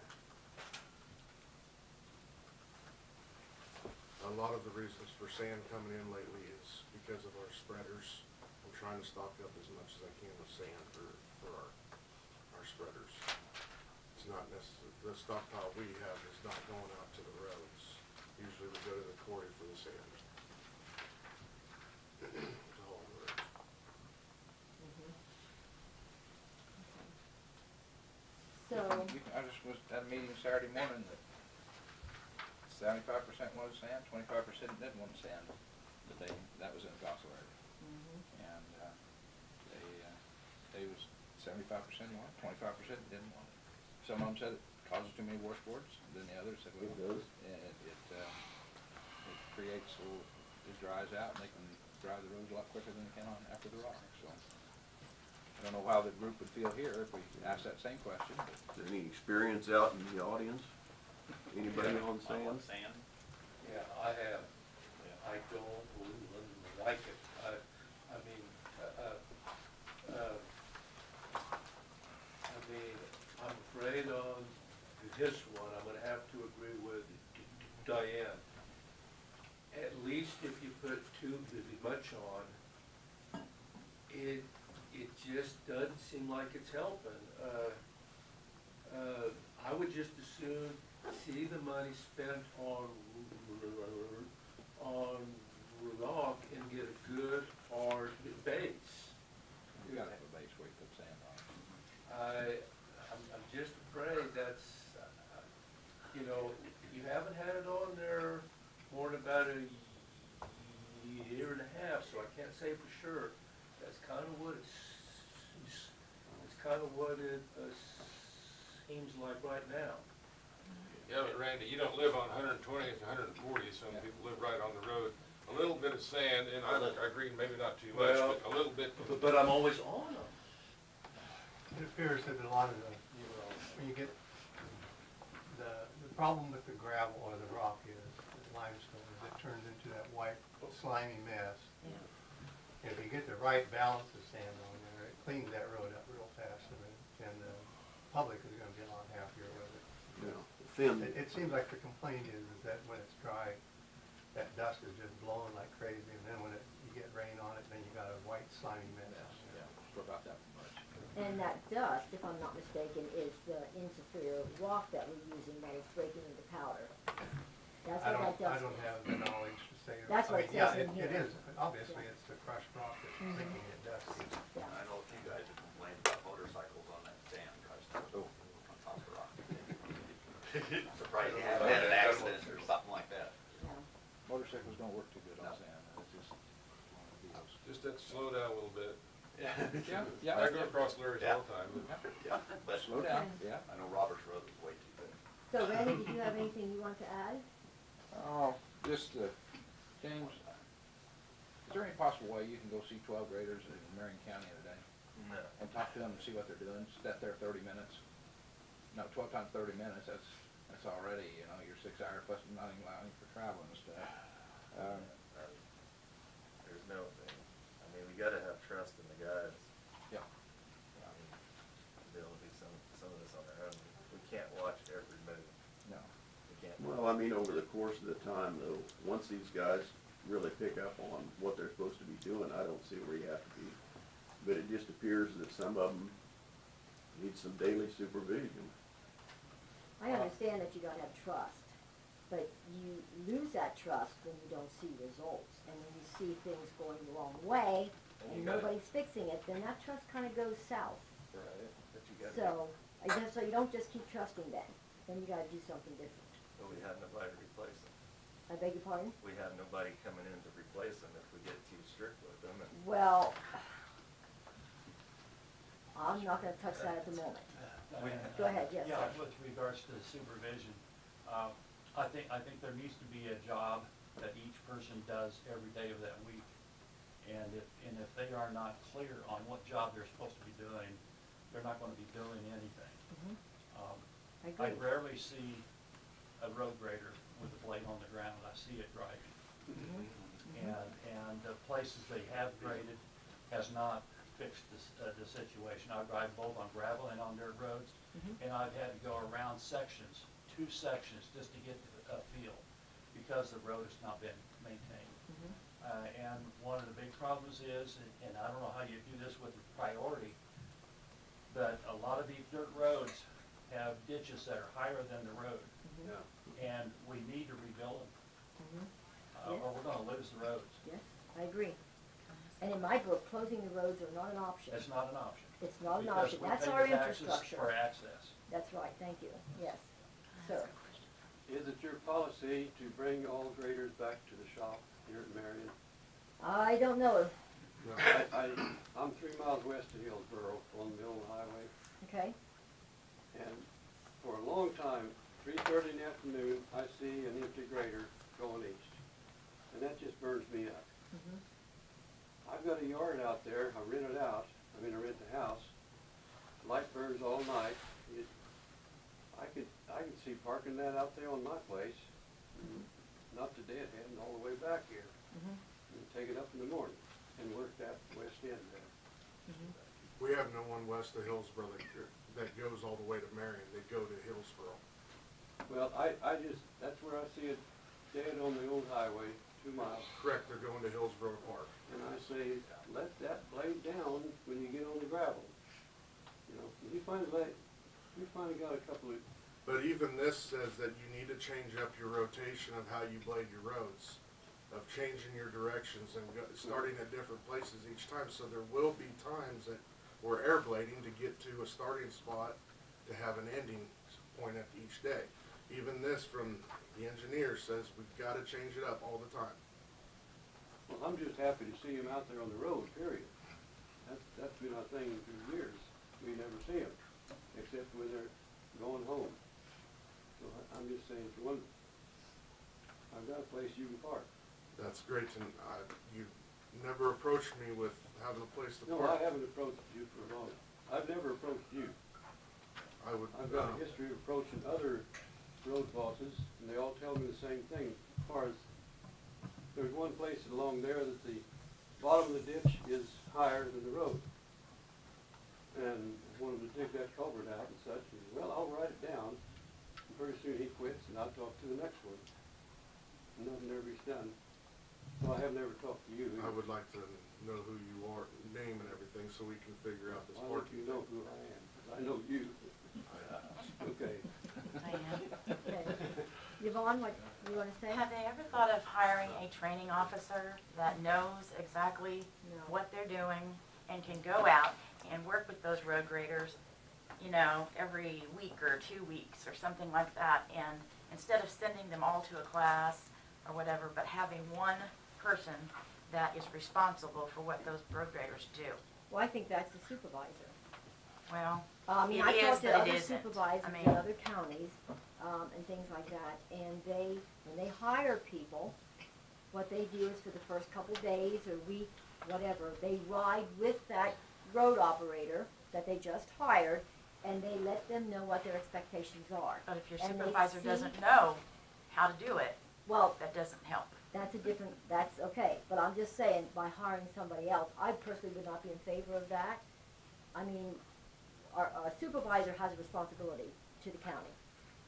A lot of the reasons for sand coming in lately is because of our spreaders. I'm trying to stock up as much as I can with sand for our spreaders. It's not necessary, the stockpile we have is not going out to the roads. Usually we go to the quarry for the sand. To haul the roads. So, I just was at a meeting Saturday morning that 75% wanted sand, 25% didn't want sand. That was in the Gossel area. And, they was 75% want it, 25% didn't want it. Some of them said it causes too many washboards, and then the others said, well, It does. it creates, it dries out, and they can dry the roads a lot quicker than they can on after the rock, so. I don't know how the group would feel here if we asked that same question, but. Is there any experience out in the audience? Anybody on sand? Yeah, I have. I don't like it. I'm afraid on this one, I'm gonna have to agree with Diane. At least if you put too much on, it just doesn't seem like it's helping. I would just as soon see the money spent on rock and get a good hard base. You gotta have a base where you put sand on. I'm just afraid that's, you know, you haven't had it on there more than about a year and a half, so I can't say for sure. That's kind of what it's kind of what it seems like right now. Yeah, but Randy, you don't live on 120th, 140th, some people live right on the road. A little bit of sand, and I agree, maybe not too much, Well, but a little bit. But I'm always on them. It appears that a lot of the, when you get, the problem with the gravel or the rock is, the limestone, is it turns into that white slimy mess. And if you get the right balance of sand on there, it cleans that road up real fast, and the public is gonna be a lot happier with it. Yeah, thin. It seems like the complaint is that when it's dry, that dust is just blowing like crazy, and then when you get rain on it, then you got a white slimy mess. Yeah, forgot that much. And that dust, if I'm not mistaken, is the inferior rock that we're using that is breaking into powder. That's what that dust is. I don't have the knowledge to say. That's what it says in here. Yeah, it is, obviously, it's the crushed rock that's making it dusty. Yeah. I know a few guys have complained about motorcycles on that sand crushed on top of the rock. I'm surprised you haven't had an accident or something like that. Yeah. Motorcycles don't work too good on sand, it's just one of those. Just have to slow down a little bit. Yeah. I go across Larry's all the time. Yeah, but Slow down, yeah. I know Roberts Road was way too big. So Randy, did you have anything you want to add? Oh, just, James, is there any possible way you can go see 12 graders in Marion County in a day? No. And talk to them and see what they're doing, sit there 30 minutes? No, 12 times 30 minutes, that's already, you know, your 6 hours plus not even allowing for traveling and stuff. There's no thing. I mean, we gotta have trust in the guys. Yeah. I mean, to be able to do some of this on their own. We can't watch every move. No. We can't. Well, I mean, over the course of the time though, once these guys really pick up on what they're supposed to be doing, I don't see where you have to be. But it just appears that some of them need some daily supervision. I understand that you gotta have trust, but you lose that trust when you don't see results. And when you see things going the wrong way, and nobody's fixing it, then that trust kinda goes south. Right. But you gotta. So, I guess, so you don't just keep trusting then you gotta do something different. But we have nobody to replace them. I beg your pardon? We have nobody coming in to replace them if we get too strict with them. And Well, I'm not gonna touch that at the moment. Go ahead, yes, Yeah, sir. with regards to the supervision, I think there needs to be a job that each person does every day of that week. And if they are not clear on what job they're supposed to be doing, they're not gonna be doing anything. I I agree. rarely see a road grader with a blade on the ground. I see it driving. And the places they have graded has not fixed the situation. I drive both on gravel and on dirt roads, and I've had to go around sections, 2 sections, just to get to a field, because the road has not been maintained. And one of the big problems is, and I don't know how you do this with priority, but a lot of these dirt roads have ditches that are higher than the road, and we need to rebuild them, or we're gonna lose the roads. Yes, I agree. And in my book, closing the roads are not an option. It's not an option. It's not an Because option. we That's pay our the taxes infrastructure. for access. That's right, thank you. Yes, sir. Is it your policy to bring all graders back to the shop here at Marion? I don't know. No. I'm 3 miles west of Hillsborough on the old highway, Okay? and for a long time, 3:30 in the afternoon, I see an empty grader going east, and that just burns me up. Mhm. I've got a yard out there, I rent it out, I rent the house, light burns all night. I could see parking that out there on my place, not the deadhead, and all the way back here, Mhm. and take it up in the morning, and work that west end there. Mhm. We have no one west of Hillsborough that goes all the way to Marion. They go to Hillsborough. Well, that's where I see it dead on the old highway, 2 miles. Correct, they're going to Hillsborough Park. And I say, let that blade down when you get on the gravel. You know, you finally got a couple of. But even this says that you need to change up your rotation of how you blade your roads, of changing your directions and starting at different places each time. So there will be times that we're air blading to get to a starting spot to have an ending point at each day. Even this from the engineer says we've got to change it up all the time. Well, I'm just happy to see him out there on the road, period. That's been our thing for years. We never see him, except when they're going home. So I'm just saying, for one, I've got a place you can park. That's great, and you never approached me with having a place to No, park. I haven't approached you for long. I've never approached you. I've got a history of approaching other road bosses, and they all tell me the same thing. As far as there's one place along there that the bottom of the ditch is higher than the road, and I wanted to dig that culvert out and such. And well, I'll write it down. And pretty soon he quits, and I'll talk to the next one. And nothing ever is done. So I have never talked to you. Either. I would like to know who you are, name and everything, so we can figure out this I'll let parking you know thing. who I am, 'cause I know you. Okay. Okay. Yvonne, what do you want to say? Have they ever thought of hiring a training officer that knows exactly No. what they're doing and can go out and work with those road graders, you know, every week or 2 weeks or something like that, and instead of sending them all to a class or whatever, but having one person that is responsible for what those road graders do? Well, I think that's the supervisor. Well, I mean, it I is, talked to but it other isn't. supervisors I mean- in other counties, and things like that, and when they hire people, what they do is for the first couple days or week, whatever, they ride with that road operator that they just hired, and they let them know what their expectations are. But if your And they supervisor see- doesn't know how to do it, Well, that doesn't help. that's okay, but I'm just saying, by hiring somebody else, I personally would not be in favor of that. I mean, our supervisor has a responsibility to the county,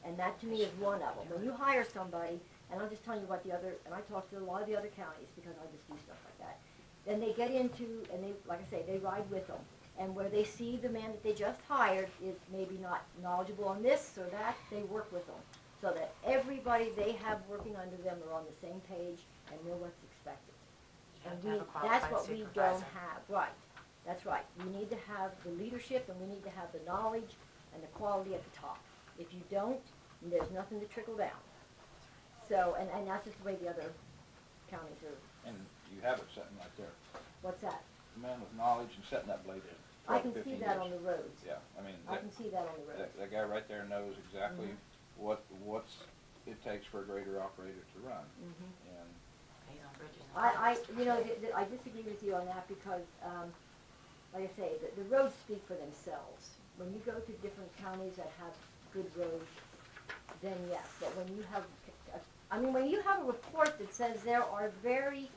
and that to me is one of them. When you hire somebody, and I'm just telling you what and I talk to a lot of the other counties, because I just do stuff like that, then they get into, and they, like I say, they ride with them. And where they see the man that they just hired is maybe not knowledgeable on this or that, they work with them. So that everybody they have working under them are on the same page and know what's expected. You have And to have a that's qualified what we don't supervisor. have, right, that's right. We need to have the leadership, and we need to have the knowledge and the quality at the top. If you don't, there's nothing to trickle down. So, and that's just the way the other counties are. And you have it sitting right there. What's that? A man with knowledge and setting that blade in. I can 12, see 15 that years. on the roads. Yeah, I mean, I can see that on the roads. that guy right there knows exactly Mhm. what's it takes for a grader operator to run. Mhm. And He's on bridges. I disagree with you on that because, like I say, the roads speak for themselves. When you go to different counties that have good roads, then yes, but when you have, when you have a report that says there are very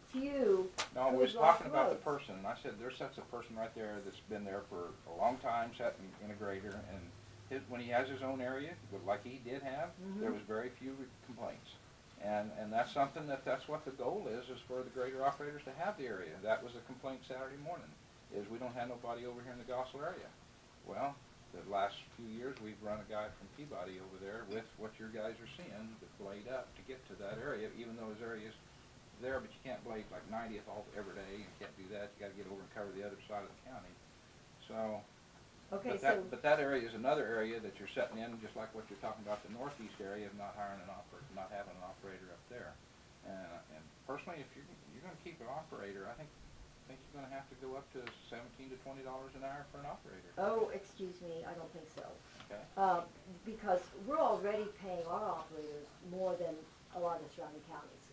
few no, we good was rough talking about the roads. person, and I said, there sits a person right there that's been there for a long time, sitting in a grader, and when he has his own area, like he did have, there was very few complaints. And that's something that's what the goal is for the grader operators to have the area. That was a complaint Saturday morning, is we don't have nobody over here in the Goslar area. Well, the last few years, we've run a guy from Peabody over there with what your guys are seeing, the blade up to get to that area, even though his area is there, but you can't blade like 90th every day. You can't do that. You got to get over and cover the other side of the county. So, Okay, but that area is another area that you're setting in, just like what you're talking about, the northeast area of not hiring an operator, not having an operator up there. And personally, if you're going to keep an operator, I think think you're gonna have to go up to $17 to $20 an hour for an operator. Oh, excuse me, I don't think so. Okay. Because we're already paying our operators more than a lot of the surrounding counties,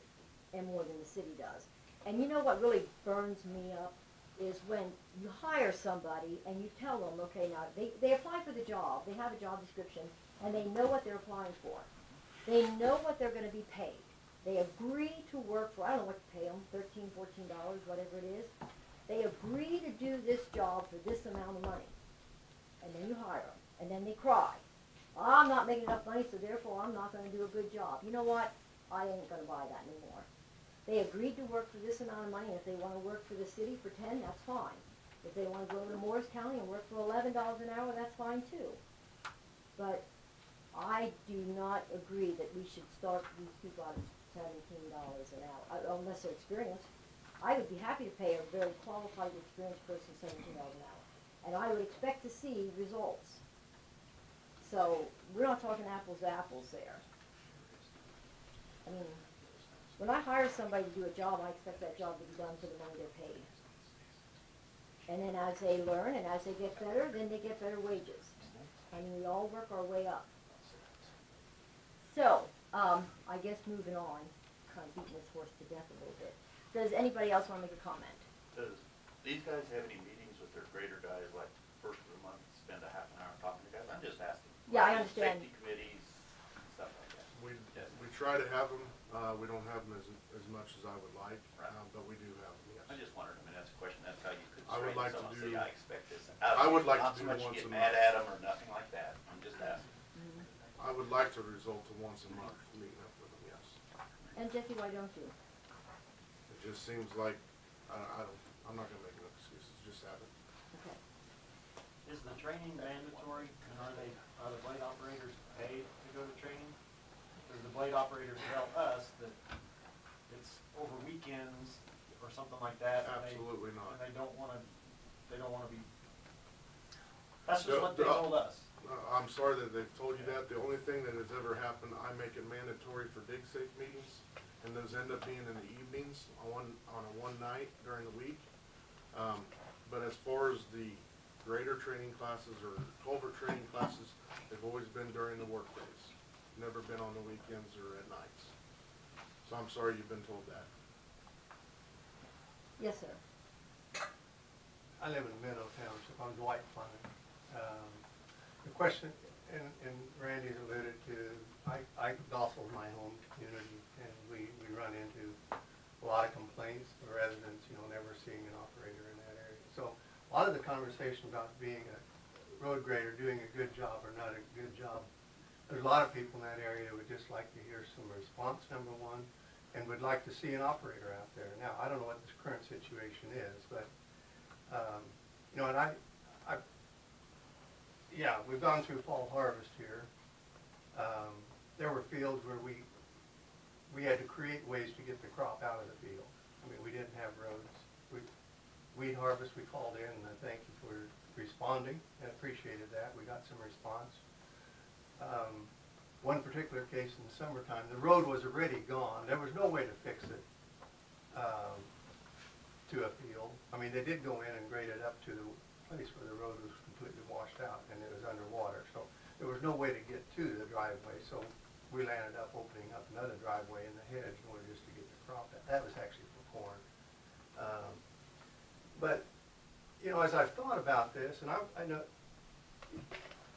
and more than the city does. And you know what really burns me up is when you hire somebody and you tell them, okay, now, they apply for the job, they have a job description, and they know what they're applying for. They know what they're gonna be paid. They agree to work for, I don't know what to pay them, $13, $14, whatever it is. They agree to do this job for this amount of money. And then you hire them, and then they cry. I'm not making enough money, so therefore I'm not gonna do a good job. You know what? I ain't gonna buy that anymore. They agreed to work for this amount of money, and if they wanna work for the city for 10, that's fine. If they wanna go to Morris County and work for $11 an hour, that's fine too. But I do not agree that we should start these people out at $17 an hour, unless they're experienced. I would be happy to pay a very qualified, experienced person $17 an hour, and I would expect to see results. So, we're not talking apples to apples there. I mean, when I hire somebody to do a job, I expect that job to be done for the money they're paid. And then as they learn and as they get better, then they get better wages. I mean, we all work our way up. So, I guess moving on, kind of beating this horse to death a little bit. Does anybody else want to make a comment? Does these guys have any meetings with their grader guys, like first of the month, spend a half an hour talking to guys? I'm just asking. Yeah, I understand. Safety committees, stuff like that. We try to have them, we don't have them as much as I would like, Right. But we do have them, yes. I just wondered, I mean, that's a question, that's how you could I would like to someone, do- say, I expect this. I would like to Not so do much once you a get mad month. at them or nothing like that, I'm just asking. I would like to result to once a month meeting up with them, yes. And Jesse, why don't you? It just seems like, I'm not gonna make no excuses, just have it. Okay. Is the training mandatory, and are the blade operators paid to go to training? Does the blade operators tell us that it's over weekends or something like that? Absolutely not. And they don't wanna be, that's just what they told us. I'm sorry that they've told you that. The only thing that has ever happened, I make it mandatory for dig safe meetings, and those end up being in the evenings on a one night during the week. But as far as the grader training classes or culvert training classes, they've always been during the work days. Never been on the weekends or at nights. So I'm sorry you've been told that. Yes, sir. I live in Meadow Township, I'm Dwight Fleming. The question, and Randy's alluded to, Dawson's my home community, and we run into a lot of complaints, residents, never seeing an operator in that area. So a lot of the conversation about being a road grader, doing a good job or not a good job, there's a lot of people in that area who would just like to hear some response, number one, and would like to see an operator out there. Now, I don't know what this current situation is, but, and yeah, we've gone through fall harvest here. There were fields where we had to create ways to get the crop out of the field. I mean, we didn't have roads. Weed harvest, we called in, and I thank you for responding, and appreciated that. We got some response. One particular case in the summertime, the road was already gone. There was no way to fix it to a field. I mean, they did go in and grade it up to the place where the road was completely washed out and it was underwater. So there was no way to get to the driveway. So we landed up opening up another driveway in the hedge in order just to get the crop out. That was actually for corn. But, as I've thought about this, and I know,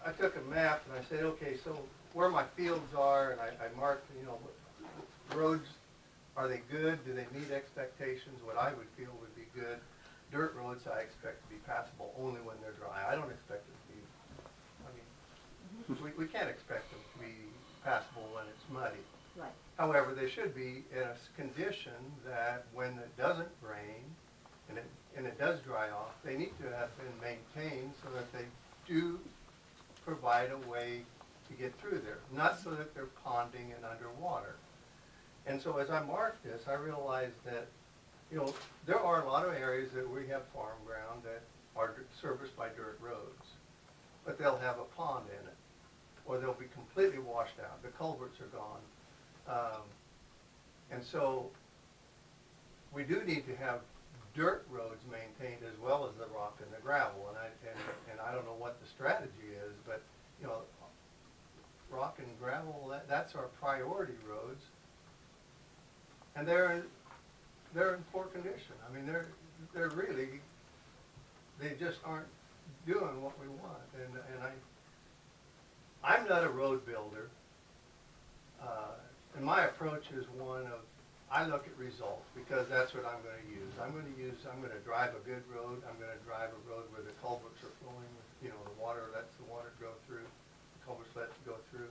I took a map and I said, okay, so where my fields are, and I marked, roads, are they good? Do they meet expectations? What I would feel would be good. Dirt roads I expect to be passable only when they're dry. I don't expect them to be, we can't expect them to be passable when it's muddy. Right. However, they should be in a condition that when it doesn't rain and it does dry off, they need to have been maintained so that they do provide a way to get through there, not so that they're ponding and underwater. And so as I marked this, I realized that, there are a lot of areas that we have farm ground that are serviced by dirt roads, but they'll have a pond in it, or they'll be completely washed out. The culverts are gone. And so we do need to have dirt roads maintained as well as the rock and the gravel, and I don't know what the strategy is, but, you know, rock and gravel, that's our priority roads, and they're in poor condition. I mean, they're really, they just aren't doing what we want, and I'm not a road builder, and my approach is one of, I look at results, because that's what I'm gonna use. I'm gonna drive a good road, I'm gonna drive a road where the culverts are flowing, you know, the water lets the water go through, the culverts let it go through.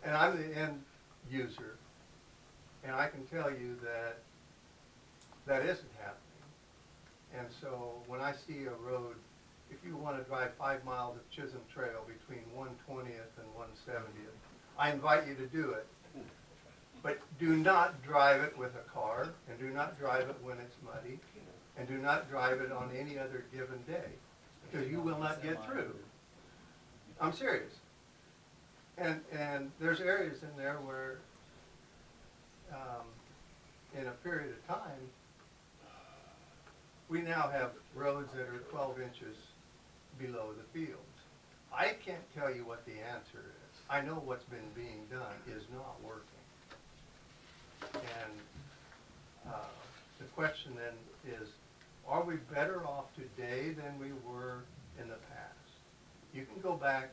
And I'm the end user, and I can tell you that that isn't happening. And so when I see a road, if you wanna drive 5 miles of Chisholm Trail between 120th and 170th, I invite you to do it. But do not drive it with a car, and do not drive it when it's muddy, and do not drive it on any other given day, because you will not get through. I'm serious. And there's areas in there where, in a period of time, we now have roads that are 12 inches below the fields. I can't tell you what the answer is. I know what's been being done is not working. And the question then is, are we better off today than we were in the past? You can go back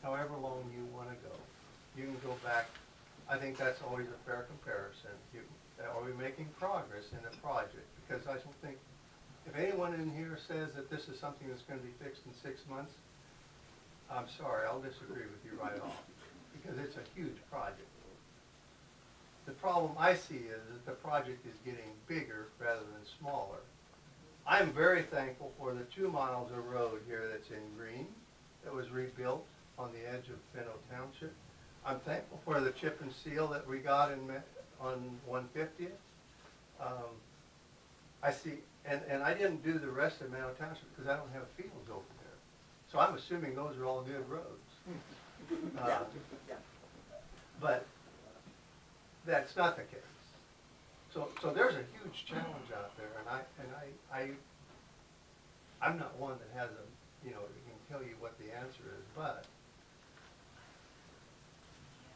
however long you want to go. You can go back, I think that's always a fair comparison. Are we making progress in a project? Because I don't think, if anyone in here says that this is something that's going to be fixed in 6 months, I'm sorry, I'll disagree with you right off, because it's a huge project. The problem I see is that the project is getting bigger rather than smaller. I'm very thankful for the 2 miles of road here that's in green, that was rebuilt on the edge of Benno Township. I'm thankful for the chip and seal that we got on 150th. I see, and I didn't do the rest of Benno Township because I don't have fields over there. So I'm assuming those are all good roads. But that's not the case. So there's a huge challenge out there, and I'm not one that has a, you know, can tell you what the answer is, but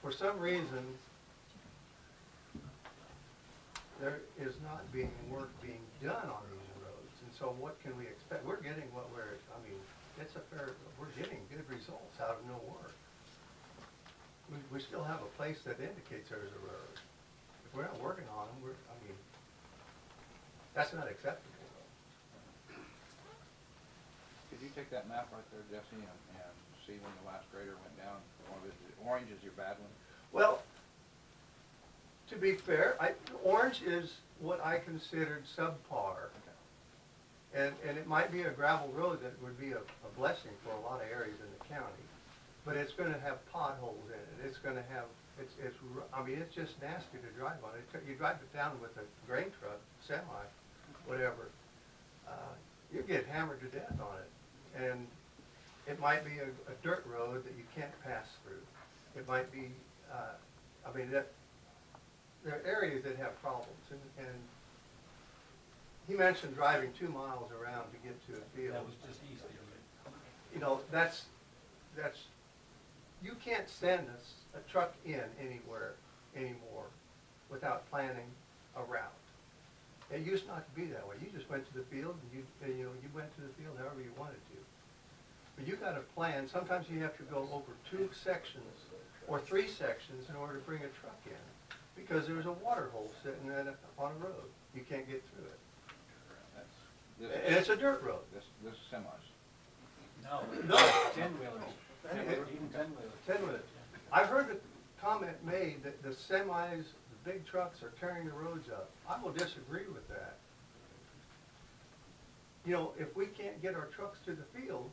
for some reason there is not work being done on these roads, and so what can we expect? We're getting we're getting good results out of no work. We still have a place that indicates there's a road. If we're not working on them, that's not acceptable. Could you take that map right there, Jesse, and see when the last grader went down? Orange is your bad one? Well, to be fair, orange is what I considered subpar. Okay. And it might be a gravel road that would be a blessing for a lot of areas in the county. But it's going to have potholes in it. It's going to have, it's just nasty to drive on. You drive it down with a grain truck, semi, whatever, you get hammered to death on it. And it might be a dirt road that you can't pass through. It might be, there are areas that have problems. And he mentioned driving 2 miles around to get to a field. That was just east of it. You know, that's you can't send a truck in anywhere anymore without planning a route. It used not to be that way. You just went to the field and you went to the field however you wanted to. But you got to plan. Sometimes you have to go over 2 sections or 3 sections in order to bring a truck in because there's a water hole sitting on a road. You can't get through it. And it's a dirt road. This is semis. No. 10-wheelers. Even 10-wheelers. 10-wheelers. I've heard the comment made that the semis, the big trucks are tearing the roads up. I will disagree with that. You know, if we can't get our trucks to the field,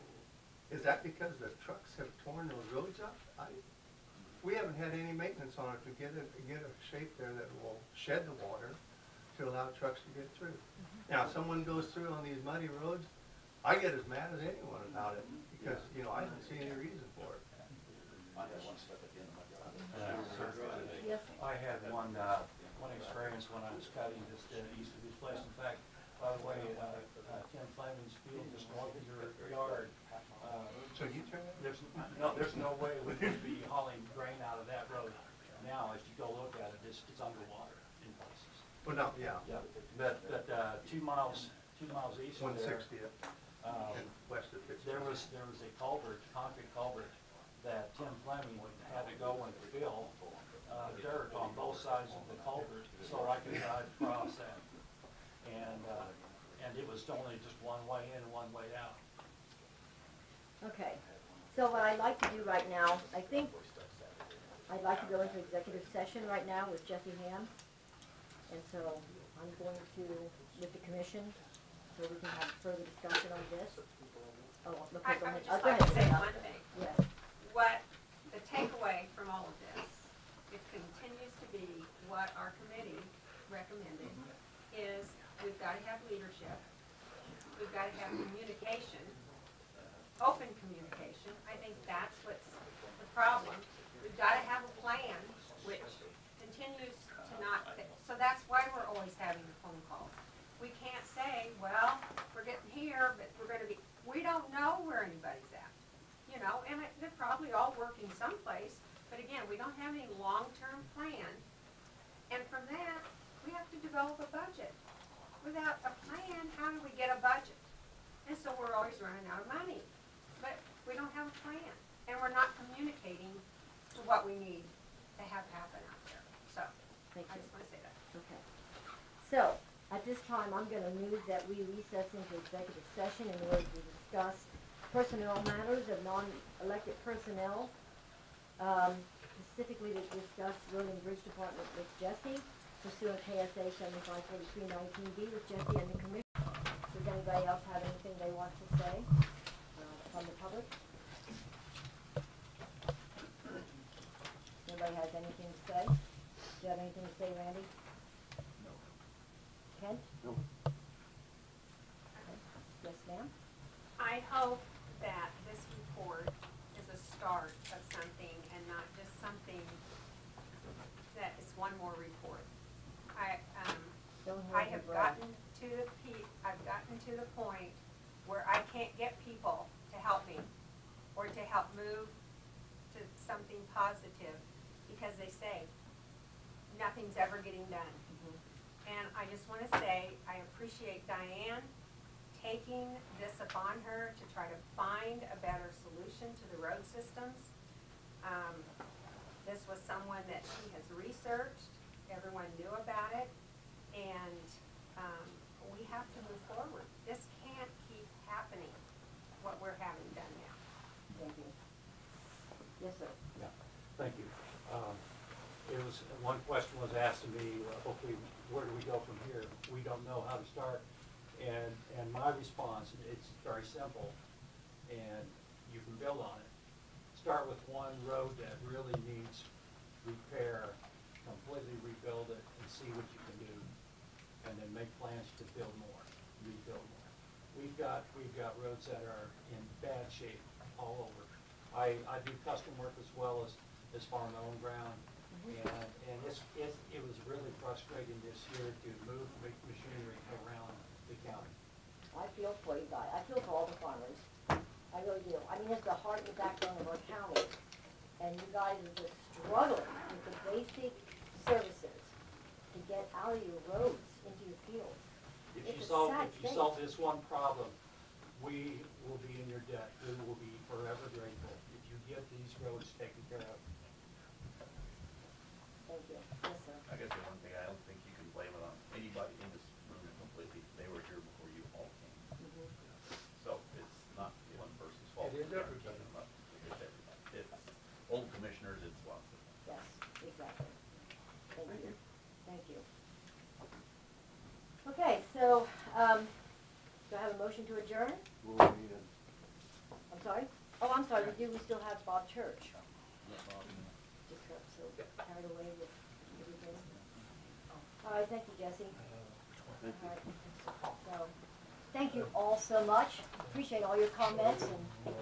is that because the trucks have torn those roads up? We haven't had any maintenance on it to get a shape there that will shed the water to allow trucks to get through. Now, if someone goes through on these muddy roads, I get as mad as anyone about it because, you know, I don't see any reason for it. I had one experience when I was cutting just east of this place. In fact, by the way, Tim Fleming's field just north of your yard. So you turn it? There's no way we could be hauling grain out of that road now. As you go look at it, it's underwater in places. Well, no, yeah. Yeah, but 2 miles east of there, 160th, west of there Pittsburgh. was a culvert, concrete culvert, that Tim Fleming had to go and fill dirt on both sides of the culvert so I could drive across that. And it was only just one way in and one way out. Okay, so what I'd like to do right now, I think I'd like to go into executive session right now with Jesse Ham. And so I'm going to, with the commission, so we can have further discussion on this. Oh, okay, go ahead. I would just Go like ahead, to say Sarah. one thing. Yes. What, the takeaway from all of this, it continues to be what our committee recommended, is we've got to have leadership, we've got to have communication, open communication. I think that's what's the problem. We've got to have a plan, which continues to not, so that's why we're always having the phone calls. We can't say, well, we're getting here, but we're going to be, we don't know where anybody's at. You know, and they're probably all working someplace, but again, we don't have any long-term plan. And from that, we have to develop a budget. Without a plan, how do we get a budget? And so we're always running out of money. But we don't have a plan, and we're not communicating what we need to have happen out there. So, Thank I you. just want to say that. Okay. So, at this time, I'm going to move that we recess into executive session in order to discuss personnel matters of non-elected personnel, specifically to discuss road and bridge department with Jesse, pursuant KSA 754319B with Jesse and the commission. Does anybody else have anything they want to say from the public? Anybody has anything to say? Do you have anything to say, Randy? No. Kent? No. Okay. Yes, ma'am? I hope that this report is a start of something and not just something that is one more report. Don't I hold your have breath. I've gotten to the point where I can't get people to help me or to help move to something positive because they say nothing's ever getting done. And I just want to say I appreciate Diane taking this upon her to try to find a better solution to the road systems. This was someone that she has researched, everyone knew about it, and we have to move forward. This can't keep happening, what we're having done now. Thank you. Yes, sir. Yeah, thank you. It was, one question was asked to me, okay, where do we go from here? We don't know how to start. And my response, it's very simple, and you can build on it. Start with one road that really needs repair, completely rebuild it and see what you can do. And then make plans to build more, rebuild more. We've got roads that are in bad shape all over. I do custom work as well as farm my own ground. And it was really frustrating this year to move machinery around the county. I feel for you guys. I feel for all the farmers. I really do. I mean, it's the heart and the backbone of our county. And you guys are just struggling with the basic services to get out of your roads into your fields. If It's you a solve, sad if you state. solve this one problem, we will be in your debt. We will be forever grateful if you get these roads taken care of. Thank you. Yes, sir. I guess the one thing, I don't think you can blame it on anybody in this room completely. They were here before you all came. So it's not one person's fault. It is for everybody. keeping them up. It is everybody. It's old commissioners, it's lots of them. Yes, exactly. Thank you. Thank you. Okay, so, do I have a motion to adjourn? I'm sorry? Oh, I'm sorry, we still have Bob Church. Just got so carried away with everything. All right, thank you, Jesse. Thank you. All right. So, thank you all so much. Appreciate all your comments and